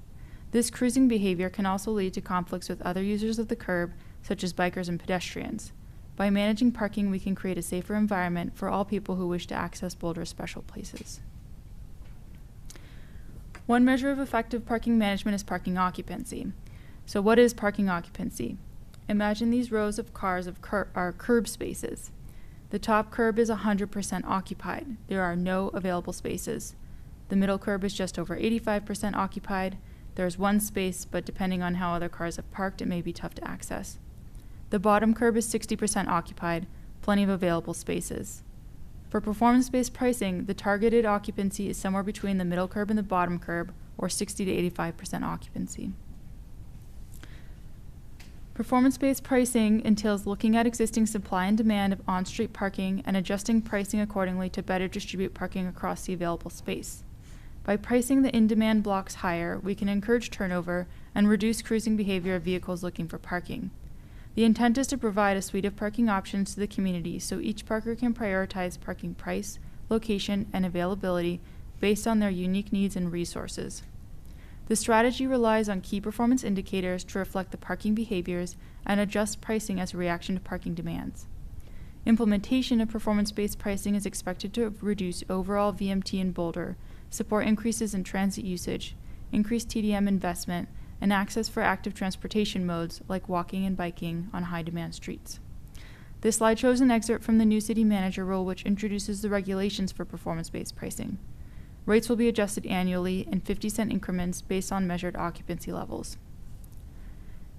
[SPEAKER 16] This cruising behavior can also lead to conflicts with other users of the curb, such as bikers and pedestrians. By managing parking, we can create a safer environment for all people who wish to access Boulder's special places. One measure of effective parking management is parking occupancy. So what is parking occupancy? Imagine these rows of cars are curb spaces. The top curb is 100% occupied. There are no available spaces. The middle curb is just over 85% occupied. There's one space, but depending on how other cars have parked, it may be tough to access. The bottom curb is 60% occupied, plenty of available spaces. For performance-based pricing, the targeted occupancy is somewhere between the middle curb and the bottom curb, or 60 to 85% occupancy. Performance-based pricing entails looking at existing supply and demand of on-street parking and adjusting pricing accordingly to better distribute parking across the available space. By pricing the in-demand blocks higher, we can encourage turnover and reduce cruising behavior of vehicles looking for parking. The intent is to provide a suite of parking options to the community so each parker can prioritize parking price, location, and availability based on their unique needs and resources. The strategy relies on key performance indicators to reflect the parking behaviors and adjust pricing as a reaction to parking demands. Implementation of performance-based pricing is expected to reduce overall VMT in Boulder, support increases in transit usage, increase TDM investment, and access for active transportation modes like walking and biking on high-demand streets. This slide shows an excerpt from the new city manager rule, which introduces the regulations for performance-based pricing. Rates will be adjusted annually in 50-cent increments based on measured occupancy levels.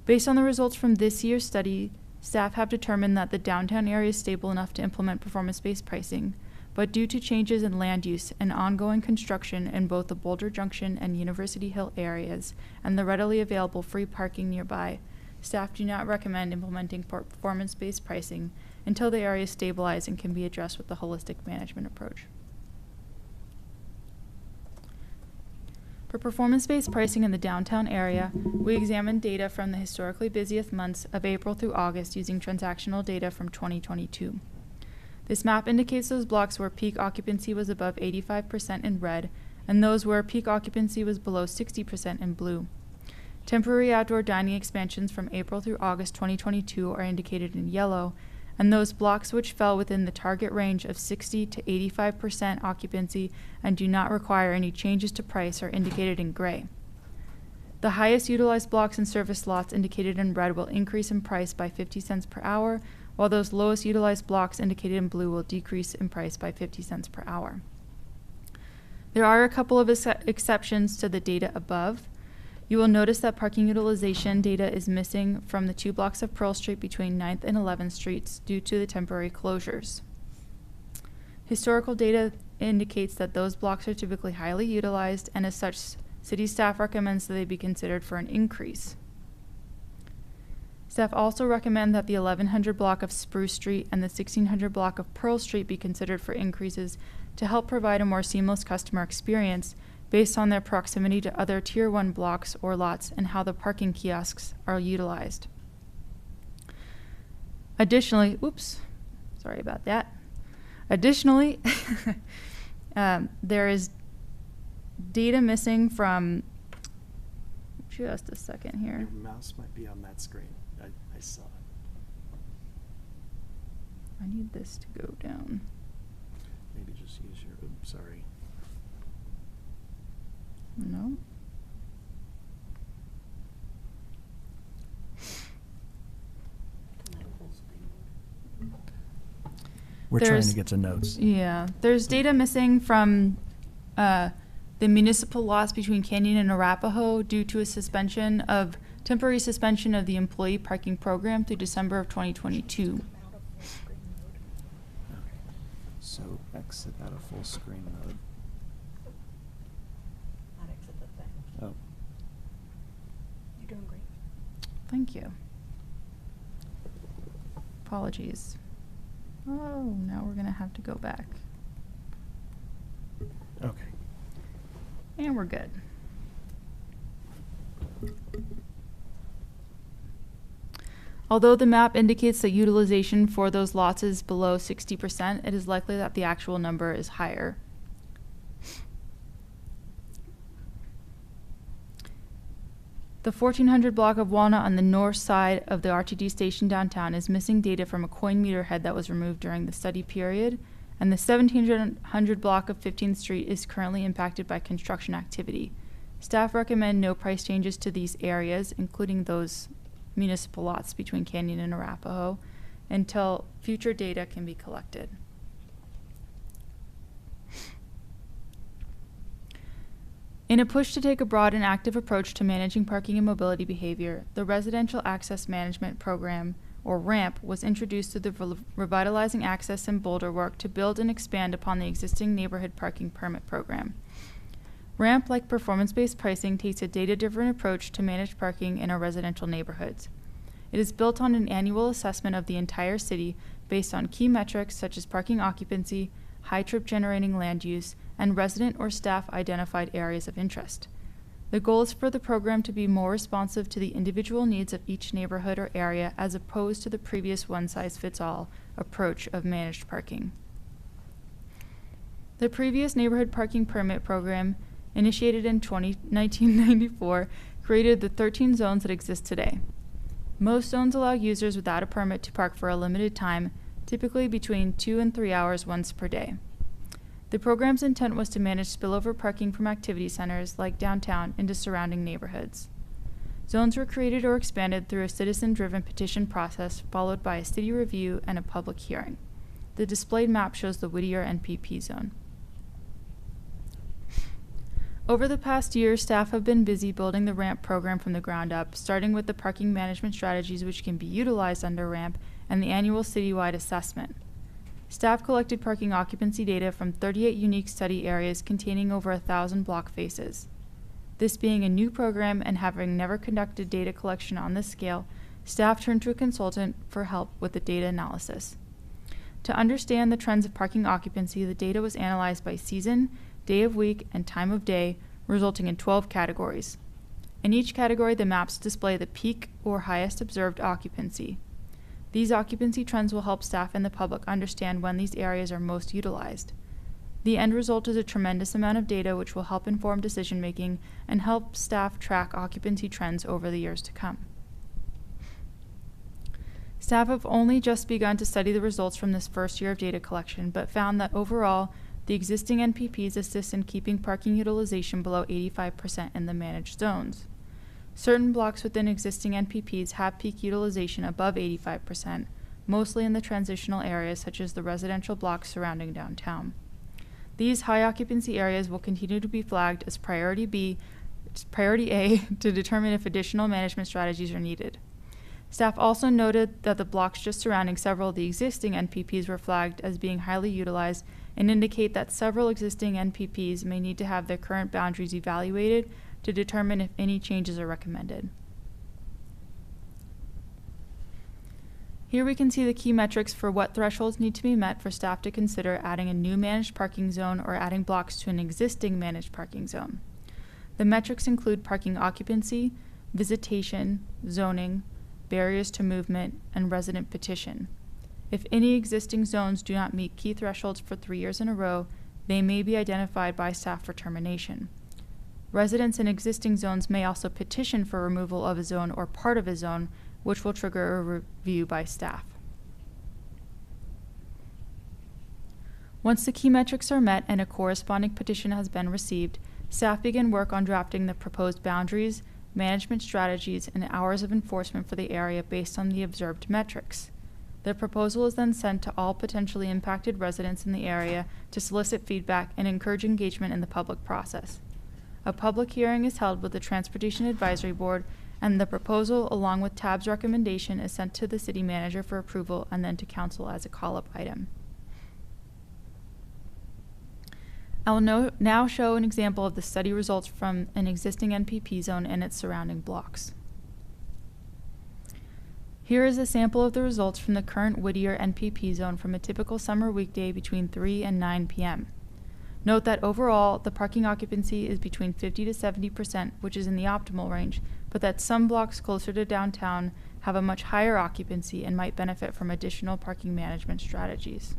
[SPEAKER 16] Based on the results from this year's study, staff have determined that the downtown area is stable enough to implement performance-based pricing, but due to changes in land use and ongoing construction in both the Boulder Junction and University Hill areas and the readily available free parking nearby, staff do not recommend implementing performance-based pricing until the area is stabilized and can be addressed with the holistic management approach. For performance-based pricing in the downtown area, we examined data from the historically busiest months of April through August using transactional data from 2022. This map indicates those blocks where peak occupancy was above 85% in red, and those where peak occupancy was below 60% in blue. Temporary outdoor dining expansions from April through August 2022 are indicated in yellow, and those blocks which fell within the target range of 60 to 85% occupancy and do not require any changes to price are indicated in gray. The highest utilized blocks and service lots indicated in red will increase in price by 50 cents per hour, while those lowest utilized blocks indicated in blue will decrease in price by 50 cents per hour. There are a couple of exceptions to the data above. You will notice that parking utilization data is missing from the 2 blocks of Pearl Street between 9th and 11th Streets due to the temporary closures. Historical data indicates that those blocks are typically highly utilized, and as such, city staff recommends that they be considered for an increase. Staff also recommend that the 1100 block of Spruce Street and the 1600 block of Pearl Street be considered for increases to help provide a more seamless customer experience based on their proximity to other Tier 1 blocks or lots and how the parking kiosks are utilized. Additionally, sorry about that. Additionally, there is data missing from, just a second here.
[SPEAKER 15] Your mouse might be on that screen. I saw it.
[SPEAKER 16] I need this to go down.
[SPEAKER 15] Maybe just use your, oops, sorry.
[SPEAKER 16] No.
[SPEAKER 15] We're trying to get to notes.
[SPEAKER 16] Yeah, there's data missing from the municipal lots between Canyon and Arapahoe due to a temporary suspension of the employee parking program through December of 2022.
[SPEAKER 15] So exit out of full screen mode.
[SPEAKER 24] Not exit the thing.
[SPEAKER 15] Oh.
[SPEAKER 24] You're doing great.
[SPEAKER 16] Thank you. Apologies. Oh, now we're gonna have to go back.
[SPEAKER 15] Okay.
[SPEAKER 16] And we're good. Although the map indicates that utilization for those lots is below 60%, it is likely that the actual number is higher. The 1400 block of Walnut on the north side of the RTD station downtown is missing data from a coin meter head that was removed during the study period, and the 1700 block of 15th Street is currently impacted by construction activity. Staff recommend no price changes to these areas, including those municipal lots between Canyon and Arapahoe, until future data can be collected. In a push to take a broad and active approach to managing parking and mobility behavior, the Residential Access Management Program, or RAMP, was introduced through the Revitalizing Access in Boulder work to build and expand upon the existing neighborhood parking permit program. RAMP, like performance-based pricing, takes a data-driven approach to manage parking in our residential neighborhoods. It is built on an annual assessment of the entire city based on key metrics such as parking occupancy, high trip generating land use, and resident or staff identified areas of interest. The goal is for the program to be more responsive to the individual needs of each neighborhood or area as opposed to the previous one-size-fits-all approach of managed parking. The previous neighborhood parking permit program, initiated in 1994, created the 13 zones that exist today. Most zones allow users without a permit to park for a limited time, typically between 2 and 3 hours once per day. The program's intent was to manage spillover parking from activity centers like downtown into surrounding neighborhoods. Zones were created or expanded through a citizen-driven petition process followed by a city review and a public hearing. The displayed map shows the Whittier NPP zone. Over the past year, staff have been busy building the RAMP program from the ground up, starting with the parking management strategies which can be utilized under RAMP and the annual citywide assessment. Staff collected parking occupancy data from 38 unique study areas containing over 1,000 block faces. This being a new program and having never conducted data collection on this scale, staff turned to a consultant for help with the data analysis. To understand the trends of parking occupancy, the data was analyzed by season, day of week, and time of day, resulting in 12 categories. In each category, the maps display the peak or highest observed occupancy. These occupancy trends will help staff and the public understand when these areas are most utilized. The end result is a tremendous amount of data which will help inform decision-making and help staff track occupancy trends over the years to come. Staff have only just begun to study the results from this first year of data collection, but found that overall, the existing NPPs assist in keeping parking utilization below 85% in the managed zones. Certain blocks within existing NPPs have peak utilization above 85%, mostly in the transitional areas such as the residential blocks surrounding downtown. These high occupancy areas will continue to be flagged as priority A to determine if additional management strategies are needed. Staff also noted that the blocks just surrounding several of the existing NPPs were flagged as being highly utilized and indicate that several existing NPPs may need to have their current boundaries evaluated to determine if any changes are recommended. Here we can see the key metrics for what thresholds need to be met for staff to consider adding a new managed parking zone or adding blocks to an existing managed parking zone. The metrics include parking occupancy, visitation, zoning, barriers to movement, and resident petition. If any existing zones do not meet key thresholds for 3 years in a row, they may be identified by staff for termination. Residents in existing zones may also petition for removal of a zone or part of a zone, which will trigger a review by staff. Once the key metrics are met and a corresponding petition has been received, staff begin work on drafting the proposed boundaries, management strategies, and hours of enforcement for the area based on the observed metrics. The proposal is then sent to all potentially impacted residents in the area to solicit feedback and encourage engagement in the public process. A public hearing is held with the Transportation Advisory Board, and the proposal, along with TAB's recommendation, is sent to the city manager for approval and then to council as a call-up item. I will now show an example of the study results from an existing NPP zone and its surrounding blocks. Here is a sample of the results from the current Whittier NPP zone from a typical summer weekday between 3 and 9 p.m. Note that overall, the parking occupancy is between 50 to 70%, which is in the optimal range, but that some blocks closer to downtown have a much higher occupancy and might benefit from additional parking management strategies.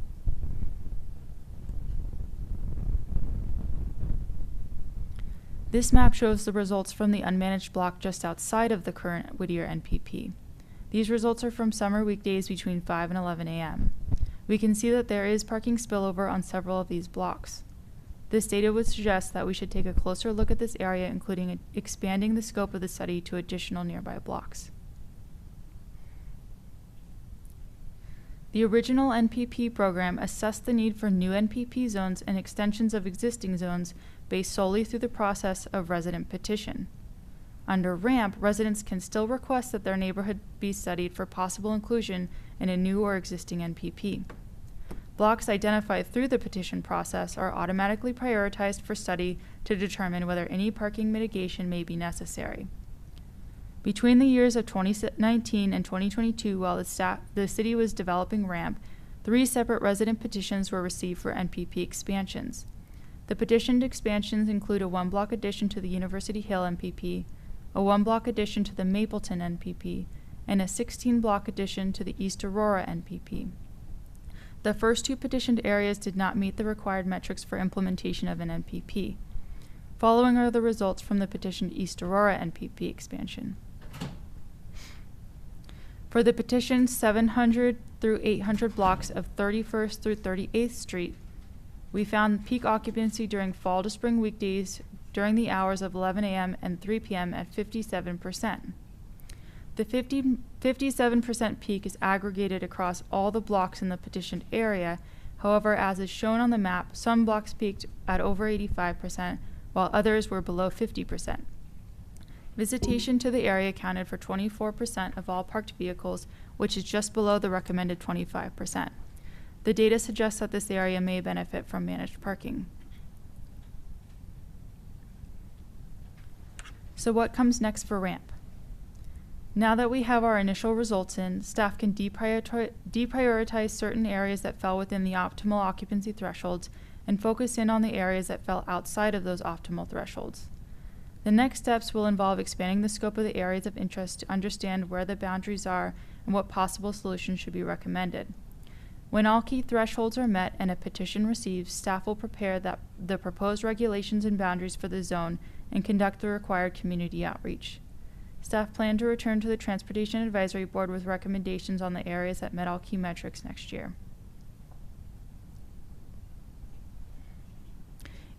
[SPEAKER 16] This map shows the results from the unmanaged block just outside of the current Whittier NPP. These results are from summer weekdays between 5 and 11 a.m. We can see that there is parking spillover on several of these blocks. This data would suggest that we should take a closer look at this area, including expanding the scope of the study to additional nearby blocks. The original NPP program assessed the need for new NPP zones and extensions of existing zones based solely through the process of resident petition. Under RAMP, residents can still request that their neighborhood be studied for possible inclusion in a new or existing NPP. Blocks identified through the petition process are automatically prioritized for study to determine whether any parking mitigation may be necessary. Between the years of 2019 and 2022, while the city was developing RAMP, 3 separate resident petitions were received for NPP expansions. The petitioned expansions include a 1-block addition to the University Hill NPP, a 1-block addition to the Mapleton NPP, and a 16-block addition to the East Aurora NPP. The first 2 petitioned areas did not meet the required metrics for implementation of an NPP. Following are the results from the petitioned East Aurora NPP expansion. For the petitioned 700 through 800 blocks of 31st through 38th Street, we found peak occupancy during fall to spring weekdays during the hours of 11 a.m. and 3 p.m. at 57%. The 57% peak is aggregated across all the blocks in the petitioned area. However, as is shown on the map, some blocks peaked at over 85%, while others were below 50%. Visitation to the area accounted for 24% of all parked vehicles, which is just below the recommended 25%. The data suggests that this area may benefit from managed parking. So what comes next for RAMP? Now that we have our initial results in, staff can deprioritize certain areas that fell within the optimal occupancy thresholds and focus in on the areas that fell outside of those optimal thresholds. The next steps will involve expanding the scope of the areas of interest to understand where the boundaries are and what possible solutions should be recommended. When all key thresholds are met and a petition receives, staff will prepare the proposed regulations and boundaries for the zone and conduct the required community outreach. Staff plan to return to the Transportation Advisory Board with recommendations on the areas that met all key metrics next year.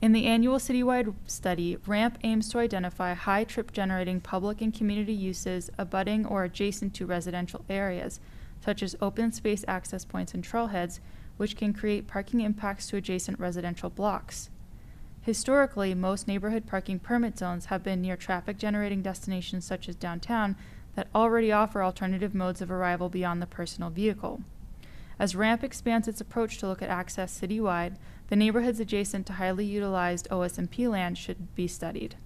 [SPEAKER 16] In the annual citywide study, RAMP aims to identify high trip generating public and community uses abutting or adjacent to residential areas, such as open space access points and trailheads, which can create parking impacts to adjacent residential blocks. Historically, most neighborhood parking permit zones have been near traffic-generating destinations such as downtown that already offer alternative modes of arrival beyond the personal vehicle. As RAMP expands its approach to look at access citywide, the neighborhoods adjacent to highly utilized OSMP land should be studied.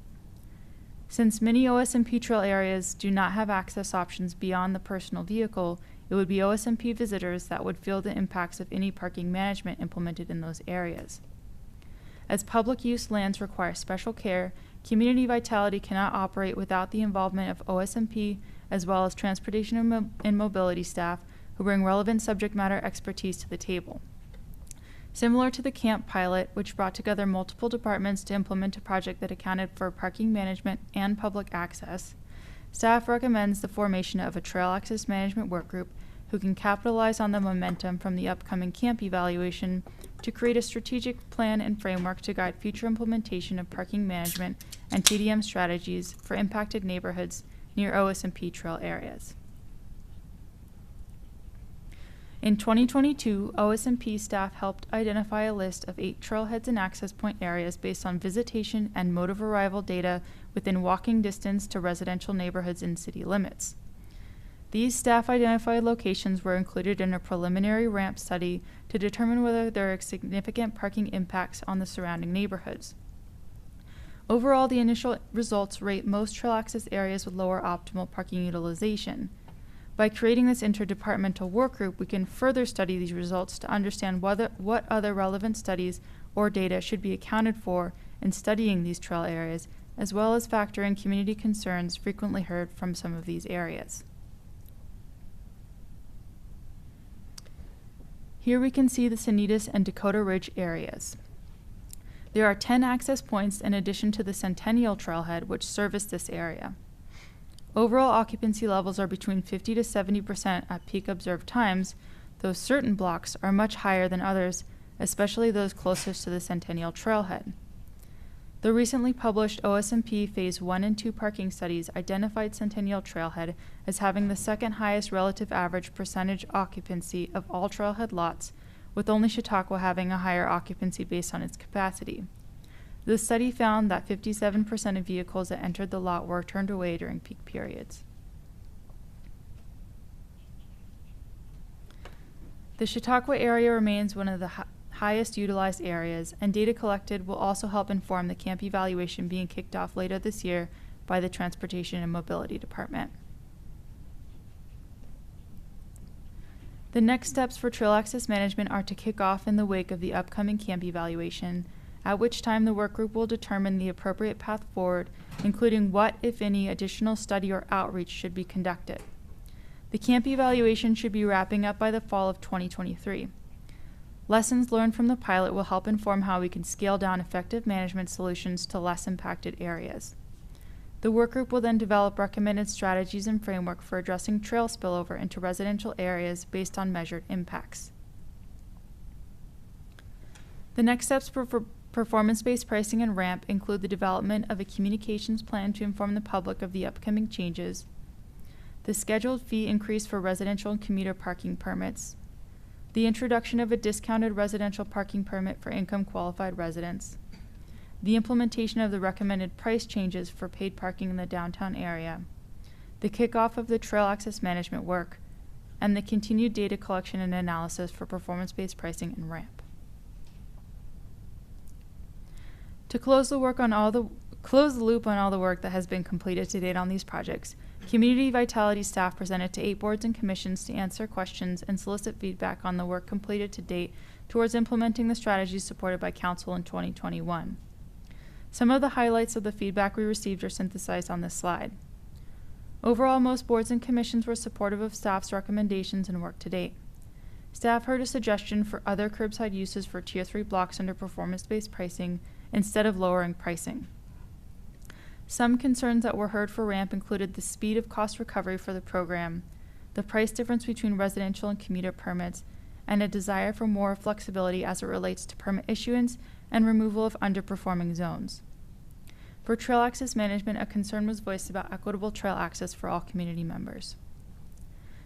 [SPEAKER 16] Since many OSMP trail areas do not have access options beyond the personal vehicle, it would be OSMP visitors that would feel the impacts of any parking management implemented in those areas. As public use lands require special care, community vitality cannot operate without the involvement of OSMP as well as transportation and mobility staff who bring relevant subject matter expertise to the table. Similar to the camp pilot, which brought together multiple departments to implement a project that accounted for parking management and public access, staff recommends the formation of a trail access management work group who can capitalize on the momentum from the upcoming camp evaluation to create a strategic plan and framework to guide future implementation of parking management and TDM strategies for impacted neighborhoods near OSMP trail areas. In 2022, OSMP staff helped identify a list of 8 trailheads and access point areas based on visitation and mode of arrival data within walking distance to residential neighborhoods in city limits. These staff-identified locations were included in a preliminary RAMP study to determine whether there are significant parking impacts on the surrounding neighborhoods. Overall, the initial results rate most trail access areas with lower optimal parking utilization. By creating this interdepartmental work group, we can further study these results to understand what other relevant studies or data should be accounted for in studying these trail areas, as well as factor in community concerns frequently heard from some of these areas. Here we can see the Sanitas and Dakota Ridge areas. There are 10 access points in addition to the Centennial Trailhead, which service this area. Overall occupancy levels are between 50 to 70% at peak observed times, though certain blocks are much higher than others, especially those closest to the Centennial Trailhead. The recently published OSMP Phase 1 and 2 parking studies identified Centennial Trailhead as having the second highest relative average percentage occupancy of all trailhead lots, with only Chautauqua having a higher occupancy based on its capacity. The study found that 57% of vehicles that entered the lot were turned away during peak periods. The Chautauqua area remains one of the highest utilized areas, and data collected will also help inform the camp evaluation being kicked off later this year by the Transportation and Mobility Department. The next steps for trail access management are to kick off in the wake of the upcoming camp evaluation, at which time the work group will determine the appropriate path forward, including what, if any, additional study or outreach should be conducted. The camp evaluation should be wrapping up by the fall of 2023. Lessons learned from the pilot will help inform how we can scale down effective management solutions to less impacted areas. The work group will then develop recommended strategies and framework for addressing trail spillover into residential areas based on measured impacts. The next steps for performance-based pricing and ramp include the development of a communications plan to inform the public of the upcoming changes, the scheduled fee increase for residential and commuter parking permits, the introduction of a discounted residential parking permit for income-qualified residents, the implementation of the recommended price changes for paid parking in the downtown area, the kickoff of the trail access management work, and the continued data collection and analysis for performance-based pricing and ramp. To close the loop on all the work that has been completed to date on these projects, Community Vitality staff presented to 8 boards and commissions to answer questions and solicit feedback on the work completed to date towards implementing the strategies supported by Council in 2021. Some of the highlights of the feedback we received are synthesized on this slide. Overall, most boards and commissions were supportive of staff's recommendations and work to date. Staff heard a suggestion for other curbside uses for Tier 3 blocks under performance-based pricing instead of lowering pricing. Some concerns that were heard for ramp included the speed of cost recovery for the program, the price difference between residential and commuter permits, and a desire for more flexibility as it relates to permit issuance and removal of underperforming zones. For trail access management, a concern was voiced about equitable trail access for all community members.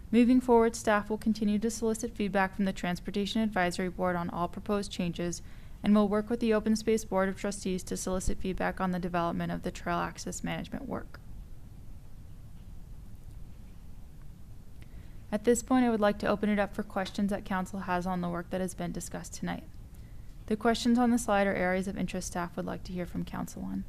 [SPEAKER 16] Moving forward, staff will continue to solicit feedback from the Transportation Advisory Board on all proposed changes and will work with the Open Space Board of Trustees to solicit feedback on the development of the trail access management work. At this point, I would like to open it up for questions that Council has on the work that has been discussed tonight. The questions on the slide are areas of interest staff would like to hear from Council on.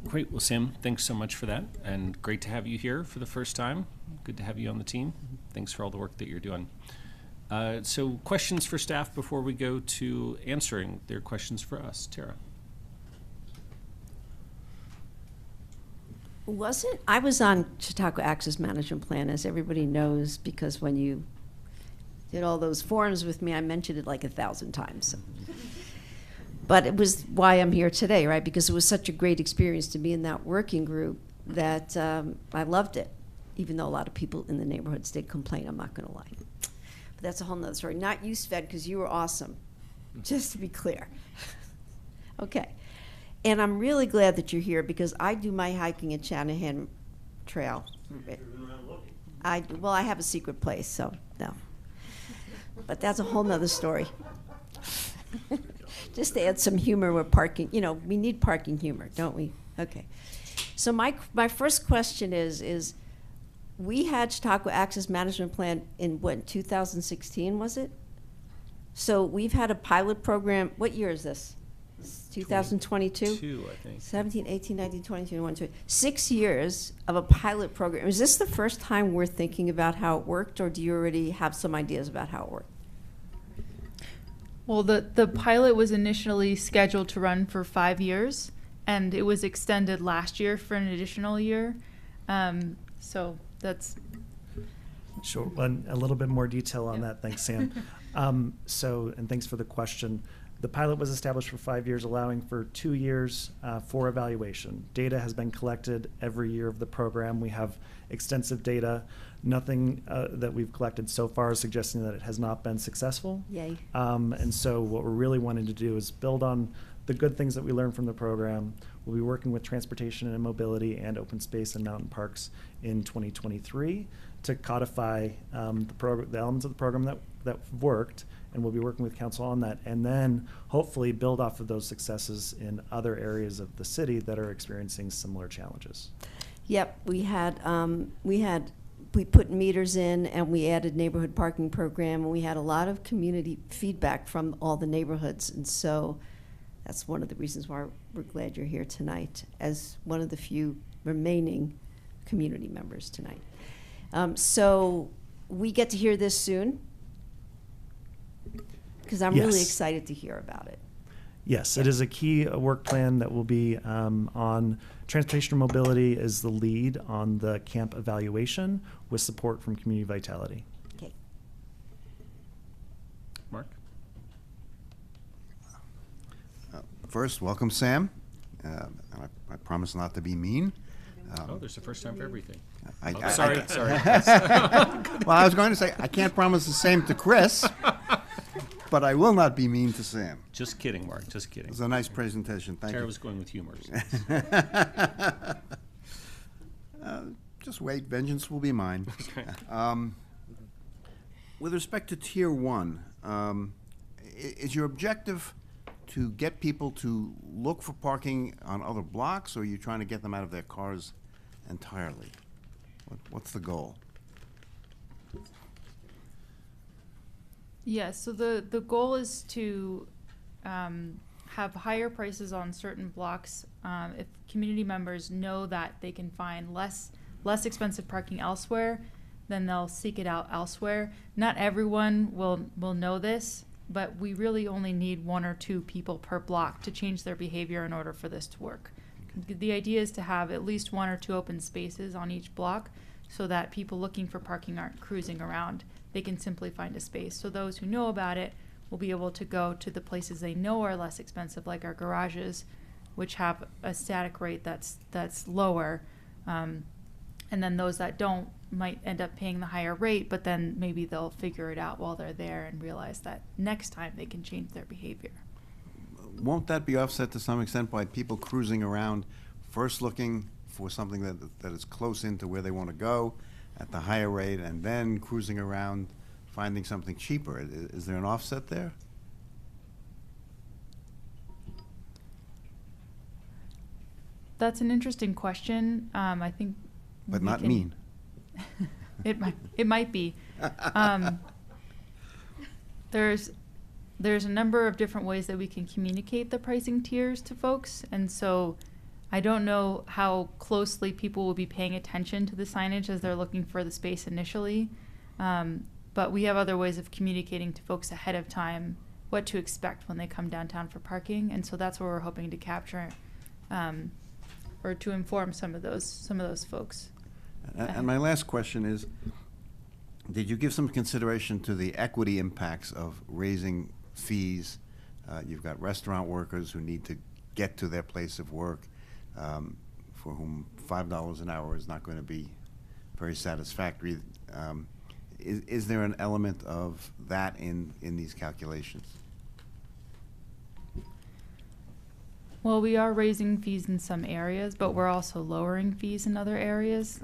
[SPEAKER 1] Great. Well, Sam, thanks so much for that, and great to have you here for the first time. Good to have you on the team. Thanks for all the work that you're doing. So questions for staff before we go to answering their questions for us. Tara.
[SPEAKER 12] I was on Chautauqua Access Management Plan, as everybody knows, because when you did all those forums with me, I mentioned it like 1,000 times. So. But it was why I'm here today, right? Because it was such a great experience to be in that working group that I loved it, even though a lot of people in the neighborhoods did complain, I'm not going to lie. But that's a whole nother story. Not you, Sven, because you were awesome, just to be clear. Okay. And I'm really glad that you're here because I do my hiking at Shanahan Trail. Well, I have a secret place, so no. But that's a whole nother story. Just to add some humor with parking. You know, we need parking humor, don't we? Okay. So my first question is we had Chautauqua Access Management Plan in what, 2016, was it? So we've had a pilot program. What year is this? 2022?
[SPEAKER 1] 22, I think.
[SPEAKER 12] 17, 18, 19, 20, 21, 22. 6 years of a pilot program. Is this the first time we're thinking about how it worked, or do you already have some ideas about how it worked?
[SPEAKER 16] Well, the pilot was initially scheduled to run for 5 years, and it was extended last year for an additional year. So that's...
[SPEAKER 15] Sure, and a little bit more detail on that. Thanks, Sam. And thanks for the question. The pilot was established for 5 years, allowing for 2 years for evaluation. Data has been collected every year of the program. We have extensive data. Nothing that we've collected so far is suggesting that it has not been successful.
[SPEAKER 12] Yay.
[SPEAKER 15] And so what we're really wanting to do is build on the good things that we learned from the program, We'll be working with Transportation and Mobility and Open Space and Mountain Parks in 2023 to codify the elements of the program that worked, and we'll be working with council on that, and then hopefully build off of those successes in other areas of the city that are experiencing similar challenges.
[SPEAKER 12] Yep, we put meters in and we added neighborhood parking program, and we had a lot of community feedback from all the neighborhoods, and so that's one of the reasons why we're glad you're here tonight as one of the few remaining community members tonight. So we get to hear this soon, because I'm really excited to hear about it.
[SPEAKER 15] Yes, it is a key work plan that will be on transportation and mobility as the lead on the camp evaluation with support from Community Vitality.
[SPEAKER 12] Okay.
[SPEAKER 1] Mark?
[SPEAKER 6] First, welcome, Sam. I promise not to be mean.
[SPEAKER 1] Oh, there's a first time for everything.
[SPEAKER 6] Sorry.
[SPEAKER 1] Sorry.
[SPEAKER 6] Well, I was going to say, I can't promise the same to Chris, but I will not be mean to Sam.
[SPEAKER 1] Just kidding, Mark, just kidding.
[SPEAKER 6] It was a nice presentation. Thank
[SPEAKER 1] Tara
[SPEAKER 6] you.
[SPEAKER 1] was going with humor.
[SPEAKER 6] Just wait, vengeance will be mine. With respect to Tier 1, is your objective to get people to look for parking on other blocks, or are you trying to get them out of their cars entirely? What's the goal?
[SPEAKER 16] Yes, so the goal is to have higher prices on certain blocks. If community members know that they can find less expensive parking elsewhere, then they'll seek it out elsewhere. Not everyone will know this, but we really only need 1 or 2 people per block to change their behavior in order for this to work. The idea is to have at least 1 or 2 open spaces on each block so that people looking for parking aren't cruising around. They can simply find a space. So those who know about it will be able to go to the places they know are less expensive, like our garages, which have a static rate that's lower. And then those that don't might end up paying the higher rate, but then maybe they'll figure it out while they're there and realize that next time they can change their behavior.
[SPEAKER 6] Won't that be offset to some extent by people cruising around, first looking for something that is close into where they want to go at the higher rate, and then cruising around finding something cheaper? Is there an offset there?
[SPEAKER 16] That's an interesting question. I think,
[SPEAKER 6] but not mean.
[SPEAKER 16] It might be. There's a number of different ways that we can communicate the pricing tiers to folks, and so I don't know how closely people will be paying attention to the signage as they're looking for the space initially, but we have other ways of communicating to folks ahead of time what to expect when they come downtown for parking, and so that's what we're hoping to capture, or to inform some of those folks.
[SPEAKER 6] And my last question is, did you give some consideration to the equity impacts of raising fees? You've got restaurant workers who need to get to their place of work, for whom $5 an hour is not going to be very satisfactory. Is there an element of that in these calculations?
[SPEAKER 16] Well, we are raising fees in some areas, but we're also lowering fees in other areas,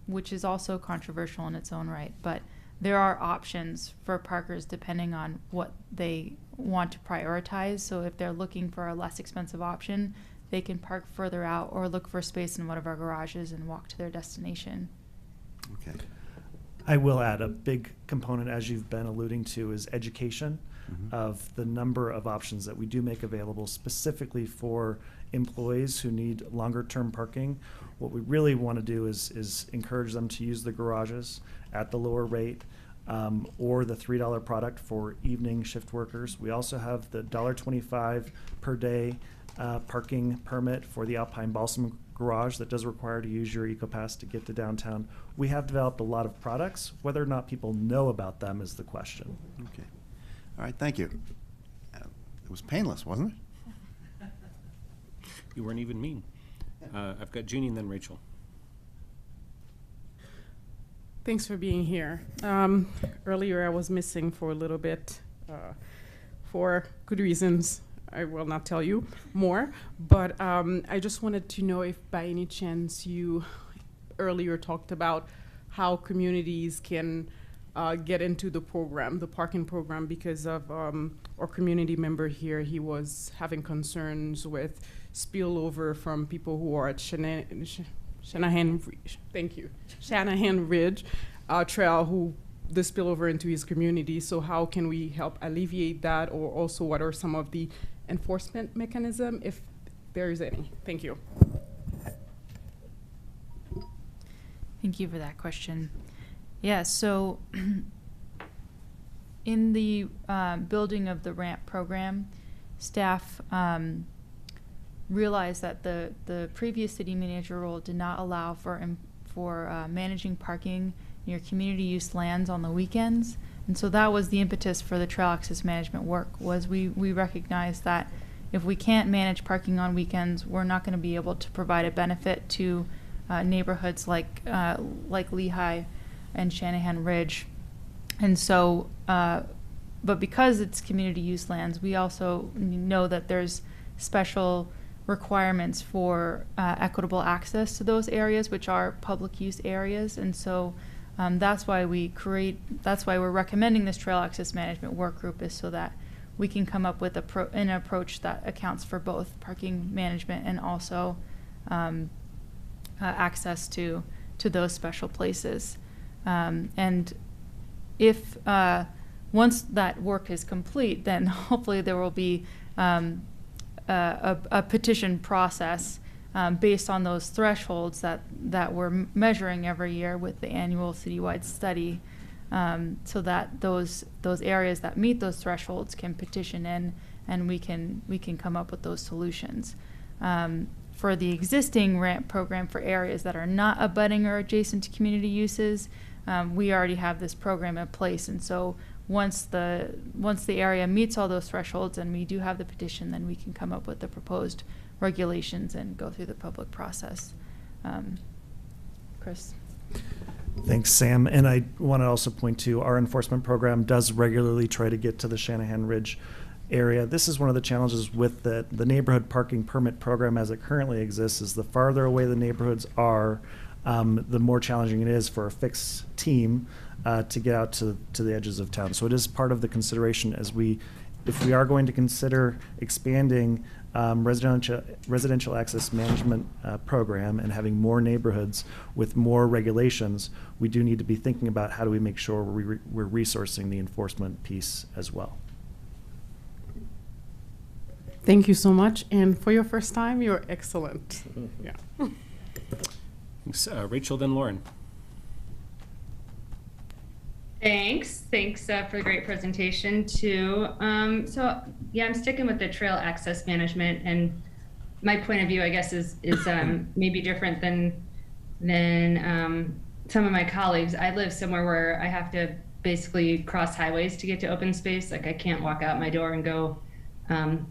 [SPEAKER 16] which is also controversial in its own right. But there are options for parkers depending on what they want to prioritize. So if they're looking for a less expensive option, they can park further out or look for space in one of our garages and walk to their destination.
[SPEAKER 6] Okay.
[SPEAKER 15] I will add a big component, as you've been alluding to, is education of the number of options that we do make available specifically for employees who need longer term parking. What we really want to do is encourage them to use the garages at the lower rate, or the $3 product for evening shift workers. We also have the $1.25 per day parking permit for the Alpine Balsam garage that does require to use your EcoPass to get to downtown. We have developed a lot of products. Whether or not people know about them is the question.
[SPEAKER 6] Okay. All right, thank you. It was painless, wasn't it?
[SPEAKER 1] You weren't even mean. I've got Jeannie and then Rachel.
[SPEAKER 2] Thanks for being here. Earlier I was missing for a little bit, for good reasons. I will not tell you more, but I just wanted to know if by any chance you earlier talked about how communities can get into the program, the parking program, because of our community member here. He was having concerns with spillover from people who are at Shanahan Ridge Trail, who the spillover into his community. So how can we help alleviate that, or also what are some of the enforcement mechanism, if there is any? Thank you.
[SPEAKER 16] Thank you for that question. Yeah, so in the building of the ramp program, staff realized that the previous city manager role did not allow for managing parking near community use lands on the weekends. And so that was the impetus for the trail access management work, was we recognized that if we can't manage parking on weekends, we're not going to be able to provide a benefit to neighborhoods like Lehigh and Shanahan Ridge. And so, but because it's community use lands, we also know that there's special requirements for equitable access to those areas, which are public use areas. And so that's why we're recommending this trail access management work group, is so that we can come up with an approach that accounts for both parking management and also access to those special places. And if once that work is complete, then hopefully there will be a petition process based on those thresholds that we're measuring every year with the annual citywide study, so that those areas that meet those thresholds can petition in, and we can come up with those solutions. For the existing ramp program for areas that are not abutting or adjacent to community uses, we already have this program in place, and so once the area meets all those thresholds and we do have the petition, then we can come up with the proposed regulations and go through the public process. Chris.
[SPEAKER 15] Thanks, Sam. And I want to also point to our enforcement program does regularly try to get to the Shanahan Ridge area. This is one of the challenges with the neighborhood parking permit program as it currently exists, is the farther away the neighborhoods are, the more challenging it is for a fixed team to get out to the edges of town. So it is part of the consideration if we are going to consider expanding residential access management program and having more neighborhoods with more regulations, we do need to be thinking about how do we make sure we're resourcing the enforcement piece as well.
[SPEAKER 2] Thank you so much, and for your first time, you're excellent. Yeah.
[SPEAKER 1] Thanks, Rachel, then Lauren.
[SPEAKER 14] Thanks for the great presentation too. So yeah, I'm sticking with the trail access management, and my point of view, I guess, is maybe different than some of my colleagues. I live somewhere where I have to basically cross highways to get to open space. Like I can't walk out my door and go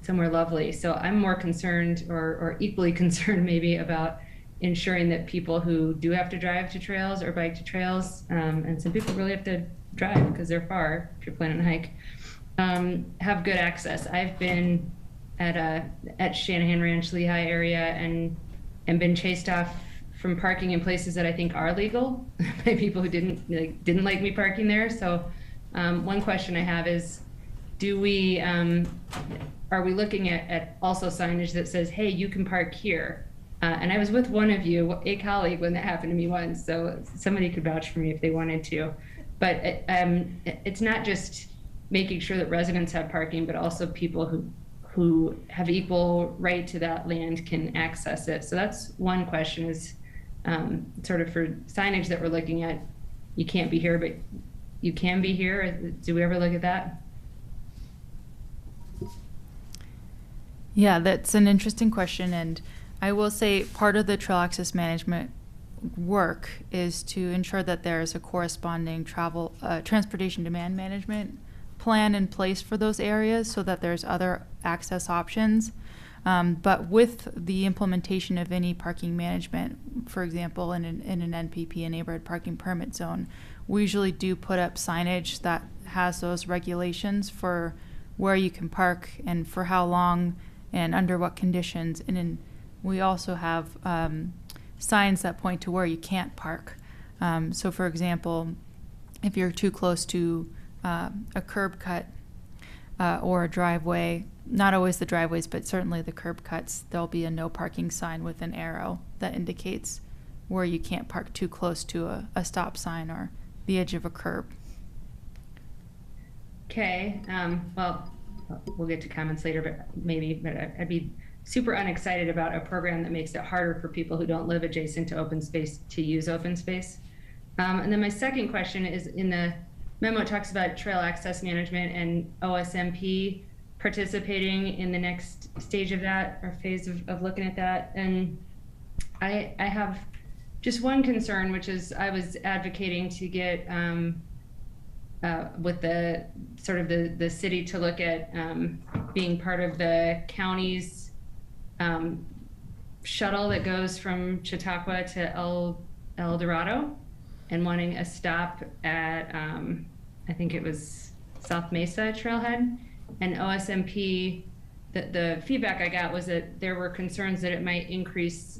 [SPEAKER 14] somewhere lovely. So I'm more concerned, or equally concerned maybe, about ensuring that people who do have to drive to trails or bike to trails, and some people really have to drive because they're far if you're planning to hike, have good access. I've been at Shanahan Ranch, Lehigh area, and been chased off from parking in places that I think are legal by people who didn't like me parking there. So one question I have is, are we looking at also signage that says, hey, you can park here? And I was with one of you, a colleague, when that happened to me once, so somebody could vouch for me if they wanted to. But it's not just making sure that residents have parking, but also people who have equal right to that land can access it. So that's one question, is sort of for signage that we're looking at, you can't be here, but you can be here. Do we ever look at that?
[SPEAKER 16] Yeah, that's an interesting question, and I will say part of the trail access management work is to ensure that there is a corresponding transportation demand management plan in place for those areas, so that there's other access options. But with the implementation of any parking management, for example, in an NPP, a neighborhood parking permit zone, we usually do put up signage that has those regulations for where you can park and for how long and under what conditions. And then we also have signs that point to where you can't park. So for example, if you're too close to a curb cut or a driveway, not always the driveways, but certainly the curb cuts, there'll be a no parking sign with an arrow that indicates where you can't park too close to a stop sign or the edge of a curb.
[SPEAKER 14] Okay, well, we'll get to comments later, but I'd be super unexcited about a program that makes it harder for people who don't live adjacent to open space to use open space. And then my second question is, in the memo, it talks about trail access management and OSMP participating in the next stage of that, or phase of looking at that. And I have just one concern, which is I was advocating to get with the sort of the city to look at being part of the county's shuttle that goes from Chautauqua to El Dorado, and wanting a stop at I think it was South Mesa Trailhead. And OSMP, the feedback I got was that there were concerns that it might increase,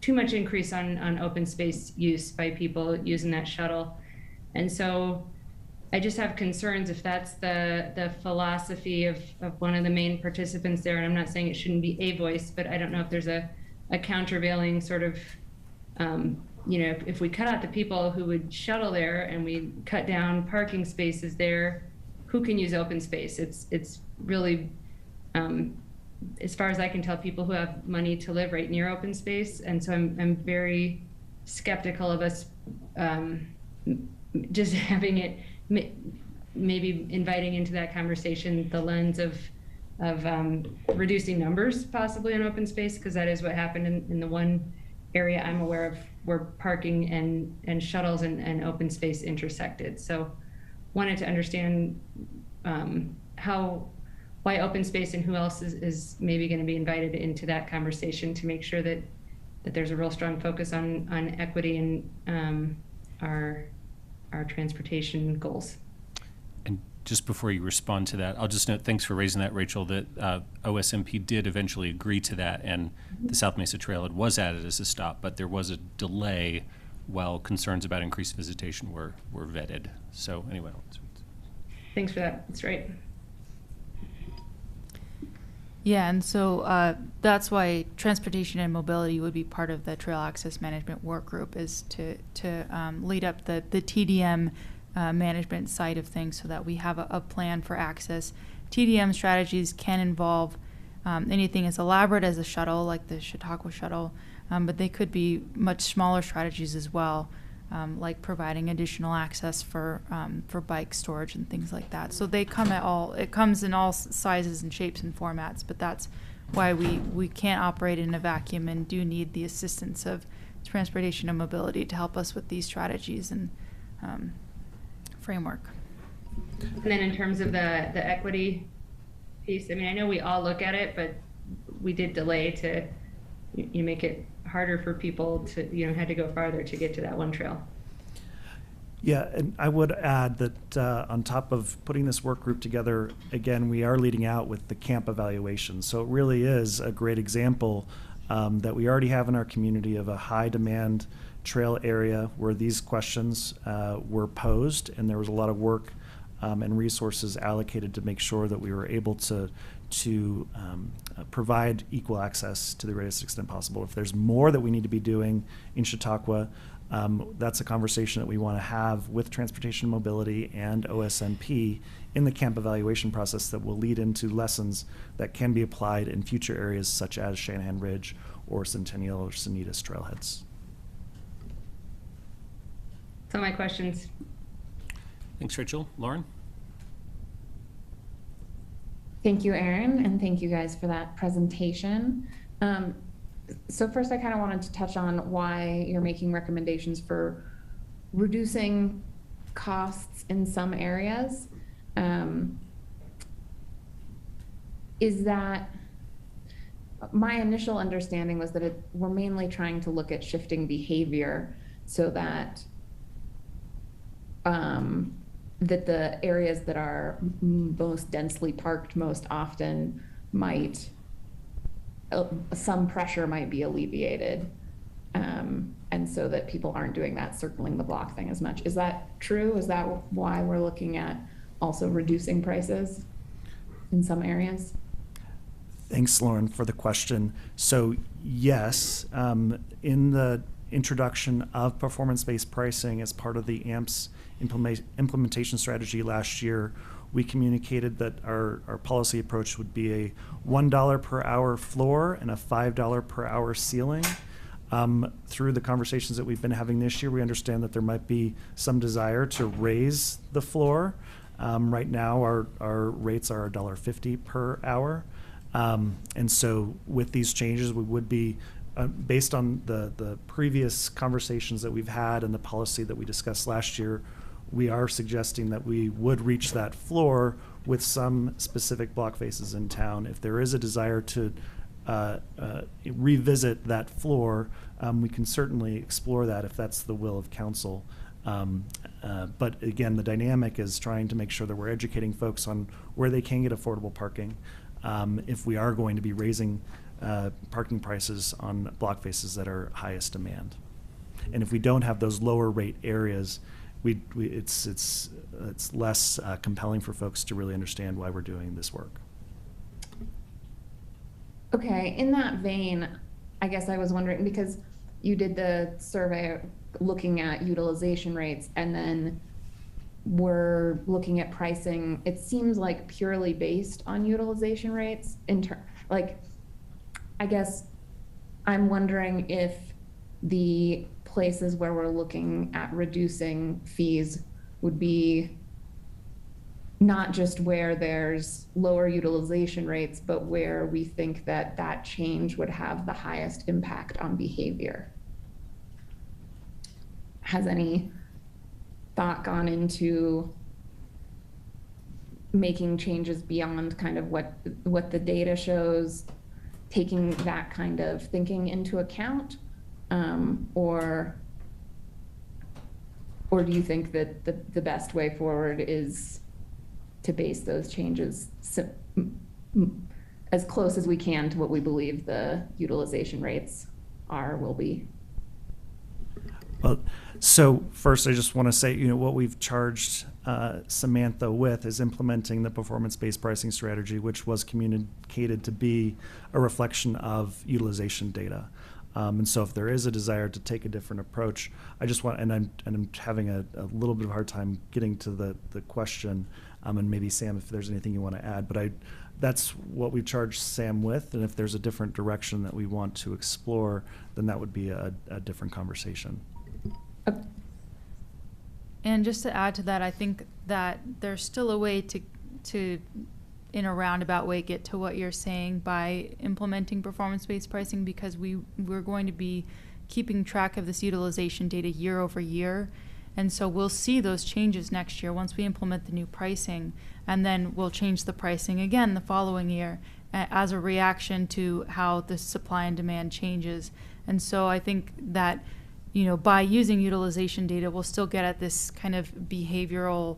[SPEAKER 14] too much increase on open space use by people using that shuttle. And so I just have concerns if that's the philosophy of one of the main participants there. And I'm not saying it shouldn't be a voice, but I don't know if there's a countervailing sort of, if we cut out the people who would shuttle there and we cut down parking spaces there, who can use open space? It's really, as far as I can tell, people who have money to live right near open space. And so I'm very skeptical of us just having it, maybe inviting into that conversation the lens of reducing numbers possibly on open space, because that is what happened in the one area I'm aware of where parking and shuttles and open space intersected. So wanted to understand why open space and who else is maybe going to be invited into that conversation to make sure that there's a real strong focus on equity and our transportation goals.
[SPEAKER 1] And just before you respond to that, I'll just note, thanks for raising that, Rachel, that OSMP did eventually agree to that, and the South Mesa Trailhead was added as a stop, but there was a delay while concerns about increased visitation were vetted. So anyway.
[SPEAKER 14] Thanks for that. That's right.
[SPEAKER 16] Yeah, and so that's why transportation and mobility would be part of the trail access management work group, is to lead up the TDM management side of things so that we have a plan for access. TDM strategies can involve anything as elaborate as a shuttle, like the Chautauqua shuttle, but they could be much smaller strategies as well, like providing additional access for bike storage and things like that. So it comes in all sizes and shapes and formats, but that's why we can't operate in a vacuum and do need the assistance of transportation and mobility to help us with these strategies and framework.
[SPEAKER 14] And then in terms of the equity piece, I mean, I know we all look at it, but we did delay to make it harder for people to, had to go farther to get to that one trail.
[SPEAKER 15] Yeah, and I would add that on top of putting this work group together, again, we are leading out with the camp evaluation. So it really is a great example that we already have in our community of a high demand trail area where these questions were posed, and there was a lot of work and resources allocated to make sure that we were able to provide equal access to the greatest extent possible. If there's more that we need to be doing in Chautauqua, that's a conversation that we want to have with Transportation Mobility and OSMP in the camp evaluation process that will lead into lessons that can be applied in future areas such as Shanahan Ridge or Centennial or Sanitas trailheads.
[SPEAKER 14] So my questions.
[SPEAKER 1] Thanks, Rachel. Lauren?
[SPEAKER 13] Thank you, Erin, and thank you guys for that presentation. So first, I kind of wanted to touch on why you're making recommendations for reducing costs in some areas. Is that, my initial understanding was that we're mainly trying to look at shifting behavior so that that the areas that are most densely parked most often might, some pressure might be alleviated. And so that people aren't doing that circling the block thing as much. Is that true? Is that why we're looking at also reducing prices in some areas?
[SPEAKER 15] Thanks, Lauren, for the question. So yes, in the introduction of performance-based pricing as part of the AMPS implementation strategy last year, we communicated that our policy approach would be a $1 per hour floor and a $5 per hour ceiling. Through the conversations that we've been having this year, we understand that there might be some desire to raise the floor. Right now, our rates are $1.50 per hour. And so with these changes, we would be, based on the previous conversations that we've had and the policy that we discussed last year, we are suggesting that we would reach that floor with some specific block faces in town. If there is a desire to revisit that floor, we can certainly explore that if that's the will of council. But again, the dynamic is trying to make sure that we're educating folks on where they can get affordable parking. If we are going to be raising parking prices on block faces that are highest demand. And if we don't have those lower rate areas, it's less compelling for folks to really understand why we're doing this work.
[SPEAKER 13] Okay, in that vein, I guess I was wondering, because you did the survey looking at utilization rates and then we're looking at pricing, it seems like purely based on utilization rates. Like, I guess I'm wondering if the places where we're looking at reducing fees would be not just where there's lower utilization rates, but where we think that that change would have the highest impact on behavior. Has any thought gone into making changes beyond kind of what the data shows, taking that kind of thinking into account? Or do you think that the best way forward is to base those changes as close as we can to what we believe the utilization rates will be?
[SPEAKER 15] Well, so first I just want to say, what we've charged Samantha with is implementing the performance-based pricing strategy, which was communicated to be a reflection of utilization data. And so if there is a desire to take a different approach, I just want, and I'm having a little bit of a hard time getting to the question, and maybe Sam, if there's anything you want to add, but that's what we've charged Sam with, and if there's a different direction that we want to explore, then that would be a different conversation.
[SPEAKER 16] And just to add to that, I think that there's still a way to in a roundabout way get to what you're saying by implementing performance-based pricing, because we're going to be keeping track of this utilization data year over year. And so we'll see those changes next year once we implement the new pricing, and then we'll change the pricing again the following year as a reaction to how the supply and demand changes. And so I think that, by using utilization data, we'll still get at this kind of behavioral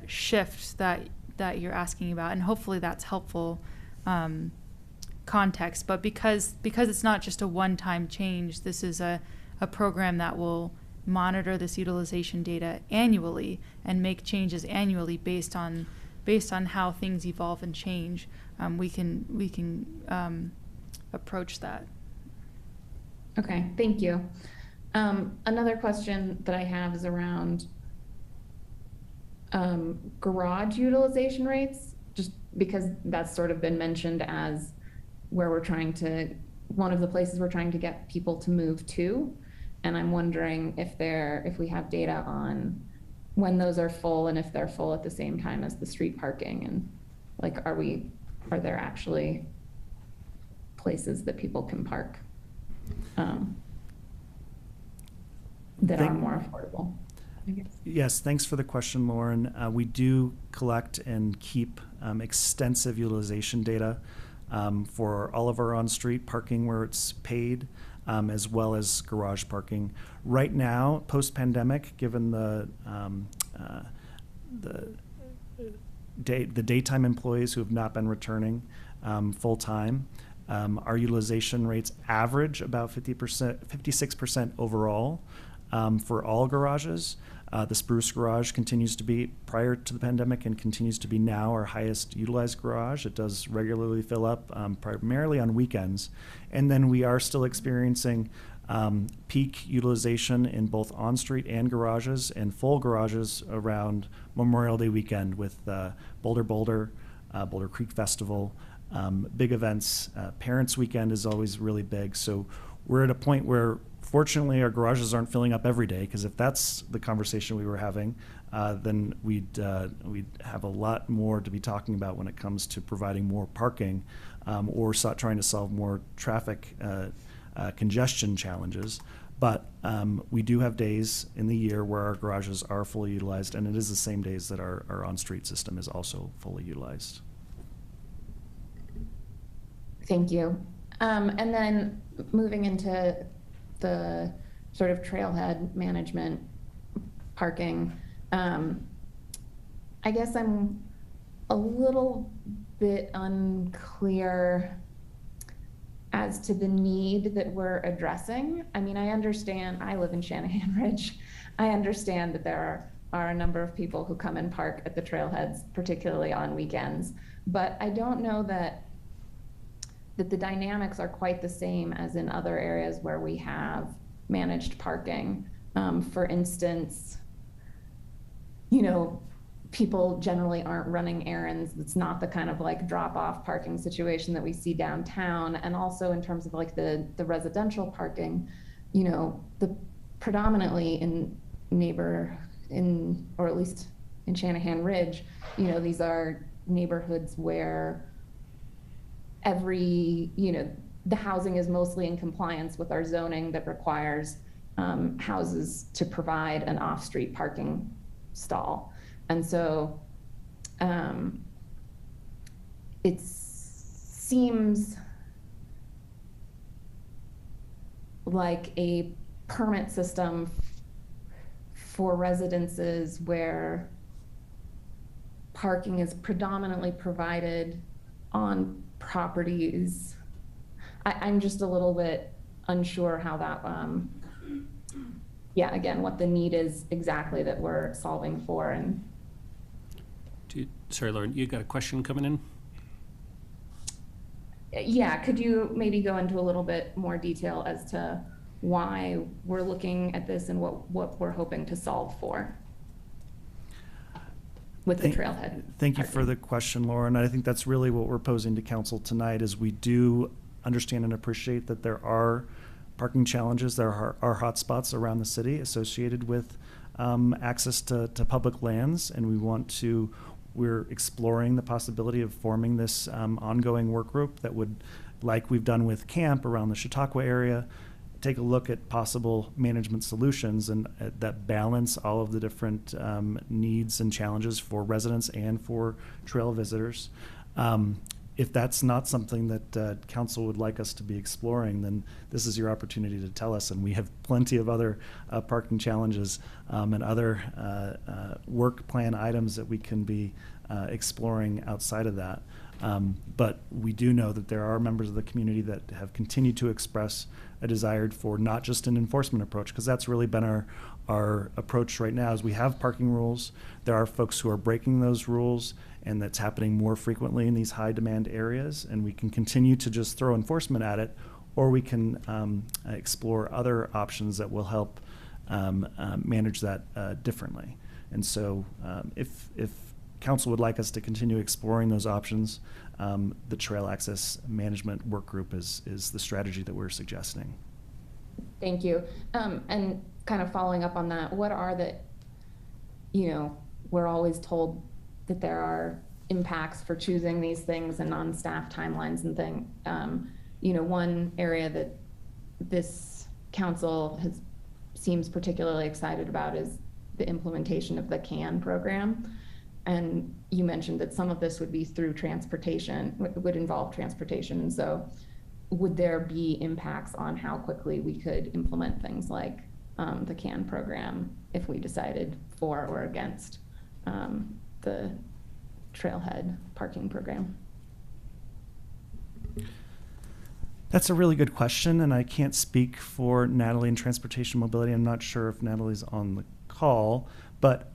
[SPEAKER 16] shift that you're asking about, and hopefully that's helpful context. But because it's not just a one-time change, this is a program that will monitor this utilization data annually and make changes annually based on how things evolve and change. We can approach that.
[SPEAKER 13] Okay, thank you. Another question that I have is around garage utilization rates, just because that's sort of been mentioned as where one of the places we're trying to get people to move to. And I'm wondering if we have data on when those are full and if they're full at the same time as the street parking, and like, are there actually places that people can park that are more affordable?
[SPEAKER 15] Yes, thanks for the question, Lauren. We do collect and keep extensive utilization data for all of our on-street parking where it's paid, as well as garage parking. Right now, post-pandemic, given the the daytime employees who have not been returning full-time. Our utilization rates average about 50%, 56% overall for all garages. The Spruce Garage continues to be, prior to the pandemic, and continues to be now our highest utilized garage. It does regularly fill up, primarily on weekends. And then we are still experiencing peak utilization in both on-street and garages, and full garages around Memorial Day weekend with Boulder, Boulder Creek Festival, big events. Parents Weekend is always really big. So we're at a point where, fortunately, our garages aren't filling up every day, because if that's the conversation we were having, then we'd have a lot more to be talking about when it comes to providing more parking or trying to solve more traffic congestion challenges. But we do have days in the year where our garages are fully utilized, and it is the same days that our on-street system is also fully utilized.
[SPEAKER 13] Thank you. And then moving into the sort of trailhead management parking, I guess I'm a little bit unclear as to the need that we're addressing. I mean, I understand, I live in Shanahan Ridge. I understand that there are a number of people who come and park at the trailheads, particularly on weekends, but I don't know that the dynamics are quite the same as in other areas where we have managed parking. For instance, you know, people generally aren't running errands. It's not the kind of like drop-off parking situation that we see downtown. And also in terms of like the residential parking, you know, predominantly or at least in Shanahan Ridge, you know, these are neighborhoods where the housing is mostly in compliance with our zoning that requires houses to provide an off-street parking stall. And so it seems like a permit system for residences where parking is predominantly provided on properties. I'm just a little bit unsure how that, again, what the need is exactly that we're solving for. And
[SPEAKER 1] sorry, Lauren, you got a question coming in?
[SPEAKER 13] Yeah, could you maybe go into a little bit more detail as to why we're looking at this and what we're hoping to solve for with the trailhead?
[SPEAKER 15] Thank you for the question, Lauren. I think that's really what we're posing to council tonight, is we do understand and appreciate that there are parking challenges. There are hotspots around the city associated with access to public lands, and we're exploring the possibility of forming this ongoing work group that would, like we've done with camp around the Chautauqua area, take a look at possible management solutions and that balance all of the different needs and challenges for residents and for trail visitors. If that's not something that council would like us to be exploring, then this is your opportunity to tell us. And we have plenty of other parking challenges and other work plan items that we can be exploring outside of that. But we do know that there are members of the community that have continued to express a desire for not just an enforcement approach, because that's really been our approach right now. Is we have parking rules. There are folks who are breaking those rules, and that's happening more frequently in these high demand areas, and we can continue to just throw enforcement at it, or we can explore other options that will help manage that differently. And so if council would like us to continue exploring those options, the Trail Access Management Work Group is the strategy that we're suggesting.
[SPEAKER 13] Thank you. And kind of following up on that, what are we're always told that there are impacts for choosing these things and on-staff timelines and things. One area that this council seems particularly excited about is the implementation of the CAN program. And you mentioned that some of this would be through transportation, would involve transportation. So would there be impacts on how quickly we could implement things like the CAN program if we decided for or against the trailhead parking program?
[SPEAKER 15] That's a really good question, and I can't speak for Natalie in Transportation Mobility. I'm not sure if Natalie's on the call, but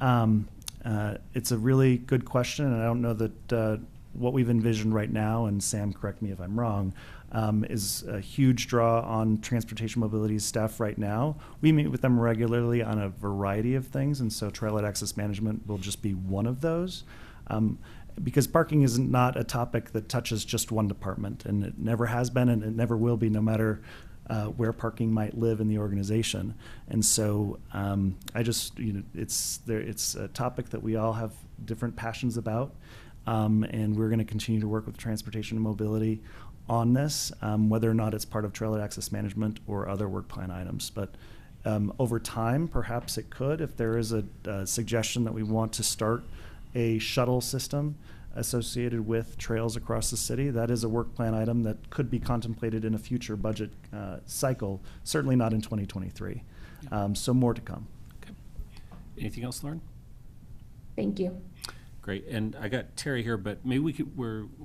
[SPEAKER 15] it's a really good question, and I don't know that what we've envisioned right now, and Sam, correct me if I'm wrong, is a huge draw on Transportation Mobility's staff right now. We meet with them regularly on a variety of things, and so Trailhead Access Management will just be one of those. Because parking is not a topic that touches just one department, and it never has been, and it never will be, no matter where parking might live in the organization. And so I just, it's a topic that we all have different passions about, and we're going to continue to work with Transportation and Mobility on this, whether or not it's part of Trailhead Access Management or other work plan items. But over time, perhaps it could, if there is a suggestion that we want to start a shuttle system associated with trails across the city. That is a work plan item that could be contemplated in a future budget cycle, certainly not in 2023. So more to come.
[SPEAKER 1] Okay. Anything else, Lauren?
[SPEAKER 13] Thank you.
[SPEAKER 1] Great, and I got Terry here, but maybe we could,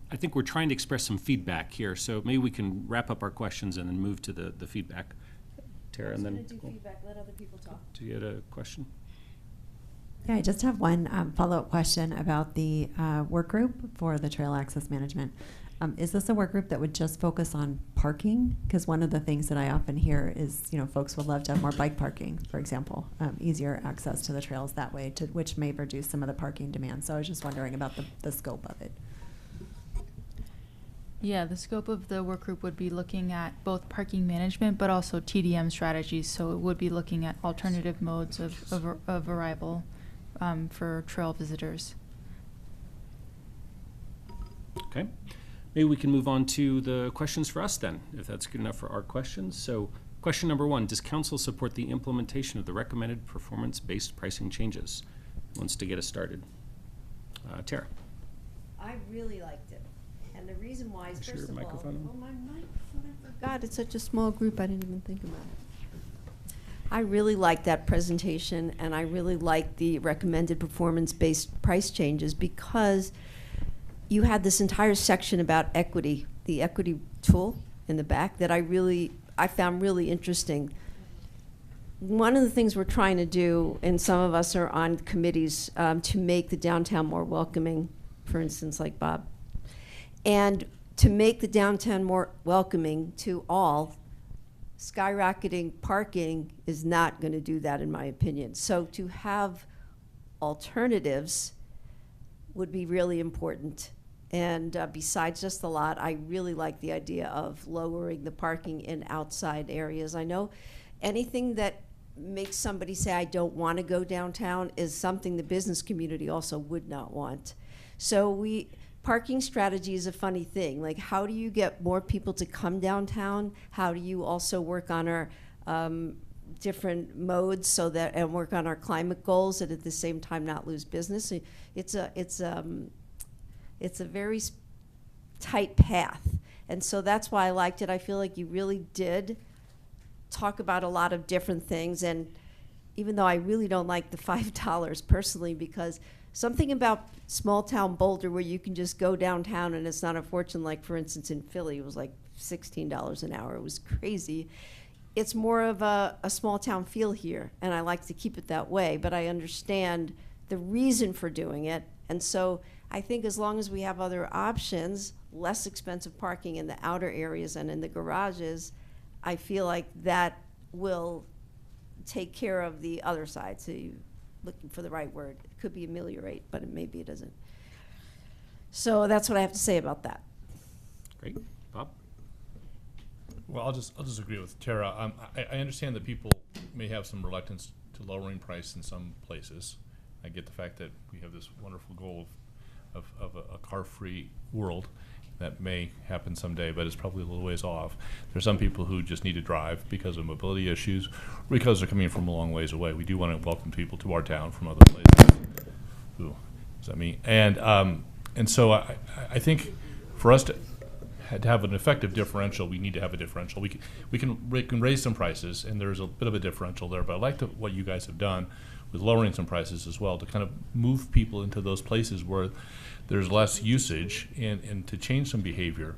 [SPEAKER 1] I think we're trying to express some feedback here, so maybe we can wrap up our questions and then move to the feedback. Tara, and then
[SPEAKER 24] do feedback, let other people talk.
[SPEAKER 1] Do you have a question?
[SPEAKER 5] Yeah, I just have one follow-up question about the work group for the trail access management. Is this a work group that would just focus on parking? Because one of the things that I often hear is, folks would love to have more bike parking, for example, easier access to the trails that way, which may reduce some of the parking demand. So I was just wondering about the scope of it.
[SPEAKER 16] Yeah, the scope of the work group would be looking at both parking management, but also TDM strategies. So it would be looking at alternative modes of arrival for trail visitors.
[SPEAKER 1] Okay. Maybe we can move on to the questions for us then, if that's good enough for our questions. So question number 1, does council support the implementation of the recommended performance-based pricing changes? Who wants to get us started? Tara.
[SPEAKER 12] I really liked it. And the reason why is,
[SPEAKER 1] Is
[SPEAKER 12] first
[SPEAKER 1] your
[SPEAKER 12] of
[SPEAKER 1] microphone on?
[SPEAKER 12] all, my microphone, I forgot. It's such a small group, I didn't even think about it. I really liked that presentation, and I really liked the recommended performance-based price changes because you had this entire section about equity, the equity tool in the back that I found really interesting. One of the things we're trying to do, and some of us are on committees to make the downtown more welcoming, for instance, like Bob, and to make the downtown more welcoming to all, skyrocketing parking is not going to do that, in my opinion. So to have alternatives would be really important. And besides just the lot, I really like the idea of lowering the parking in outside areas. I know anything that makes somebody say, I don't want to go downtown, is something the business community also would not want. So parking strategy is a funny thing. Like, how do you get more people to come downtown? How do you also work on our different modes and work on our climate goals and at the same time not lose business? It's a very tight path. And so that's why I liked it. I feel like you really did talk about a lot of different things. And even though I really don't like the $5 personally, because something about small town Boulder where you can just go downtown and it's not a fortune, like for instance in Philly, it was like $16 an hour. It was crazy. It's more of a small town feel here, and I like to keep it that way, but I understand the reason for doing it. And so I think as long as we have other options, less expensive parking in the outer areas and in the garages, I feel like that will take care of the other side. So you're looking for the right word. It could be ameliorate, but maybe it doesn't. So that's what I have to say about that.
[SPEAKER 1] Great. Bob?
[SPEAKER 22] Well, I'll just agree with Tara. I understand that people may have some reluctance to lowering price in some places. I get the fact that we have this wonderful goal of a car-free world that may happen someday, but it's probably a little ways off. There's some people who just need to drive because of mobility issues, because they're coming from a long ways away. We do want to welcome people to our town from other places. Ooh, is that me? And so I think for us to to have an effective differential, we need to have a differential. We can raise some prices, and there's a bit of a differential there. But I like what you guys have done with lowering some prices as well to kind of move people into those places where there's less usage and to change some behavior.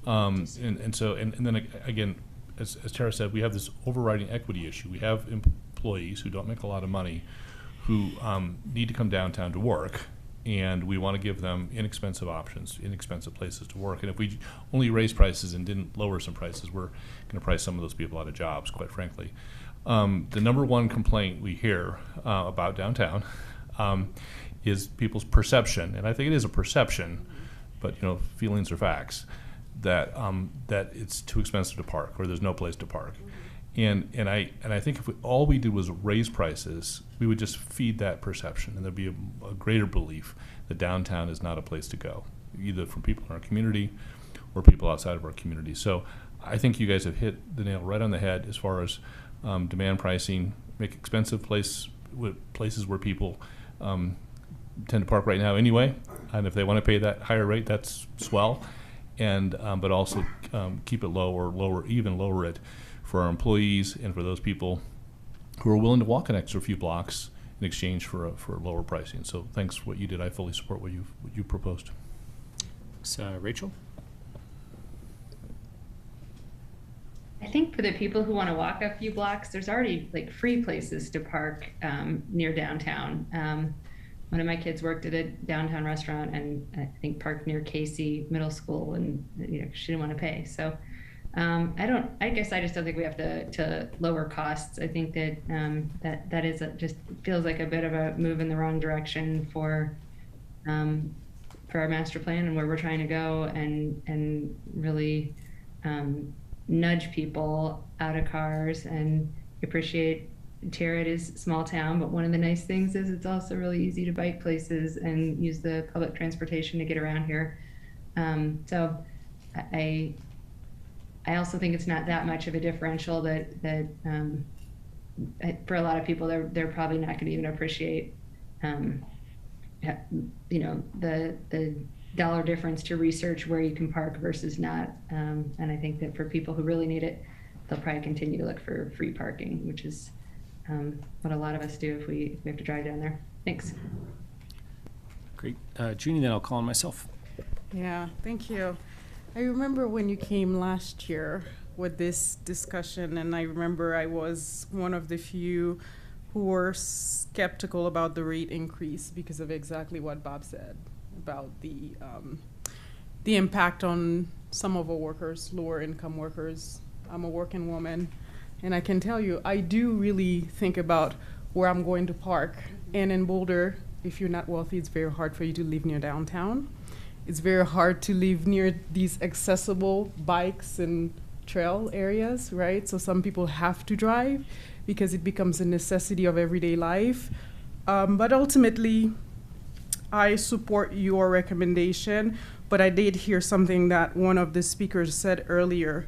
[SPEAKER 22] And then again, as Tara said, we have this overriding equity issue. We have employees who don't make a lot of money who need to come downtown to work, and we want to give them inexpensive options, inexpensive places to work. And if we only raise prices and didn't lower some prices, we're going to price some of those people out of jobs, quite frankly. The number one complaint we hear about downtown is people's perception, and I think it is a perception, but feelings are facts, that it's too expensive to park or there's no place to park. And I think if all we did was raise prices, we would just feed that perception, and there'd be a greater belief that downtown is not a place to go, either from people in our community or people outside of our community. So I think you guys have hit the nail right on the head as far as demand pricing, make expensive places where people tend to park right now anyway, and if they want to pay that higher rate, that's swell, and but also keep it low or lower it for our employees and for those people who are willing to walk an extra few blocks in exchange for lower pricing. So thanks for what you did. I fully support what you proposed.
[SPEAKER 1] Thanks, Rachel.
[SPEAKER 14] I think for the people who want to walk a few blocks, there's already like free places to park near downtown. One of my kids worked at a downtown restaurant and I think parked near Casey Middle School, and she didn't want to pay. So I guess I just don't think we have to lower costs. I think that that is just feels like a bit of a move in the wrong direction for our master plan and where we're trying to go, and really nudge people out of cars. And appreciate Tara, it is a small town, but one of the nice things is it's also really easy to bike places and use the public transportation to get around here. So I also think it's not that much of a differential that for a lot of people, they're probably not going to even appreciate, the dollar difference to research where you can park versus not. And I think that for people who really need it, they'll probably continue to look for free parking, which is what a lot of us do if we have to drive down there. Thanks.
[SPEAKER 1] Great. Junie, then I'll call on myself.
[SPEAKER 2] Yeah, thank you. I remember when you came last year with this discussion, and I remember I was one of the few who were skeptical about the rate increase because of exactly what Bob said about the impact on some of our workers, lower income workers. I'm a working woman, and I can tell you, I do really think about where I'm going to park. And in Boulder, if you're not wealthy, it's very hard for you to live near downtown. It's very hard to live near these accessible bikes and trail areas, right? So some people have to drive because it becomes a necessity of everyday life. But ultimately, I support your recommendation, but I did hear something that one of the speakers said earlier.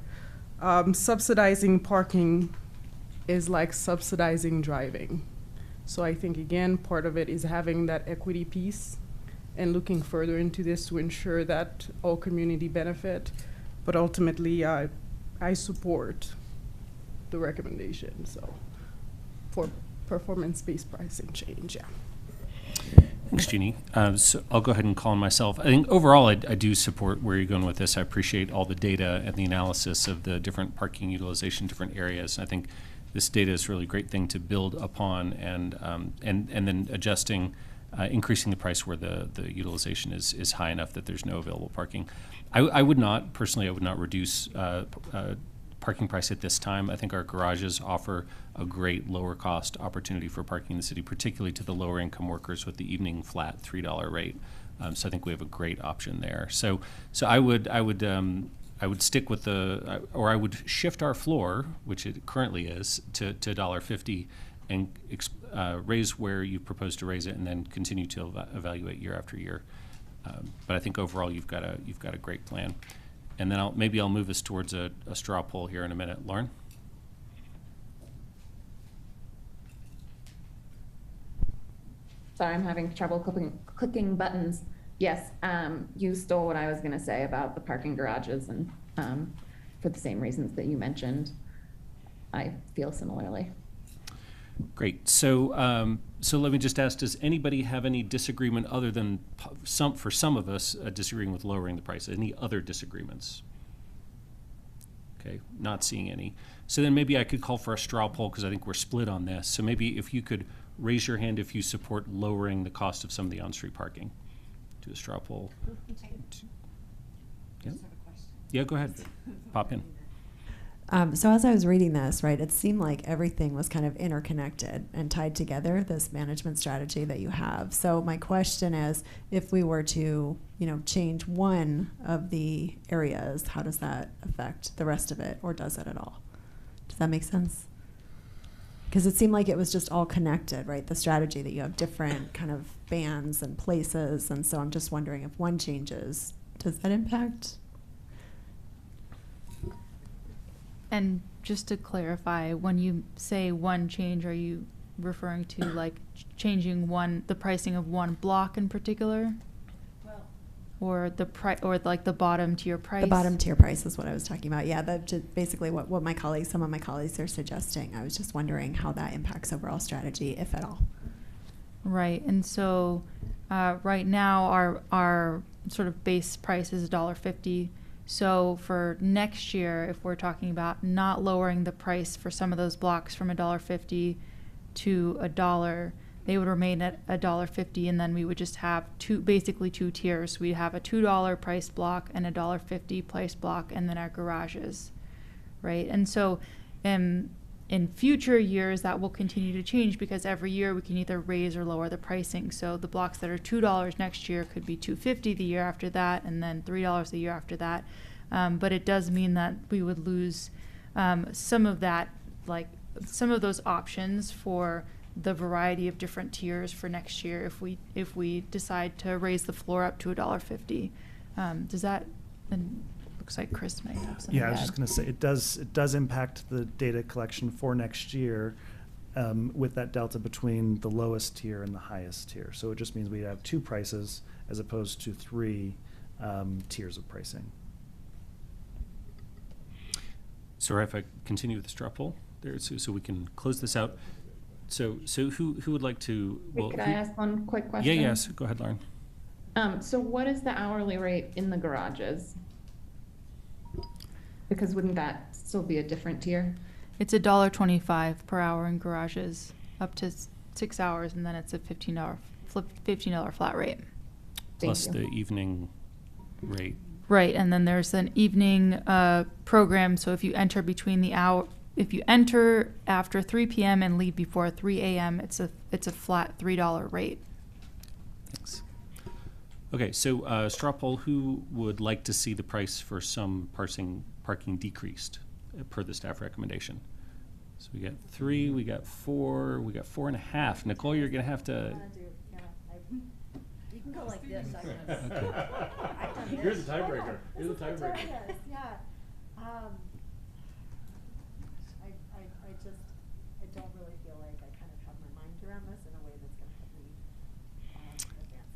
[SPEAKER 2] Subsidizing parking is like subsidizing driving. So I think, again, part of it is having that equity piece and looking further into this to ensure that all community benefit. But ultimately, I support the recommendation, so for performance-based pricing change, yeah.
[SPEAKER 1] Thanks, Jeannie. So I'll go ahead and call on myself. I think overall I do support where you're going with this. I appreciate all the data and the analysis of the different parking utilization, different areas. I think this data is a really great thing to build upon, and then adjusting, increasing the price where the utilization is high enough that there's no available parking. I would not, personally, I would not reduce parking price at this time. I think our garages offer a great lower cost opportunity for parking in the city, particularly to the lower income workers with the evening flat $3 rate. So I think we have a great option there. So I would stick with I would shift our floor, which it currently is, to $1.50 and raise where you propose to raise it, and then continue to evaluate year after year. But I think overall you've got a great plan. And then maybe I'll move us towards a straw poll here in a minute. Lauren?
[SPEAKER 13] Sorry, I'm having trouble clicking buttons. Yes, you stole what I was going to say about the parking garages, and for the same reasons that you mentioned, I feel similarly.
[SPEAKER 1] Great. So, so let me just ask: does anybody have any disagreement other than for some of us disagreeing with lowering the price? Any other disagreements? Okay, not seeing any. So then maybe I could call for a straw poll because I think we're split on this. So maybe if you could raise your hand if you support lowering the cost of some of the on-street parking. Do a straw poll. Yeah. Yeah, go ahead. Pop in.
[SPEAKER 5] So as I was reading this, right, it seemed like everything was kind of interconnected and tied together, this management strategy that you have. So my question is, if we were to, change one of the areas, how does that affect the rest of it, or does it at all? Does that make sense? Because it seemed like it was just all connected, right? The strategy that you have different kind of bands and places. And so I'm just wondering if one changes, does that impact?
[SPEAKER 16] And just to clarify, when you say one change, are you referring to like changing the pricing of one block in particular? Or like the bottom tier price?
[SPEAKER 5] The bottom tier price is what I was talking about. Yeah, that's basically what some of my colleagues are suggesting. I was just wondering how that impacts overall strategy, if at all.
[SPEAKER 16] Right, and so right now our sort of base price is $1.50. So for next year, if we're talking about not lowering the price for some of those blocks from $1.50 to $1, they would remain at $1.50, and then we would just have basically two tiers. We'd have a $2 price block and a $1.50 price block, and then our garages, right? And so in future years, that will continue to change because every year we can either raise or lower the pricing. So the blocks that are $2 next year could be $2.50 the year after that, and then $3 the year after that. But it does mean that we would lose some of that, like some of those options for the variety of different tiers for next year if we decide to raise the floor up to $1.50. Does that? And looks like Chris might have something.
[SPEAKER 15] Yeah, I was just going to say it does impact the data collection for next year with that delta between the lowest tier and the highest tier. So it just means we have two prices as opposed to three tiers of pricing.
[SPEAKER 1] So if I continue with the straw poll there, so we can close this out. So who would like to?
[SPEAKER 13] Could I ask one quick question?
[SPEAKER 1] Yeah, yes. Go ahead, Lauren.
[SPEAKER 13] So what is the hourly rate in the garages? Because wouldn't that still be a different tier?
[SPEAKER 16] It's $1.25 per hour in garages up to 6 hours, and then it's a $15 flat rate.
[SPEAKER 1] Plus the evening rate.
[SPEAKER 16] Right, and then there's an evening program. So if you enter if you enter after 3 p.m. and leave before 3 a.m., it's a flat $3 rate.
[SPEAKER 1] Thanks. Okay, so straw poll, who would like to see the price for some parking decreased per the staff recommendation? So we got 3, we got 4, we got 4.5. Nicole, you're going to have to...
[SPEAKER 12] You can go like this.
[SPEAKER 1] Okay.
[SPEAKER 22] Here's the tiebreaker. Here's the tiebreaker.
[SPEAKER 5] Yeah. I don't really feel like I kind of have my mind around this in a way that's going to help me advance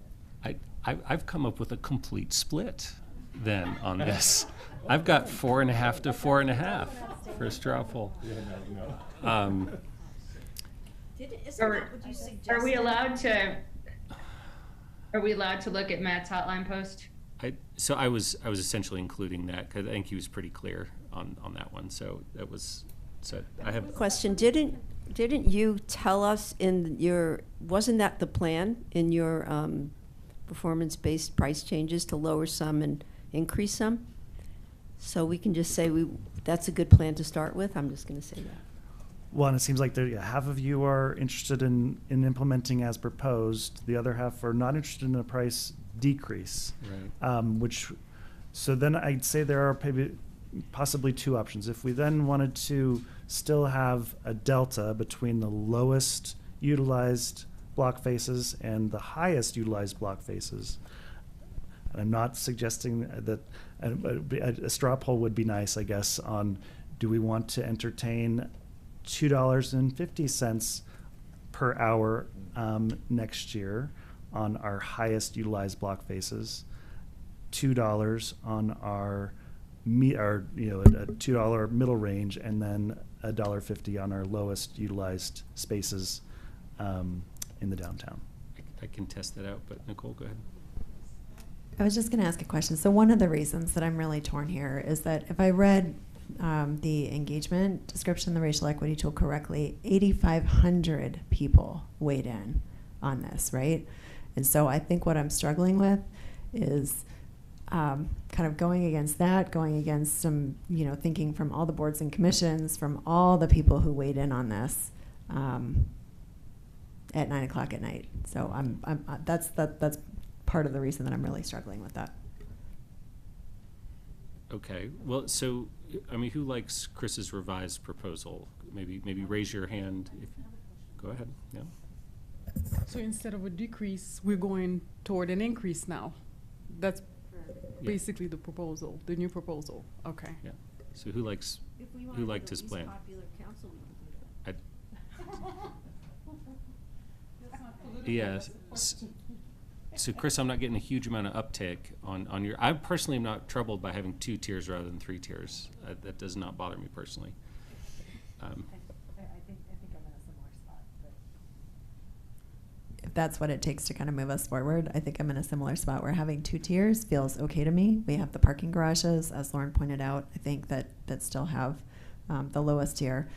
[SPEAKER 5] it.
[SPEAKER 1] I've come up with a complete split then on this. I've got 4.5 to 4.5 for straw poll.
[SPEAKER 14] Are we allowed to? Are we allowed to look at Matt's hotline post?
[SPEAKER 1] So I was essentially including that because I think he was pretty clear on that one. So that was. So I have a
[SPEAKER 12] question. Didn't you tell us wasn't that the plan in your performance-based price changes to lower some and increase some? So we can just say that's a good plan to start with. I'm just going to say that.
[SPEAKER 15] Well, and it seems like half of you are interested in implementing as proposed. The other half are not interested in a price decrease. Right. So then I'd say there are possibly two options. If we then wanted to still have a delta between the lowest utilized block faces and the highest utilized block faces, and I'm not suggesting that a straw poll would be nice, I guess, on do we want to entertain $2.50 per hour next year on our highest utilized block faces, $2 on our a $2 middle range, and then $1.50 on our lowest utilized spaces in the downtown.
[SPEAKER 1] I can test that out, but Nicole, go ahead.
[SPEAKER 5] I was just going to ask a question. So one of the reasons that I'm really torn here is that if I read the engagement description, the racial equity tool correctly, 8,500 people weighed in on this, right? And so I think what I'm struggling with is kind of going against that, going against some, thinking from all the boards and commissions, from all the people who weighed in on this at 9 o'clock at night. So that's part of the reason that I'm really struggling with that.
[SPEAKER 1] Okay. Well, so who likes Chris's revised proposal? Maybe raise your hand. Go ahead. Yeah.
[SPEAKER 2] So instead of a decrease, we're going toward an increase now. That's basically the proposal, the new proposal. Okay.
[SPEAKER 1] Yeah. So who liked his plan? Yes. So Chris, I'm not getting a huge amount of uptake on your. I personally am not troubled by having 2 tiers rather than 3 tiers. That does not bother me personally.
[SPEAKER 5] I think I'm in a similar spot. If that's what it takes to kind of move us forward, I think I'm in a similar spot where having 2 tiers feels okay to me. We have the parking garages, as Lauren pointed out. I think that still have the lowest tier.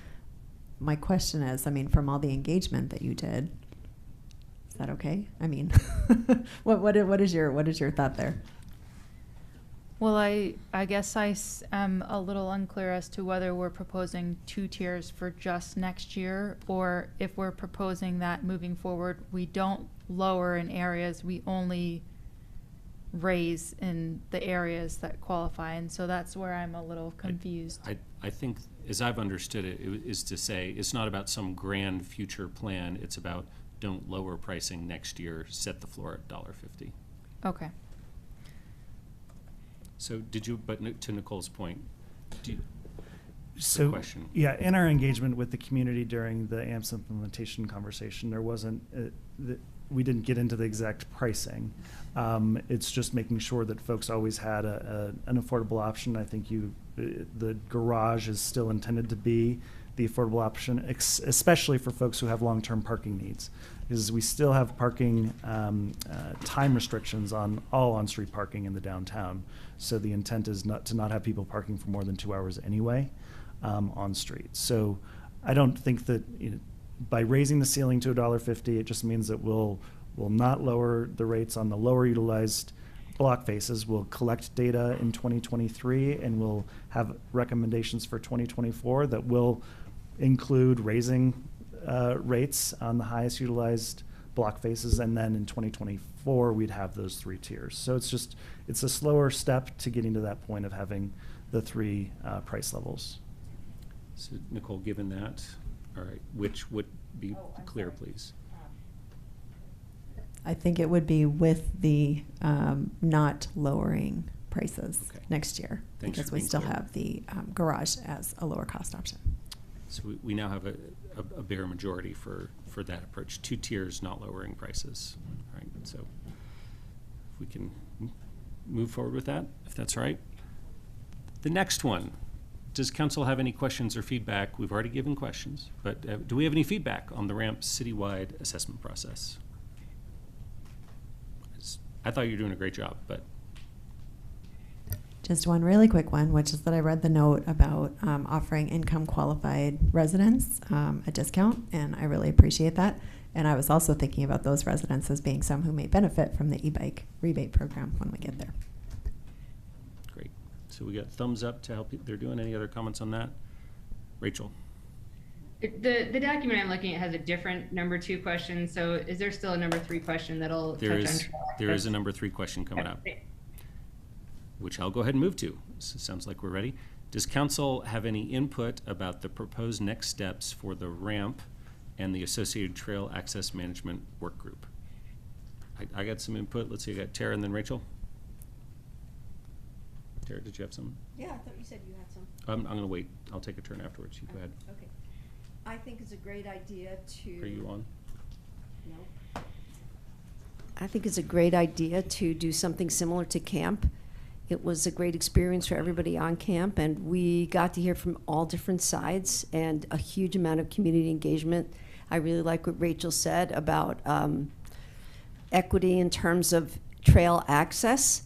[SPEAKER 5] My question is, from all the engagement that you did, is that okay? What is your thought there?
[SPEAKER 16] Well, I guess I am a little unclear as to whether we're proposing 2 tiers for just next year, or if we're proposing that moving forward, we don't lower in areas, we only raise in the areas that qualify. And so that's where I'm a little confused.
[SPEAKER 1] I think, as I've understood it, is to say it's not about some grand future plan. It's about don't lower pricing next year, set the floor at $1.50.
[SPEAKER 16] Okay.
[SPEAKER 1] So but to Nicole's point,
[SPEAKER 15] so
[SPEAKER 1] question.
[SPEAKER 15] Yeah, in our engagement with the community during the AMPS implementation conversation, there wasn't, we didn't get into the exact pricing. It's just making sure that folks always had an affordable option. I think the garage is still intended to be the affordable option, especially for folks who have long-term parking needs, because we still have parking time restrictions on all on-street parking in the downtown. So the intent is not to have people parking for more than 2 hours anyway on street. So I don't think that by raising the ceiling to $1.50, it just means that we'll not lower the rates on the lower utilized block faces. We'll collect data in 2023, and we'll have recommendations for 2024 that will include raising rates on the highest utilized block faces, and then in 2024 we'd have those 3 tiers. So it's a slower step to getting to that point of having the 3 price levels.
[SPEAKER 1] So Nicole, given that, all right, which would be clear, please?
[SPEAKER 5] I think it would be with the not lowering prices next year, because we still have the garage as a lower cost option.
[SPEAKER 1] So we now have a bigger majority for that approach. 2 tiers, not lowering prices. All right, so if we can move forward with that, if that's all right. The next one, does council have any questions or feedback? We've already given questions, but do we have any feedback on the RAMP citywide assessment process? I thought you were doing a great job, but.
[SPEAKER 5] Just one really quick one, which is that I read the note about offering income qualified residents a discount, and I really appreciate that. And I was also thinking about those residents as being some who may benefit from the e-bike rebate program when we get there.
[SPEAKER 1] Great. So we got thumbs up to how they're doing. Any other comments on that? Rachel.
[SPEAKER 14] The document I'm looking at has a different number 2 question. So is there still a number 3 question that'll touch on?
[SPEAKER 1] There is a number 3 question coming up, which I'll go ahead and move to. So it sounds like we're ready. Does council have any input about the proposed next steps for the ramp and the associated trail access management work group? I got some input. Let's see, I got Tara and then Rachel. Tara, did you have some?
[SPEAKER 12] Yeah, I thought you said you had some.
[SPEAKER 1] I'm going to wait. I'll take a turn afterwards. You go ahead.
[SPEAKER 12] Okay. I think it's a great idea to.
[SPEAKER 1] Are you on?
[SPEAKER 12] No. I think it's a great idea to do something similar to camp. It was a great experience for everybody on camp, and we got to hear from all different sides and a huge amount of community engagement. I really like what Rachel said about equity in terms of trail access.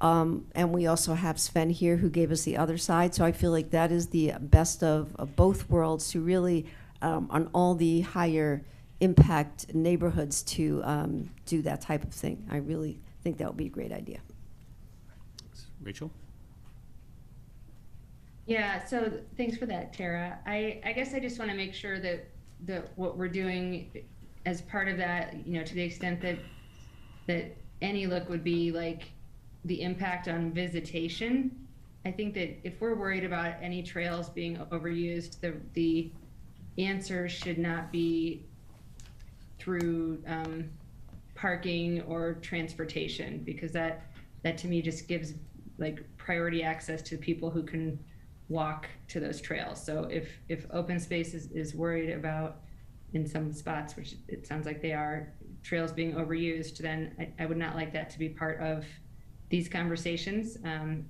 [SPEAKER 12] And we also have Sven here who gave us the other side. So I feel like that is the best of both worlds to really, on all the higher impact neighborhoods, to do that type of thing. I really think that would be a great idea.
[SPEAKER 1] Rachel?
[SPEAKER 14] Yeah, so thanks for that, Tara. I guess I just want to make sure that what we're doing as part of that, you know, to the extent that any look would be like the impact on visitation. I think that if we're worried about any trails being overused, the answer should not be through parking or transportation, because that to me just gives like priority access to people who can walk to those trails. So if open space is worried about, in some spots, which it sounds like they are, trails being overused, then I would not like that to be part of these conversations.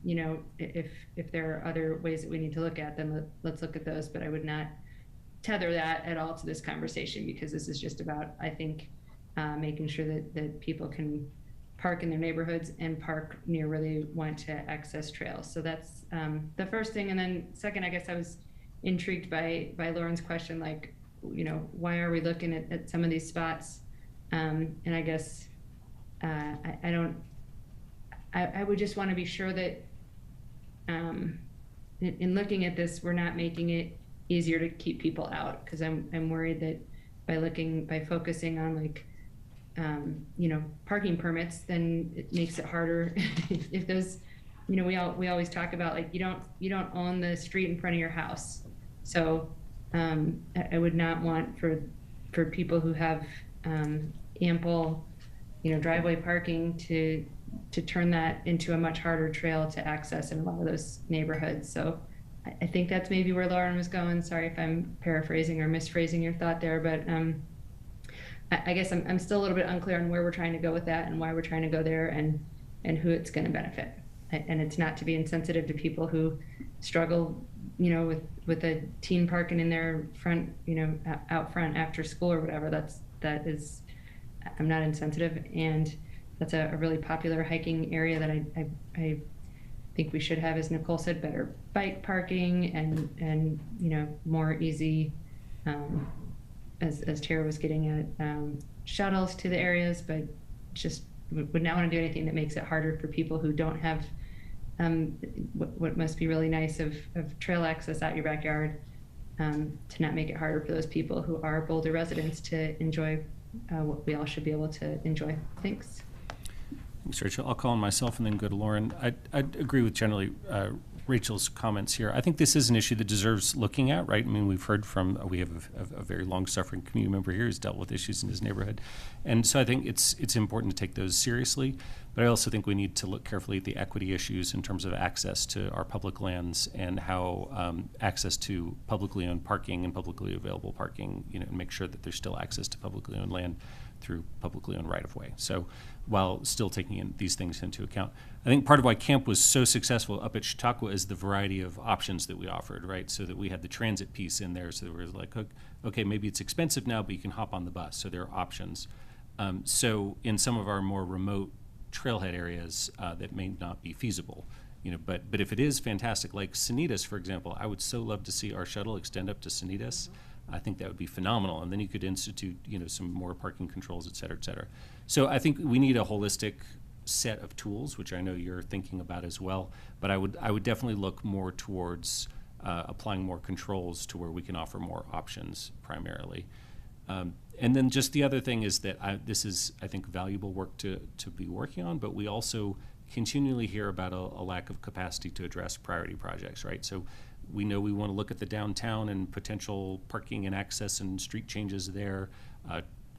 [SPEAKER 14] You know, if there are other ways that we need to look at, then let's look at those, but I would not tether that at all to this conversation, because this is just about, I think, making sure that people can park in their neighborhoods and park near where they want to access trails. So that's the first thing. And then second, I guess I was intrigued by Lauren's question, like, you know, why are we looking at some of these spots? And I guess I would just want to be sure that in looking at this, we're not making it easier to keep people out, because I'm worried that by focusing on like you know, parking permits, then it makes it harder. If those, you know, we always talk about like you don't own the street in front of your house, so I would not want for people who have ample, you know, driveway parking to turn that into a much harder trail to access in a lot of those neighborhoods. So I think that's maybe where Lauren was going. Sorry if I'm paraphrasing or misphrasing your thought there, but I guess I'm still a little bit unclear on where we're trying to go with that and why we're trying to go there and who it's going to benefit. And it's not to be insensitive to people who struggle, you know, with a teen parking in their front, you know, out front after school or whatever. That is, I'm not insensitive, and that's a really popular hiking area that I think we should have, as Nicole said, better bike parking and you know, more easy, as Tara was getting at, shuttles to the areas, but just would not want to do anything that makes it harder for people who don't have what must be really nice of trail access out your backyard, to not make it harder for those people who are Boulder residents to enjoy what we all should be able to enjoy. Thanks.
[SPEAKER 1] Thanks, Rachel. I'll call on myself and then go to Lauren. I'd agree with generally Rachel's comments here. I think this is an issue that deserves looking at, right? I mean, we've heard from, we have a very long-suffering community member here who's dealt with issues in his neighborhood. And so I think it's important to take those seriously, but I also think we need to look carefully at the equity issues in terms of access to our public lands and how access to publicly owned parking and publicly available parking, you know, and make sure that there's still access to publicly owned land through publicly owned right-of-way. So while still taking these things into account, I think part of why camp was so successful up at Chautauqua is the variety of options that we offered, right? So that we had the transit piece in there, so that we were like, okay, maybe it's expensive now, but you can hop on the bus. So there are options. So in some of our more remote trailhead areas, that may not be feasible, you know. But if it is fantastic, like Sanitas, for example, I would so love to see our shuttle extend up to Sanitas. I think that would be phenomenal, and then you could institute, you know, some more parking controls, et cetera, et cetera. So I think we need a holistic set of tools, which I know you're thinking about as well. But I would definitely look more towards applying more controls to where we can offer more options primarily. And then just the other thing is that this is, I think, valuable work to be working on, but we also continually hear about a lack of capacity to address priority projects, right? So we know we want to look at the downtown and potential parking and access and street changes there.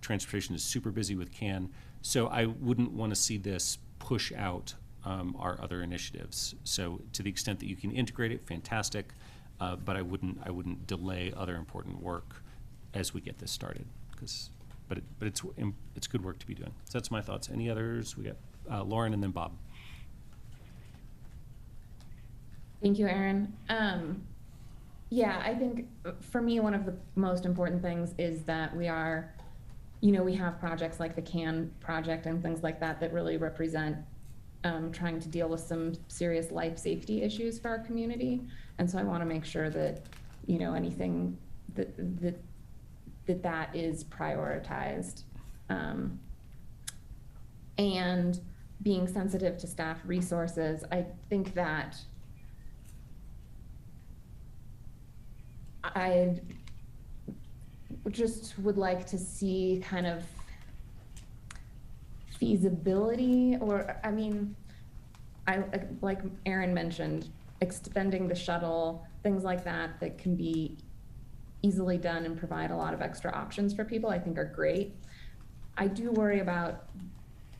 [SPEAKER 1] Transportation is super busy with CAN. So I wouldn't want to see this push out our other initiatives. So to the extent that you can integrate it, fantastic. But I wouldn't delay other important work as we get this started, because but it's good work to be doing. So that's my thoughts. Any others? We got Lauren and then Bob.
[SPEAKER 13] Thank you, Aaron. Yeah, I think for me, one of the most important things is that we are, we have projects like the CAN project and things like that that really represent trying to deal with some serious life safety issues for our community. And so I want to make sure that, anything that is prioritized. And being sensitive to staff resources, I think that I just would like to see kind of feasibility, or I like Aaron mentioned, extending the shuttle, things like that that can be easily done and provide a lot of extra options for people, I think are great. I do worry about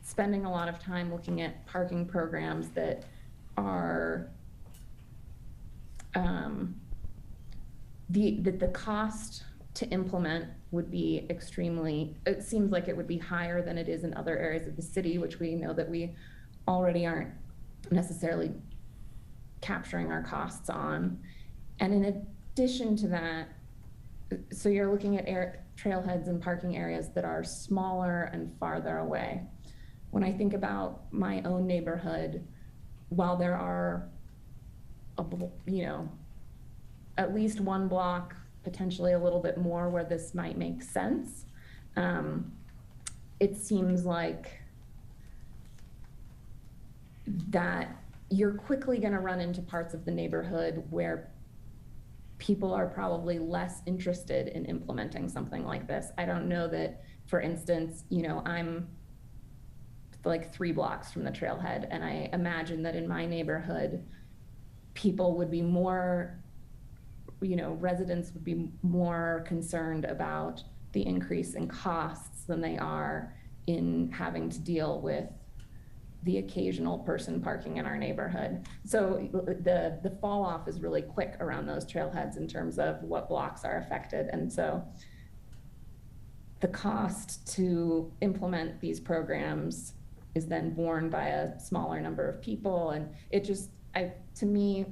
[SPEAKER 13] spending a lot of time looking at parking programs that are the cost to implement would be it seems like it would be higher than it is in other areas of the city, which we know that we already aren't necessarily capturing our costs on. And in addition to that, so you're looking at trailheads and parking areas that are smaller and farther away. When I think about my own neighborhood, while there are, at least one block, potentially a little bit more where this might make sense, it seems like that you're quickly going to run into parts of the neighborhood where people are probably less interested in implementing something like this. I don't know that, for instance, I'm like 3 blocks from the trailhead, and I imagine that in my neighborhood, people would be more, residents would be more concerned about the increase in costs than they are in having to deal with the occasional person parking in our neighborhood. So the fall off is really quick around those trailheads in terms of what blocks are affected. And so the cost to implement these programs is then borne by a smaller number of people. And it just, to me,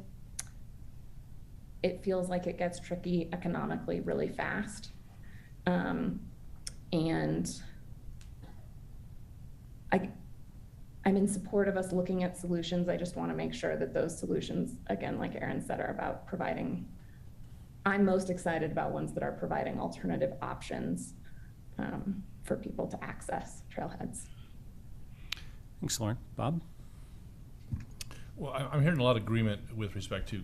[SPEAKER 13] it feels like it gets tricky economically really fast. And I'm in support of us looking at solutions. I just want to make sure that those solutions, again, like Aaron said, are about providing, I'm most excited about ones that are providing alternative options for people to access trailheads.
[SPEAKER 1] Thanks, Lauren. Bob?
[SPEAKER 22] Well, I'm hearing a lot of agreement with respect to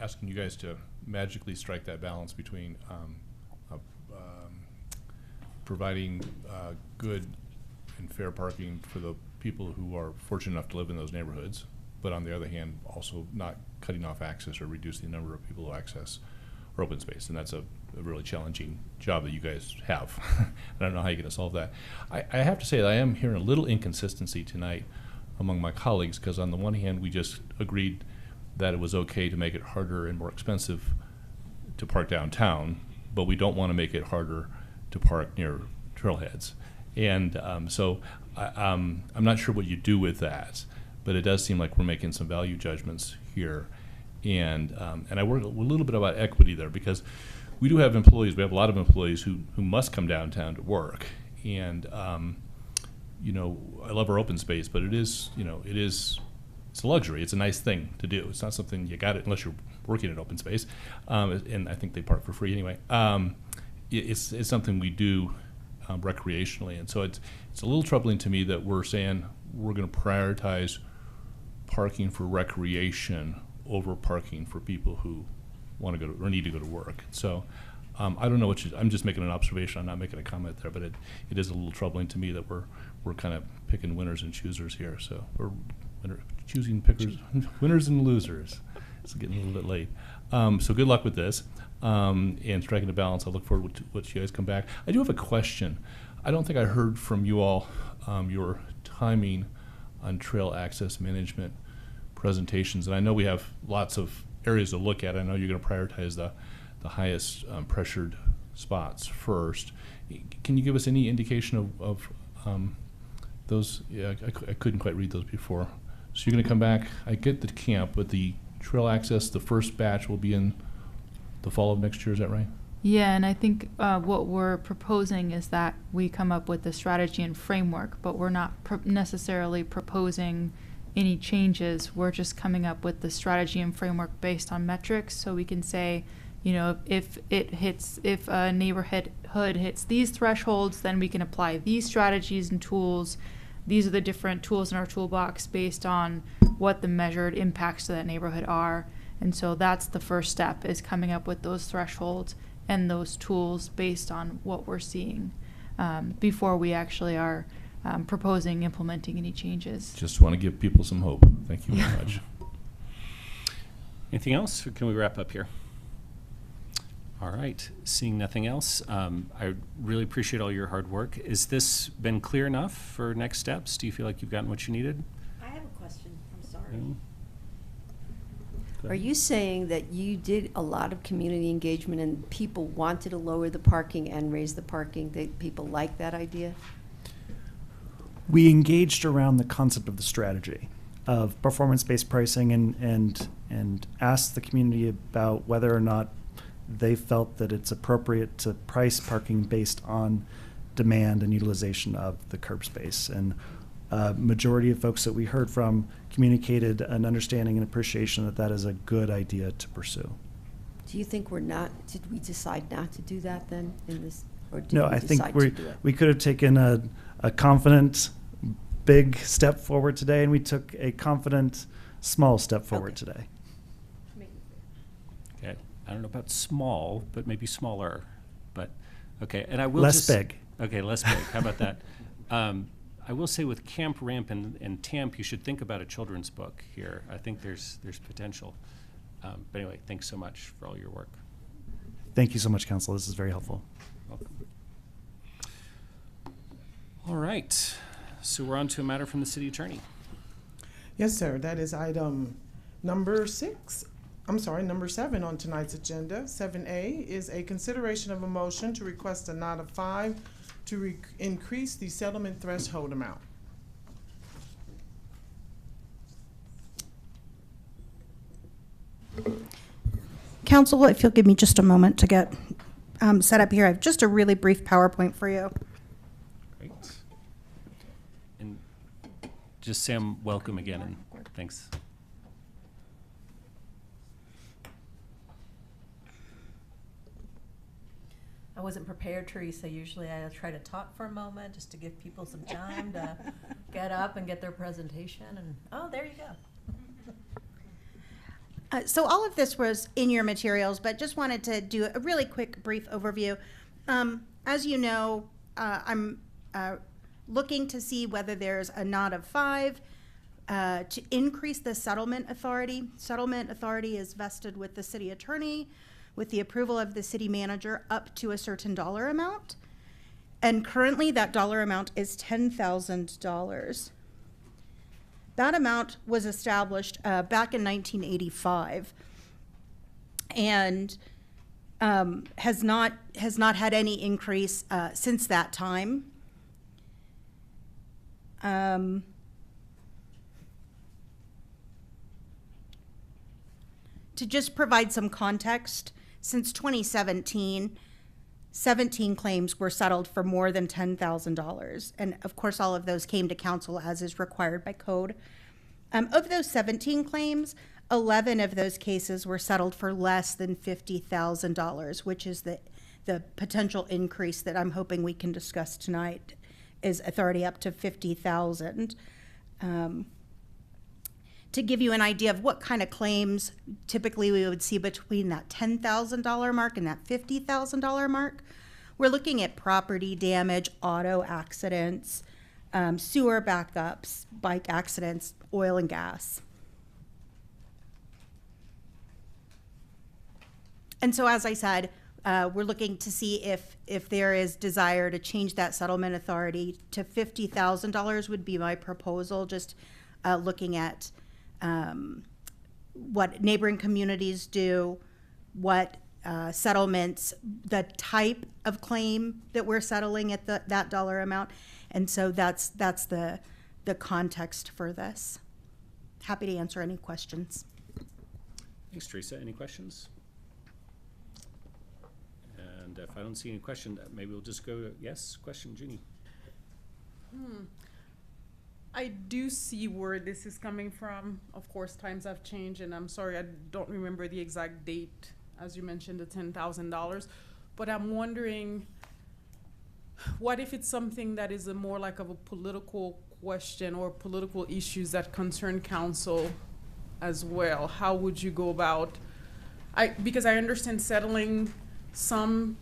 [SPEAKER 22] asking you guys to magically strike that balance between providing good and fair parking for the people who are fortunate enough to live in those neighborhoods, but on the other hand, also not cutting off access or reducing the number of people who access our open space. And that's a really challenging job that you guys have. I don't know how you're going to solve that. I have to say that I am hearing a little inconsistency tonight among my colleagues, because on the one hand, we just agreed that it was okay to make it harder and more expensive to park downtown, but we don't want to make it harder to park near trailheads. And so I'm not sure what you do with that, but it does seem like we're making some value judgments here. And I worry a little bit about equity there, because we do have employees, we have a lot of employees who must come downtown to work. And, I love our open space, but it's a luxury. It's a nice thing to do. It's not something you got it unless you're working in open space. And I think they park for free anyway. It's something we do recreationally. And so it's a little troubling to me that we're saying we're going to prioritize parking for recreation over parking for people who want to go to, or need to go to work. So I don't know I'm just making an observation. I'm not making a comment there, but it is a little troubling to me that we're kind of picking winners and choosers here. So we're choosing pickers, winners and losers. It's getting a little bit late. So good luck with this and striking a balance. I look forward to what you guys come back. I do have a question. I don't think I heard from you all your timing on trail access management presentations, and I know we have lots of areas to look at. I know you're going to prioritize the highest pressured spots first, Can you give us any indication of those? Yeah, I couldn't quite read those before. So you're going to come back. I get the camp, but the trail access, the first batch will be in the fall of next year. Is that right?
[SPEAKER 16] Yeah, and I think what we're proposing is that we come up with a strategy and framework, but we're not necessarily proposing any changes. We're just coming up with the strategy and framework based on metrics, so we can say, you know, if a neighborhood hits these thresholds, then we can apply these strategies and tools. These are the different tools in our toolbox based on what the measured impacts to that neighborhood are. And so that's the first step, is coming up with those thresholds and those tools based on what we're seeing before we actually are proposing implementing any changes.
[SPEAKER 22] Just want to give people some hope. Thank you very much.
[SPEAKER 1] Anything else, or can we wrap up here? All right, seeing nothing else, I really appreciate all your hard work. Has this been clear enough for next steps? Do you feel like you've gotten what you needed?
[SPEAKER 12] I have a question. I'm sorry.
[SPEAKER 1] No?
[SPEAKER 12] Are you saying that you did a lot of community engagement and people wanted to lower the parking and raise the parking? That people like that idea?
[SPEAKER 15] We engaged around the concept of the strategy of performance-based pricing and asked the community about whether or not they felt that it's appropriate to price parking based on demand and utilization of the curb space. And majority of folks that we heard from communicated an understanding and appreciation that that is a good idea to pursue.
[SPEAKER 12] Do you think did we decide not to do that then in this? Or did
[SPEAKER 15] No,
[SPEAKER 12] we
[SPEAKER 15] I think
[SPEAKER 12] decide to do it?
[SPEAKER 15] we could have taken a confident, big step forward today, and we took a confident, small step forward today.
[SPEAKER 1] Okay, I don't know about small, but maybe smaller. But okay, and I will
[SPEAKER 15] less big.
[SPEAKER 1] Okay, less big. How about that? I will say with Camp Ramp and TAMP, you should think about a children's book here. I think there's potential. But anyway, thanks so much for all your work.
[SPEAKER 15] Thank you so much, Council. This is very helpful.
[SPEAKER 1] Welcome. All right, so we're on to a matter from the city attorney.
[SPEAKER 7] Yes, sir. That is item number 7 on tonight's agenda. 7A is a consideration of a motion to request a nod of 5 to increase the settlement threshold amount.
[SPEAKER 23] Council, if you'll give me just a moment to get set up here, I have just a really brief PowerPoint for you.
[SPEAKER 1] Great. And just Sam, welcome again, and thanks.
[SPEAKER 17] I wasn't prepared, Teresa. Usually I try to talk for a moment just to give people some time to get up and get their presentation. And oh, there you go.
[SPEAKER 23] So all of this was in your materials, but just wanted to do a really quick, brief overview. As you know, I'm looking to see whether there's a nod of 5 to increase the settlement authority. Settlement authority is vested with the city attorney, with the approval of the city manager, up to a certain dollar amount. And currently that dollar amount is $10,000. That amount was established back in 1985 and has not had any increase since that time. To just provide some context, since 2017, 17 claims were settled for more than $10,000. And of course, all of those came to council as is required by code. Of those 17 claims, 11 of those cases were settled for less than $50,000, which is the potential increase that I'm hoping we can discuss tonight, is authority up to $50,000. To give you an idea of what kind of claims typically we would see between that $10,000 mark and that $50,000 mark, we're looking at property damage, auto accidents, sewer backups, bike accidents, oil and gas. And so, as I said, we're looking to see if there is desire to change that settlement authority to $50,000 would be my proposal, just looking at what neighboring communities do, what settlements, the type of claim that we're settling at that dollar amount. And so that's the context for this. Happy to answer any questions.
[SPEAKER 1] Thanks, Teresa. Any questions? And if I don't see any question, maybe we'll just go to, yes, question, Ginny.
[SPEAKER 2] I do see where this is coming from. Of course, times have changed, and I'm sorry, I don't remember the exact date, as you mentioned, the $10,000. But I'm wondering, what if it's something that is more like of a political question or political issues that concern council as well? How would you go about? Because I understand settling some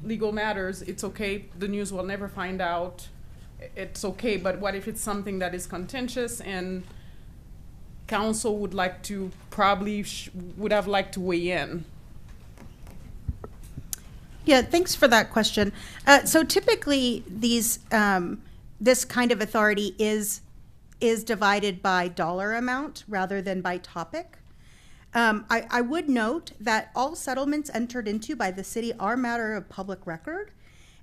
[SPEAKER 2] legal matters, it's okay. The news will never find out. It's okay, but what if it's something that is contentious and council would like to would have liked to weigh in?
[SPEAKER 23] Yeah, thanks for that question. So typically these this kind of authority is divided by dollar amount rather than by topic. I would note that all settlements entered into by the city are matter of public record.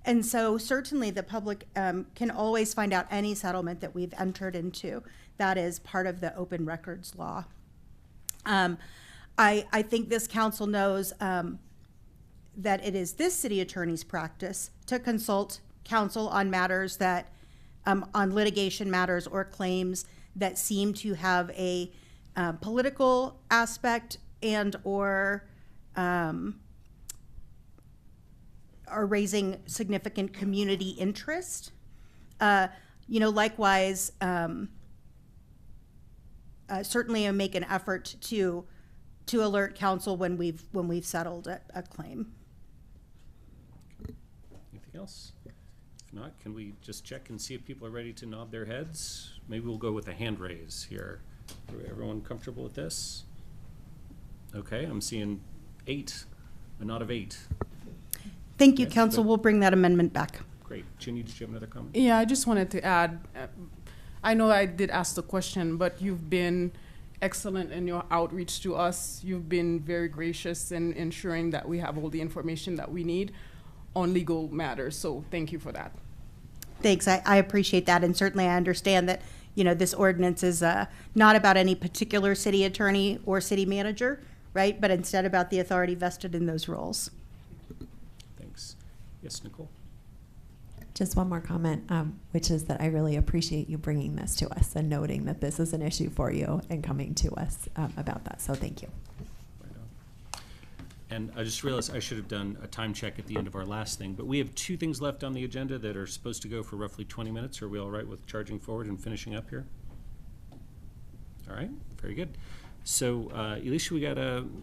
[SPEAKER 23] And so certainly the public can always find out any settlement that we've entered into. That is part of the open records law. I think this council knows that it is this city attorney's practice to consult counsel on matters that, on litigation matters or claims that seem to have a political aspect and or are raising significant community interest. Likewise, certainly I make an effort to alert council when we've settled a claim.
[SPEAKER 1] Anything else? If not, can we just check and see if people are ready to nod their heads? Maybe we'll go with a hand raise here. Everyone comfortable with this? Okay, I'm seeing 8, a nod of 8.
[SPEAKER 23] Thank you,
[SPEAKER 1] Yes,
[SPEAKER 23] council.
[SPEAKER 1] but-
[SPEAKER 23] We'll bring that amendment back.
[SPEAKER 1] Great. Ginny, did you have another comment?
[SPEAKER 2] Yeah, I just wanted to add, I know I did ask the question, but you've been excellent in your outreach to us. You've been very gracious in ensuring that we have all the information that we need on legal matters. So thank you for that.
[SPEAKER 23] Thanks. I appreciate that. And certainly I understand that, this ordinance is not about any particular city attorney or city manager, right? But instead about the authority vested in those roles.
[SPEAKER 1] Thanks. Yes, Nicole?
[SPEAKER 5] Just one more comment, which is that I really appreciate you bringing this to us and noting that this is an issue for you and coming to us about that. So thank you.
[SPEAKER 1] Right on. And I just realized I should have done a time check at the end of our last thing, but we have 2 things left on the agenda that are supposed to go for roughly 20 minutes. Are we all right with charging forward and finishing up here? All right, very good. So, Elisha, we got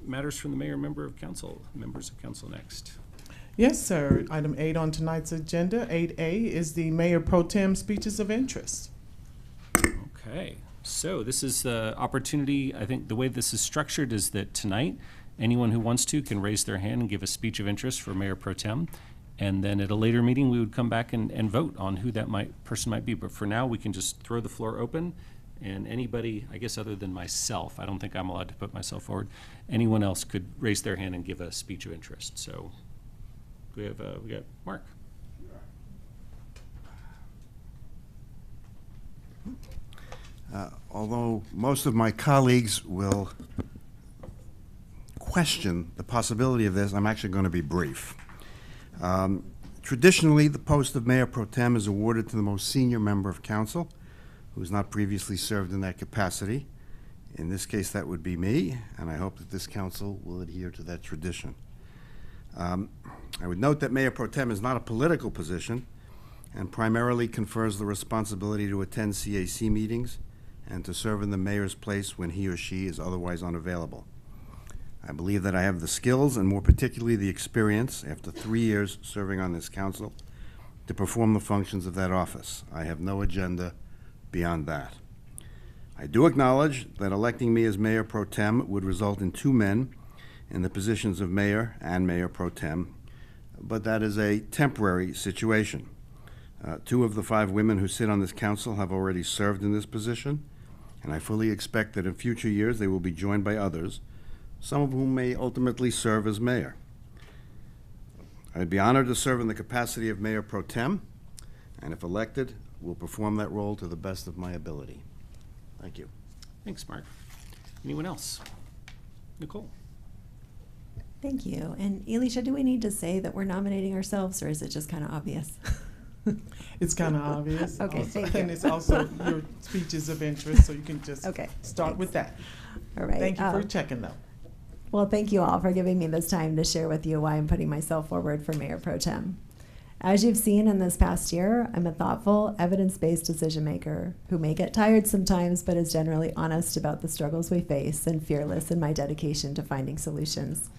[SPEAKER 1] matters from the mayor and members of council next.
[SPEAKER 7] Yes, sir. Item 8 on tonight's agenda, 8A, is the Mayor Pro Tem speeches of interest.
[SPEAKER 1] Okay, so this is the opportunity. I think the way this is structured is that tonight, anyone who wants to can raise their hand and give a speech of interest for Mayor Pro Tem. And then at a later meeting, we would come back and vote on who that person might be. But for now, we can just throw the floor open. And anybody, I guess other than myself, I don't think I'm allowed to put myself forward, anyone else could raise their hand and give a speech of interest. So we got Mark.
[SPEAKER 6] Although most of my colleagues will question the possibility of this, I'm actually going to be brief. Traditionally, the post of Mayor Pro Tem is awarded to the most senior member of council who has not previously served in that capacity. In this case, that would be me, and I hope that this council will adhere to that tradition. I would note that Mayor Pro Tem is not a political position and primarily confers the responsibility to attend CAC meetings and to serve in the mayor's place when he or she is otherwise unavailable. I believe that I have the skills and more particularly the experience after 3 years serving on this council to perform the functions of that office. I have no agenda beyond that. I do acknowledge that electing me as Mayor Pro Tem would result in 2 men in the positions of Mayor and Mayor Pro Tem, but that is a temporary situation. 2 of the 5 women who sit on this council have already served in this position, and I fully expect that in future years they will be joined by others some of whom may ultimately serve as mayor. I'd be honored to serve in the capacity of Mayor Pro Tem, and if elected, will perform that role to the best of my ability. Thank you.
[SPEAKER 1] Thanks, Mark. Anyone else? Nicole?
[SPEAKER 5] Thank you. And Elisha, do we need to say that we're nominating ourselves, or is it just kind of obvious?
[SPEAKER 7] It's kind of obvious.
[SPEAKER 5] Okay,
[SPEAKER 7] also,
[SPEAKER 5] thank you.
[SPEAKER 7] and it's also your speeches of interest, so you can just start with that.
[SPEAKER 5] All right.
[SPEAKER 7] Thank you for checking, though.
[SPEAKER 5] Well, thank you all for giving me this time to share with you why I'm putting myself forward for Mayor Pro Tem. As you've seen in this past year, I'm a thoughtful, evidence-based decision maker who may get tired sometimes, but is generally honest about the struggles we face and fearless in my dedication to finding solutions.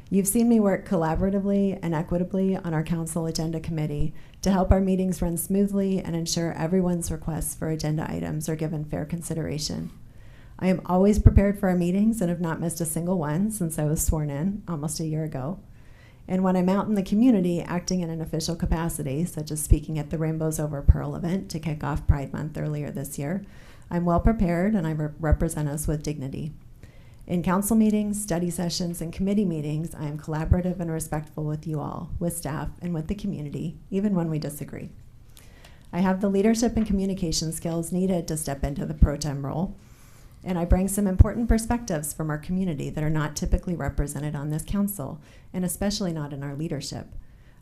[SPEAKER 5] You've seen me work collaboratively and equitably on our council agenda committee to help our meetings run smoothly and ensure everyone's requests for agenda items are given fair consideration. I am always prepared for our meetings and have not missed a single one since I was sworn in almost a year ago. And when I'm out in the community acting in an official capacity, such as speaking at the Rainbows Over Pearl event to kick off Pride Month earlier this year, I'm well prepared and I represent us with dignity. In council meetings, study sessions, and committee meetings, I am collaborative and respectful with you all, with staff, and with the community, even when we disagree. I have the leadership and communication skills needed to step into the pro tem role, and I bring some important perspectives from our community that are not typically represented on this council, and especially not in our leadership.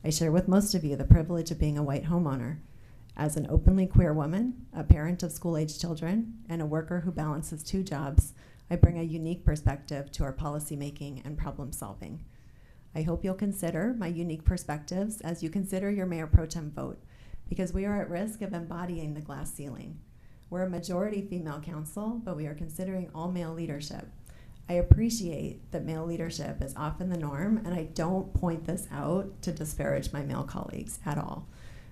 [SPEAKER 5] I share with most of you the privilege of being a white homeowner. As an openly queer woman, a parent of school-age children, and a worker who balances 2 jobs, I bring a unique perspective to our policymaking and problem solving. I hope you'll consider my unique perspectives as you consider your Mayor Pro Tem vote, because we are at risk of embodying the glass ceiling. We're a majority female council, but we are considering all male leadership. I appreciate that male leadership is often the norm, and I don't point this out to disparage my male colleagues at all.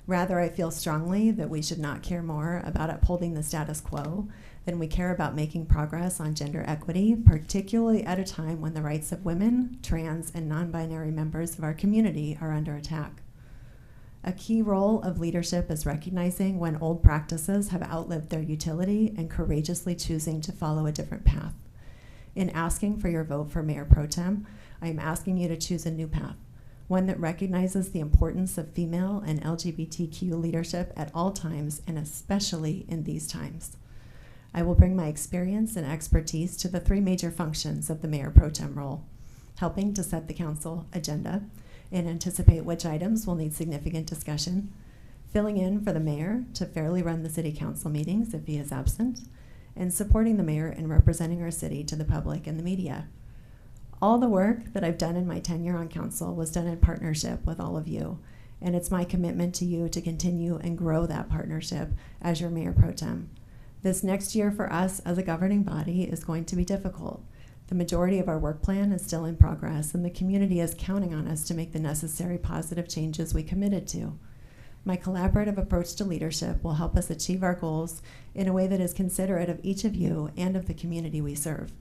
[SPEAKER 5] Rather, I feel strongly that we should not care more about upholding the status quo than we care about making progress on gender equity, particularly at a time when the rights of women, trans, and non-binary members of our community are under attack. A key role of leadership is recognizing when old practices have outlived their utility and courageously choosing to follow a different path. In asking for your vote for Mayor Pro Tem, I am asking you to choose a new path, one that recognizes the importance of female and LGBTQ leadership at all times, and especially in these times. I will bring my experience and expertise to the 3 major functions of the Mayor Pro Tem role: helping to set the council agenda and anticipate which items will need significant discussion, filling in for the mayor to fairly run the city council meetings if he is absent, and supporting the mayor in representing our city to the public and the media. All the work that I've done in my tenure on council was done in partnership with all of you, and it's my commitment to you to continue and grow that partnership as your Mayor Pro Tem. This next year for us as a governing body is going to be difficult. The majority of our work plan is still in progress, and the community is counting on us to make the necessary positive changes we committed to. My collaborative approach to leadership will help us achieve our goals in a way that is considerate of each of you and of the community we serve.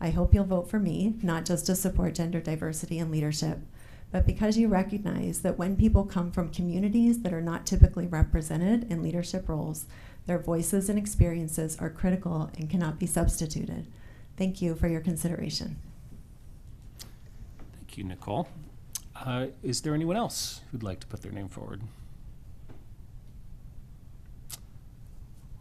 [SPEAKER 5] I hope you'll vote for me, not just to support gender diversity and leadership, but because you recognize that when people come from communities that are not typically represented in leadership roles, their voices and experiences are critical and cannot be substituted. Thank you for your consideration.
[SPEAKER 1] Thank you, Nicole. Is there anyone else who'd like to put their name forward?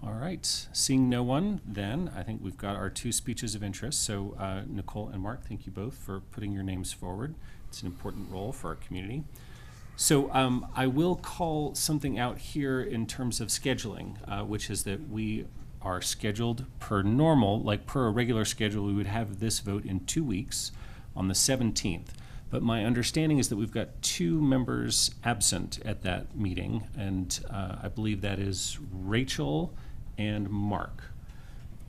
[SPEAKER 1] All right, seeing no one, then I think we've got our 2 speeches of interest. So Nicole and Mark, thank you both for putting your names forward. It's an important role for our community. So I will call something out here in terms of scheduling, which is that we are scheduled per normal, like per a regular schedule. We would have this vote in 2 weeks on the 17th. But my understanding is that we've got 2 members absent at that meeting, and I believe that is Rachel and Mark.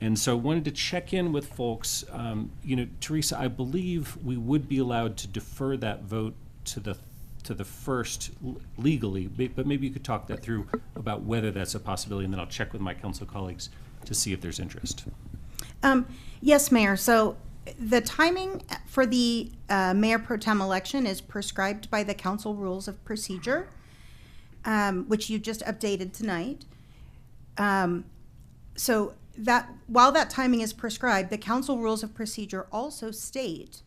[SPEAKER 1] And so I wanted to check in with folks. Teresa, I believe we would be allowed to defer that vote to the first legally, but maybe you could talk that through about whether that's a possibility, and then I'll check with my council colleagues to see if there's interest.
[SPEAKER 23] Yes, Mayor. So the timing for the Mayor Pro Tem election is prescribed by the Council Rules of Procedure, which you just updated tonight. So that while that timing is prescribed, the Council Rules of Procedure also state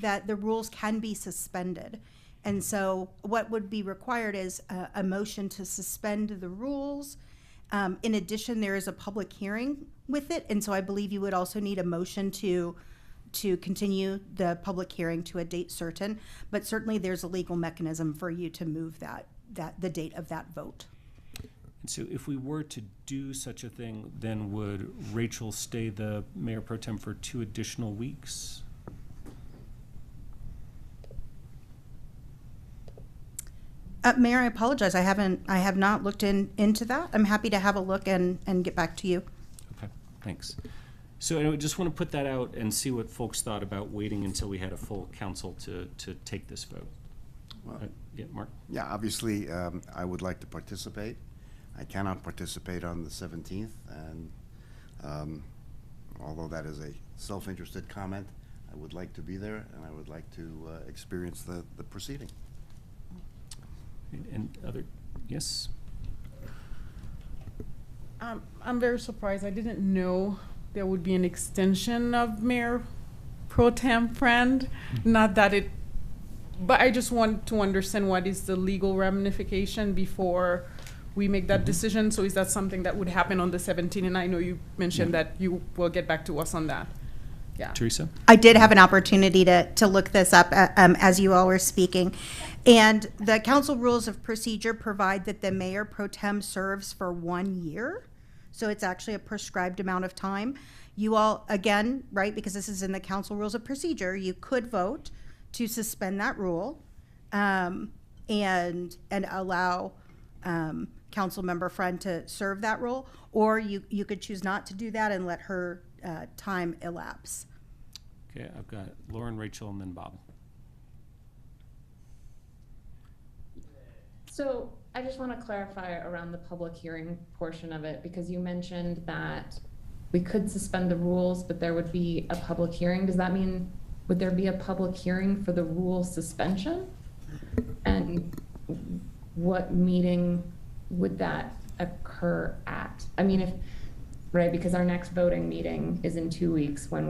[SPEAKER 23] that the rules can be suspended. And so what would be required is a motion to suspend the rules. In addition, there is a public hearing with it, and so I believe you would also need a motion to continue the public hearing to a date certain. But certainly, there's a legal mechanism for you to move the date of that vote.
[SPEAKER 1] And so, if we were to do such a thing, then would Rachel stay the mayor pro tem for 2 additional weeks?
[SPEAKER 23] Mayor, I apologize. I have not looked into that. I'm happy to have a look and get back to you.
[SPEAKER 1] Okay, thanks. So anyway, just want to put that out and see what folks thought about waiting until we had a full council to take this vote.
[SPEAKER 6] Well,
[SPEAKER 1] yeah, Mark?
[SPEAKER 6] Yeah, obviously, I would like to participate. I cannot participate on the 17th, and although that is a self-interested comment, I would like to be there, and I would like to experience the proceeding.
[SPEAKER 1] And other, yes?
[SPEAKER 2] I'm very surprised. I didn't know there would be an extension of Mayor Pro Tem Friend. Not that it, but I just want to understand what is the legal ramification before we make that decision. So is that something that would happen on the 17th? And I know you mentioned that you will get back to us on that. Yeah.
[SPEAKER 1] Teresa?
[SPEAKER 23] I did have an opportunity to look this up as you all were speaking. And the council rules of procedure provide that the mayor pro tem serves for 1 year. So it's actually a prescribed amount of time. You all, again, right, because this is in the council rules of procedure, you could vote to suspend that rule and allow council member Friend to serve that role, or you could choose not to do that and let her time elapse.
[SPEAKER 1] Okay, I've got Lauren, Rachel, and then Bob.
[SPEAKER 13] So I just want to clarify around the public hearing portion of it, because you mentioned that we could suspend the rules, but there would be a public hearing. Does that mean, would there be a public hearing for the rule suspension? And what meeting would that occur at? I mean, if, right, because our next voting meeting is in 2 weeks when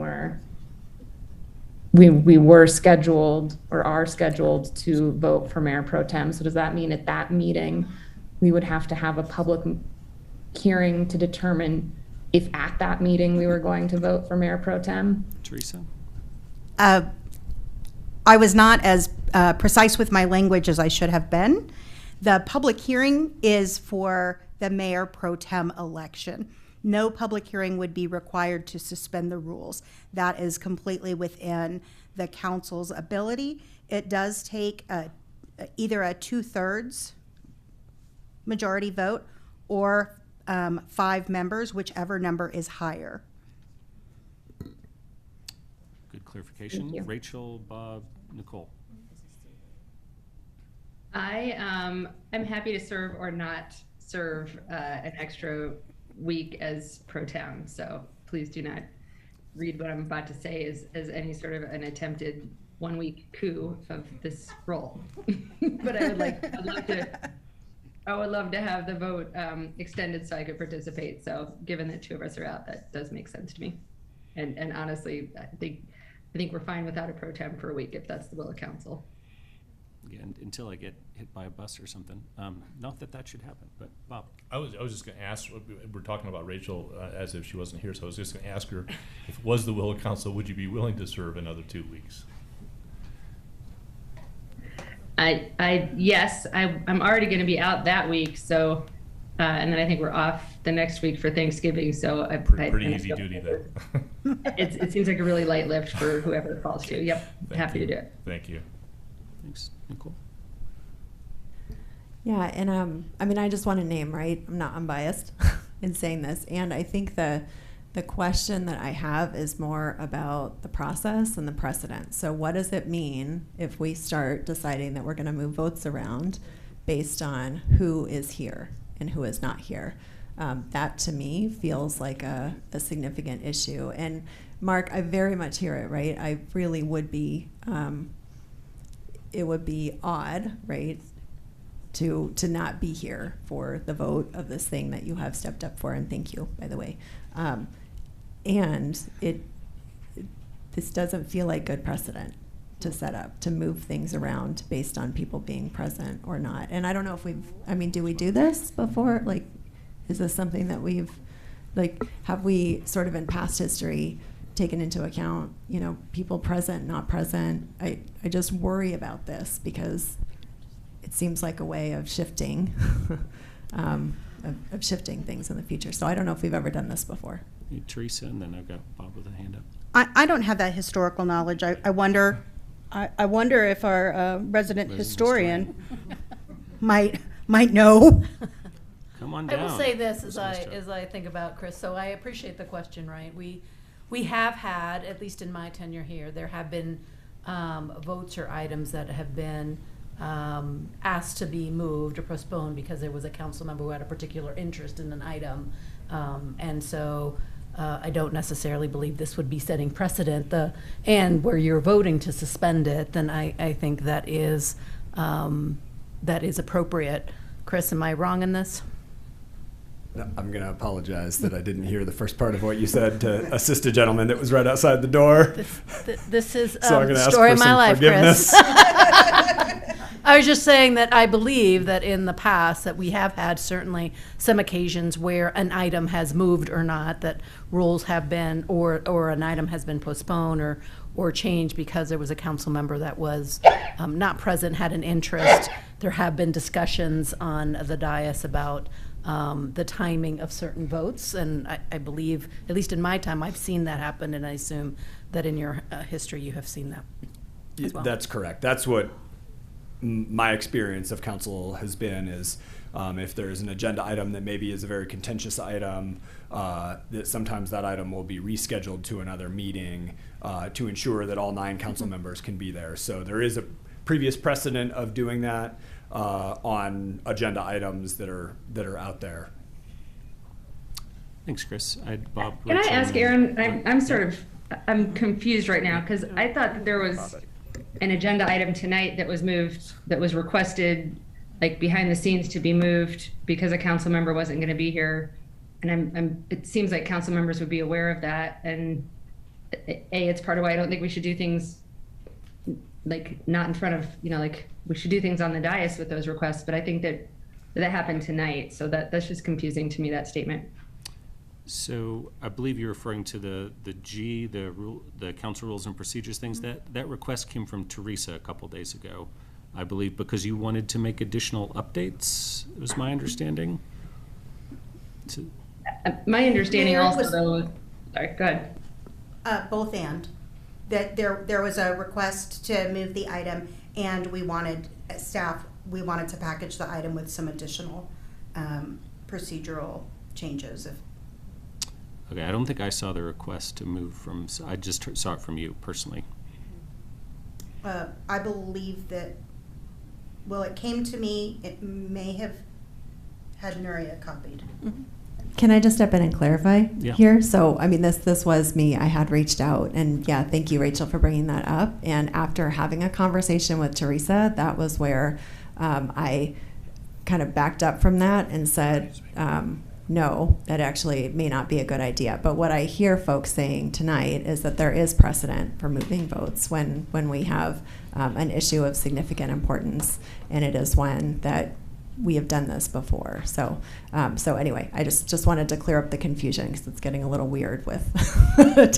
[SPEAKER 13] we were scheduled or are scheduled to vote for mayor pro tem. So does that mean at that meeting we would have to have a public hearing to determine if at that meeting we were going to vote for mayor pro tem?
[SPEAKER 1] Teresa?
[SPEAKER 23] I was not as precise with my language as I should have been. The public hearing is for the mayor pro tem election. No public hearing would be required to suspend the rules. That is completely within the council's ability. It does take either a 2/3 majority vote or 5 members, whichever number is higher.
[SPEAKER 1] Good clarification. Rachel, Bob, Nicole.
[SPEAKER 14] I'm happy to serve or not serve an extra week as pro tem. So please do not read what I'm about to say as any sort of an attempted 1 week coup of this role. But I would love to have the vote extended so I could participate. So given that 2 of us are out, that does make sense to me. And honestly, I think we're fine without a pro tem for a week if that's the will of council.
[SPEAKER 1] Yeah, until I get hit by a bus or something. Not that should happen, but Bob.
[SPEAKER 22] I was just going to ask, we're talking about Rachel as if she wasn't here, so I was just going to ask her, if it was the will of council, would you be willing to serve another 2 weeks?
[SPEAKER 14] Yes, I'm already going to be out that week, so, and then I think we're off the next week for Thanksgiving, so
[SPEAKER 22] pretty easy duty then.
[SPEAKER 14] It seems like a really light lift for whoever it falls to. Yep, happy to do it.
[SPEAKER 22] Thank you.
[SPEAKER 1] Thanks, Nicole.
[SPEAKER 5] Yeah, and I mean, I just want to name, right? I'm not unbiased in saying this, and I think the question that I have is more about the process and the precedent. So what does it mean if we start deciding that we're going to move votes around based on who is here and who is not here? That to me feels like a significant issue. And Mark, I very much hear it, right? I really would be, it would be odd, right, to not be here for the vote of this thing that you have stepped up for, and thank you, by the way. And this doesn't feel like good precedent to set up, to move things around based on people being present or not. And I don't know if do we do this before? Like, is this something that have we sort of in past history taken into account, people present, not present? I just worry about this because it seems like a way of shifting, of shifting things in the future. So I don't know if we've ever done this before.
[SPEAKER 1] Teresa, and then I've got Bob with a hand up.
[SPEAKER 23] I don't have that historical knowledge. I wonder if our resident historian might know.
[SPEAKER 1] Come on
[SPEAKER 24] I
[SPEAKER 1] down.
[SPEAKER 24] will say this as I think about Chris. So I appreciate the question. Right, we have had, at least in my tenure here, there have been votes or items that have been asked to be moved or postponed because there was a council member who had a particular interest in an item, and so. I don't necessarily believe this would be setting precedent. And where you're voting to suspend it, then I think that is appropriate. Chris, am I wrong in this?
[SPEAKER 3] No, I'm going to apologize that I didn't hear the first part of what you said to assist a gentleman that was right outside the door.
[SPEAKER 24] This is
[SPEAKER 3] so I'm
[SPEAKER 24] the
[SPEAKER 3] gonna ask
[SPEAKER 24] story
[SPEAKER 3] for
[SPEAKER 24] of my
[SPEAKER 3] some
[SPEAKER 24] life,
[SPEAKER 3] forgiveness.
[SPEAKER 24] Chris. I was just saying that I believe that in the past that we have had certainly some occasions where an item has moved or not, that rules have been, or an item has been postponed or changed because there was a council member that was not present, had an interest. There have been discussions on the dais about the timing of certain votes, and I believe, at least in my time, I've seen that happen, and I assume that in your history you have seen that as well.
[SPEAKER 3] That's correct. That's what my experience of council has been is if there's an agenda item that maybe is a very contentious item, that sometimes that item will be rescheduled to another meeting to ensure that all 9 council members can be there. So there is a previous precedent of doing that on agenda items that are out there.
[SPEAKER 1] Thanks, Chris. Bob.
[SPEAKER 14] Can I ask Aaron? I'm confused right now because I thought that there was an agenda item tonight that was moved, that was requested, like behind the scenes, to be moved because a council member wasn't going to be here, and it seems like council members would be aware of that. And it's part of why I don't think we should do things like not in front of, like we should do things on the dais with those requests. But I think that happened tonight, so that's just confusing to me, that statement.
[SPEAKER 1] So I believe you're referring to the council rules and procedures things. That request came from Teresa a couple days ago, I believe, because you wanted to make additional updates. Was my understanding.
[SPEAKER 14] My understanding
[SPEAKER 23] Mayor,
[SPEAKER 14] also, though. Sorry, go ahead.
[SPEAKER 23] Both and that there was a request to move the item, and we wanted to package the item with some additional procedural changes.
[SPEAKER 1] Okay, I don't think I saw the request to move from. I just saw it from you personally.
[SPEAKER 23] I believe that. Well, it came to me. It may have had Nuria copied.
[SPEAKER 5] Mm-hmm. Can I just step in and clarify here? So, this was me. I had reached out, and thank you, Rachel, for bringing that up. And after having a conversation with Teresa, that was where I kind of backed up from that and said, no, that actually may not be a good idea. But what I hear folks saying tonight is that there is precedent for moving votes when we have an issue of significant importance, and it is one that we have done this before. So anyway, I just wanted to clear up the confusion because it's getting a little weird with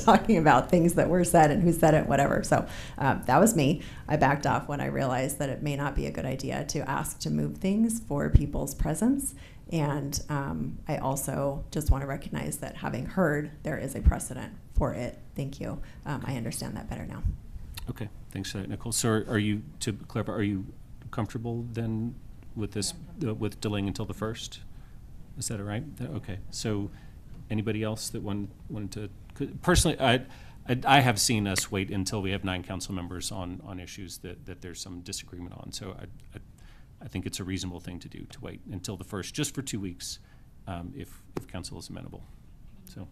[SPEAKER 5] talking about things that were said and who said it, whatever. So that was me. I backed off when I realized that it may not be a good idea to ask to move things for people's presence. And I also just want to recognize that having heard there is a precedent for it. Thank you. I understand that better now.
[SPEAKER 1] Okay, thanks for that, Nicole. So are you, to clarify, are you comfortable then with this, with delaying until the 1st? Is that all right? Okay, so anybody else that wanted to, personally, I have seen us wait until we have 9 council members on issues that there's some disagreement on. So I think it's a reasonable thing to do, to wait until the 1st, just for 2 weeks, if council is amenable. So,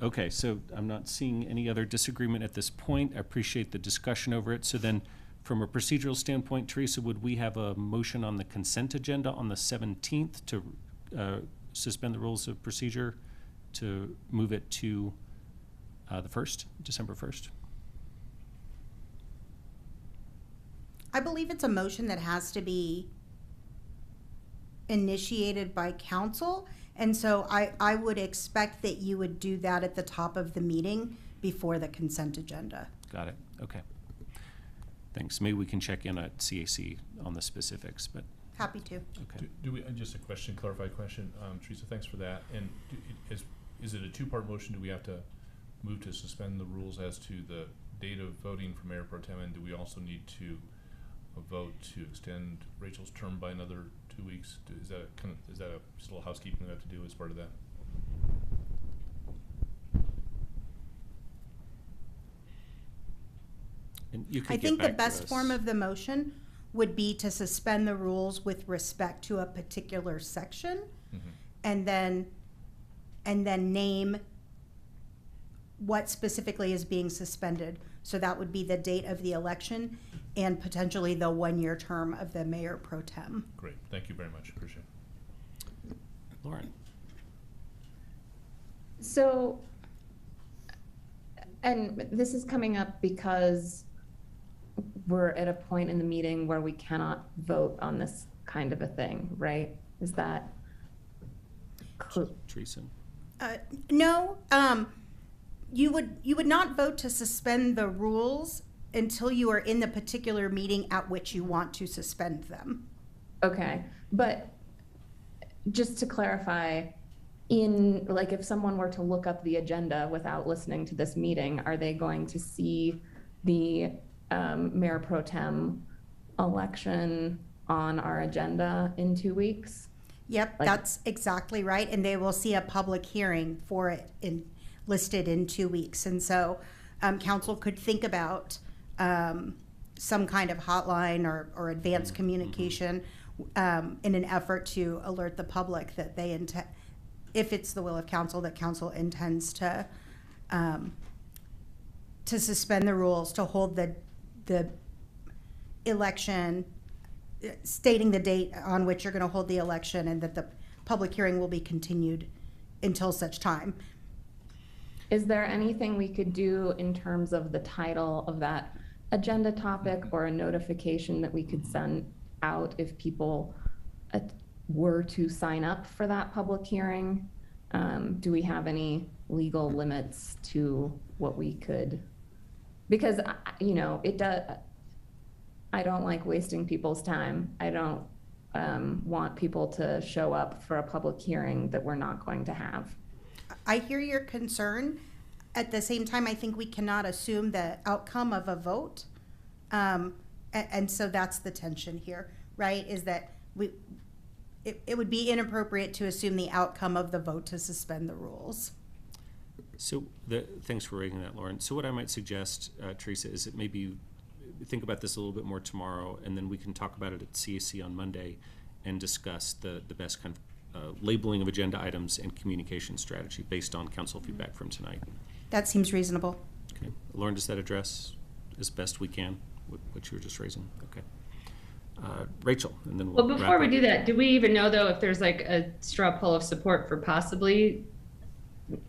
[SPEAKER 1] okay, so I'm not seeing any other disagreement at this point. I appreciate the discussion over it. So then, from a procedural standpoint, Teresa, would we have a motion on the consent agenda on the 17th to suspend the rules of procedure to move it to the 1st, December 1st?
[SPEAKER 23] I believe it's a motion that has to be initiated by council. And so I would expect that you would do that at the top of the meeting before the consent agenda.
[SPEAKER 1] Got it. Okay. Thanks. Maybe we can check in at CAC on the specifics, but.
[SPEAKER 23] Happy to.
[SPEAKER 1] Okay.
[SPEAKER 22] Do we, just a question, clarified question, Teresa, thanks for that. And is it a two-part motion? Do we have to move to suspend the rules as to the date of voting for Mayor Pro Tem? And do we also need to vote to extend Rachel's term by another 2 weeks? Is that just a little housekeeping we have to do as part of that?
[SPEAKER 1] And you could
[SPEAKER 23] I
[SPEAKER 1] get
[SPEAKER 23] think the
[SPEAKER 1] back to
[SPEAKER 23] best
[SPEAKER 1] us.
[SPEAKER 23] form of the motion would be to suspend the rules with respect to a particular section, and then name what specifically is being suspended. So that would be the date of the election and potentially the 1-year term of the Mayor Pro Tem.
[SPEAKER 22] Great, thank you very much, appreciate it.
[SPEAKER 1] Lauren.
[SPEAKER 13] So, and this is coming up because we're at a point in the meeting where we cannot vote on this kind of a thing, right? Is that
[SPEAKER 1] Teresa?
[SPEAKER 23] No, you would not vote to suspend the rules until you are in the particular meeting at which you want to suspend them.
[SPEAKER 13] Okay, but just to clarify, like if someone were to look up the agenda without listening to this meeting, are they going to see the Mayor Pro Tem election on our agenda in 2 weeks?
[SPEAKER 23] Yep, that's exactly right. And they will see a public hearing for it listed in 2 weeks. And so council could think about some kind of hotline or advanced communication in an effort to alert the public that they intend, if it's the will of council, that council intends to suspend the rules, to hold the election, stating the date on which you're going to hold the election, and that the public hearing will be continued until such time.
[SPEAKER 13] Is there anything we could do in terms of the title of that agenda topic, or a notification that we could send out if people were to sign up for that public hearing? Do we have any legal limits to what we could? Because, you know, I don't like wasting people's time. I don't want people to show up for a public hearing that we're not going to have.
[SPEAKER 23] I hear your concern. At the same time, I think we cannot assume the outcome of a vote. And so that's the tension here, right? Is that it would be inappropriate to assume the outcome of the vote to suspend the rules.
[SPEAKER 1] So thanks for raising that, Lauren. So what I might suggest, Teresa, is that maybe think about this a little bit more tomorrow, and then we can talk about it at CAC on Monday and discuss the best kind of labeling of agenda items and communication strategy based on council feedback from tonight.
[SPEAKER 23] That seems reasonable.
[SPEAKER 1] Okay. Lauren, does that address as best we can what you were just raising? Okay. Rachel, and then
[SPEAKER 14] well before we do that, do we even know though if there's like a straw poll of support for possibly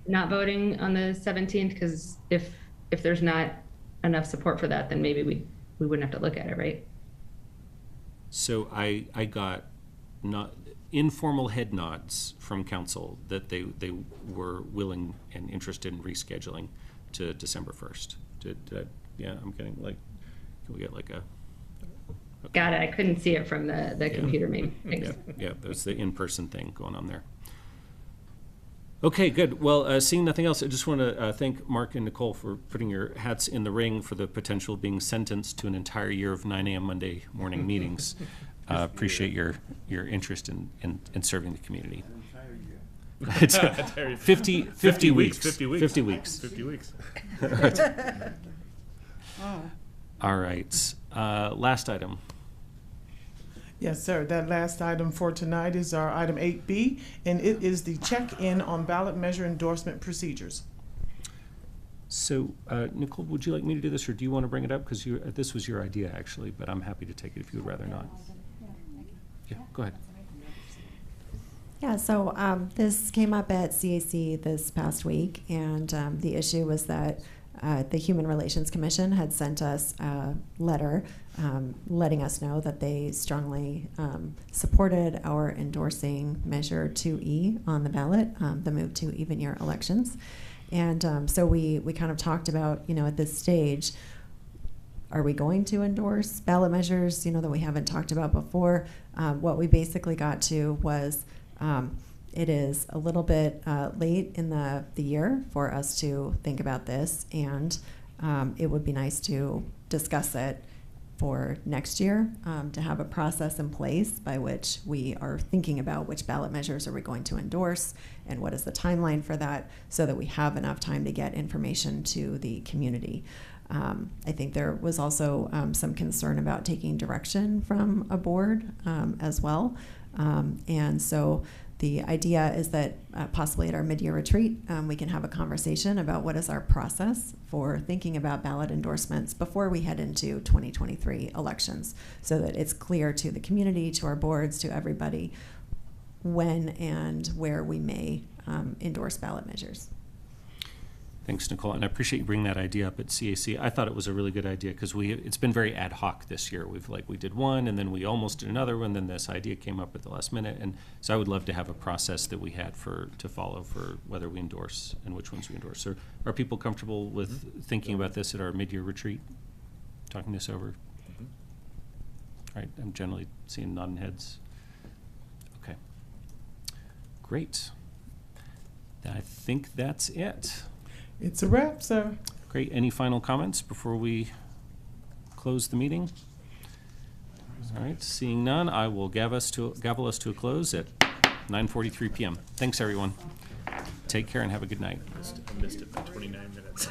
[SPEAKER 14] not voting on the 17th? Because if there's not enough support for that, then maybe we wouldn't have to look at it, right?
[SPEAKER 1] So I got not informal head nods from council that they were willing and interested in rescheduling to December 1st. Yeah, I'm getting like, can we get like a? Okay.
[SPEAKER 14] Got it. I couldn't see it from the computer, maybe.
[SPEAKER 1] Yeah, there's the in-person thing going on there. Okay, good. Well, seeing nothing else, I just want to thank Mark and Nicole for putting your hats in the ring for the potential of being sentenced to an entire year of 9 a.m. Monday morning meetings. Appreciate your interest in serving the community. It's 50 weeks.
[SPEAKER 22] 50 weeks.
[SPEAKER 1] 50 weeks.
[SPEAKER 22] 50 weeks.
[SPEAKER 23] Oh.
[SPEAKER 1] All right. Last item.
[SPEAKER 7] Yes, sir. That last item for tonight is our item 8B, and it is the check-in on ballot measure endorsement procedures.
[SPEAKER 1] So, Nicole, would you like me to do this, or do you want to bring it up? Because this was your idea, actually, but I'm happy to take it if you would rather not. Yeah, go ahead.
[SPEAKER 5] Yeah, so this came up at CAC this past week, and the issue was that the Human Relations Commission had sent us a letter letting us know that they strongly supported our endorsing Measure 2E on the ballot, the move to even year elections. And so we kind of talked about, at this stage, are we going to endorse ballot measures, that we haven't talked about before? What we basically got to was it is a little bit late in the year for us to think about this, and it would be nice to discuss it for next year, to have a process in place by which we are thinking about which ballot measures are we going to endorse and what is the timeline for that, so that we have enough time to get information to the community. I think there was also some concern about taking direction from a board as well. And so the idea is that possibly at our mid-year retreat, we can have a conversation about what is our process for thinking about ballot endorsements before we head into 2023 elections, so that it's clear to the community, to our boards, to everybody, when and where we may endorse ballot measures.
[SPEAKER 1] Thanks, Nicole, and I appreciate you bringing that idea up at CAC. I thought it was a really good idea because it's been very ad hoc this year. We did one, and then we almost did another one, then this idea came up at the last minute, and so I would love to have a process that we had to follow for whether we endorse and which ones we endorse. So are people comfortable with thinking about this at our mid-year retreat, talking this over? All right, I'm generally seeing nodding heads. Okay, great. I think that's it.
[SPEAKER 7] It's a wrap, sir.
[SPEAKER 1] Great. Any final comments before we close the meeting? All right. Seeing none, I will gavel us to a close at 9:43 p.m. Thanks, everyone. Take care and have a good night.
[SPEAKER 22] I missed it by 29 minutes.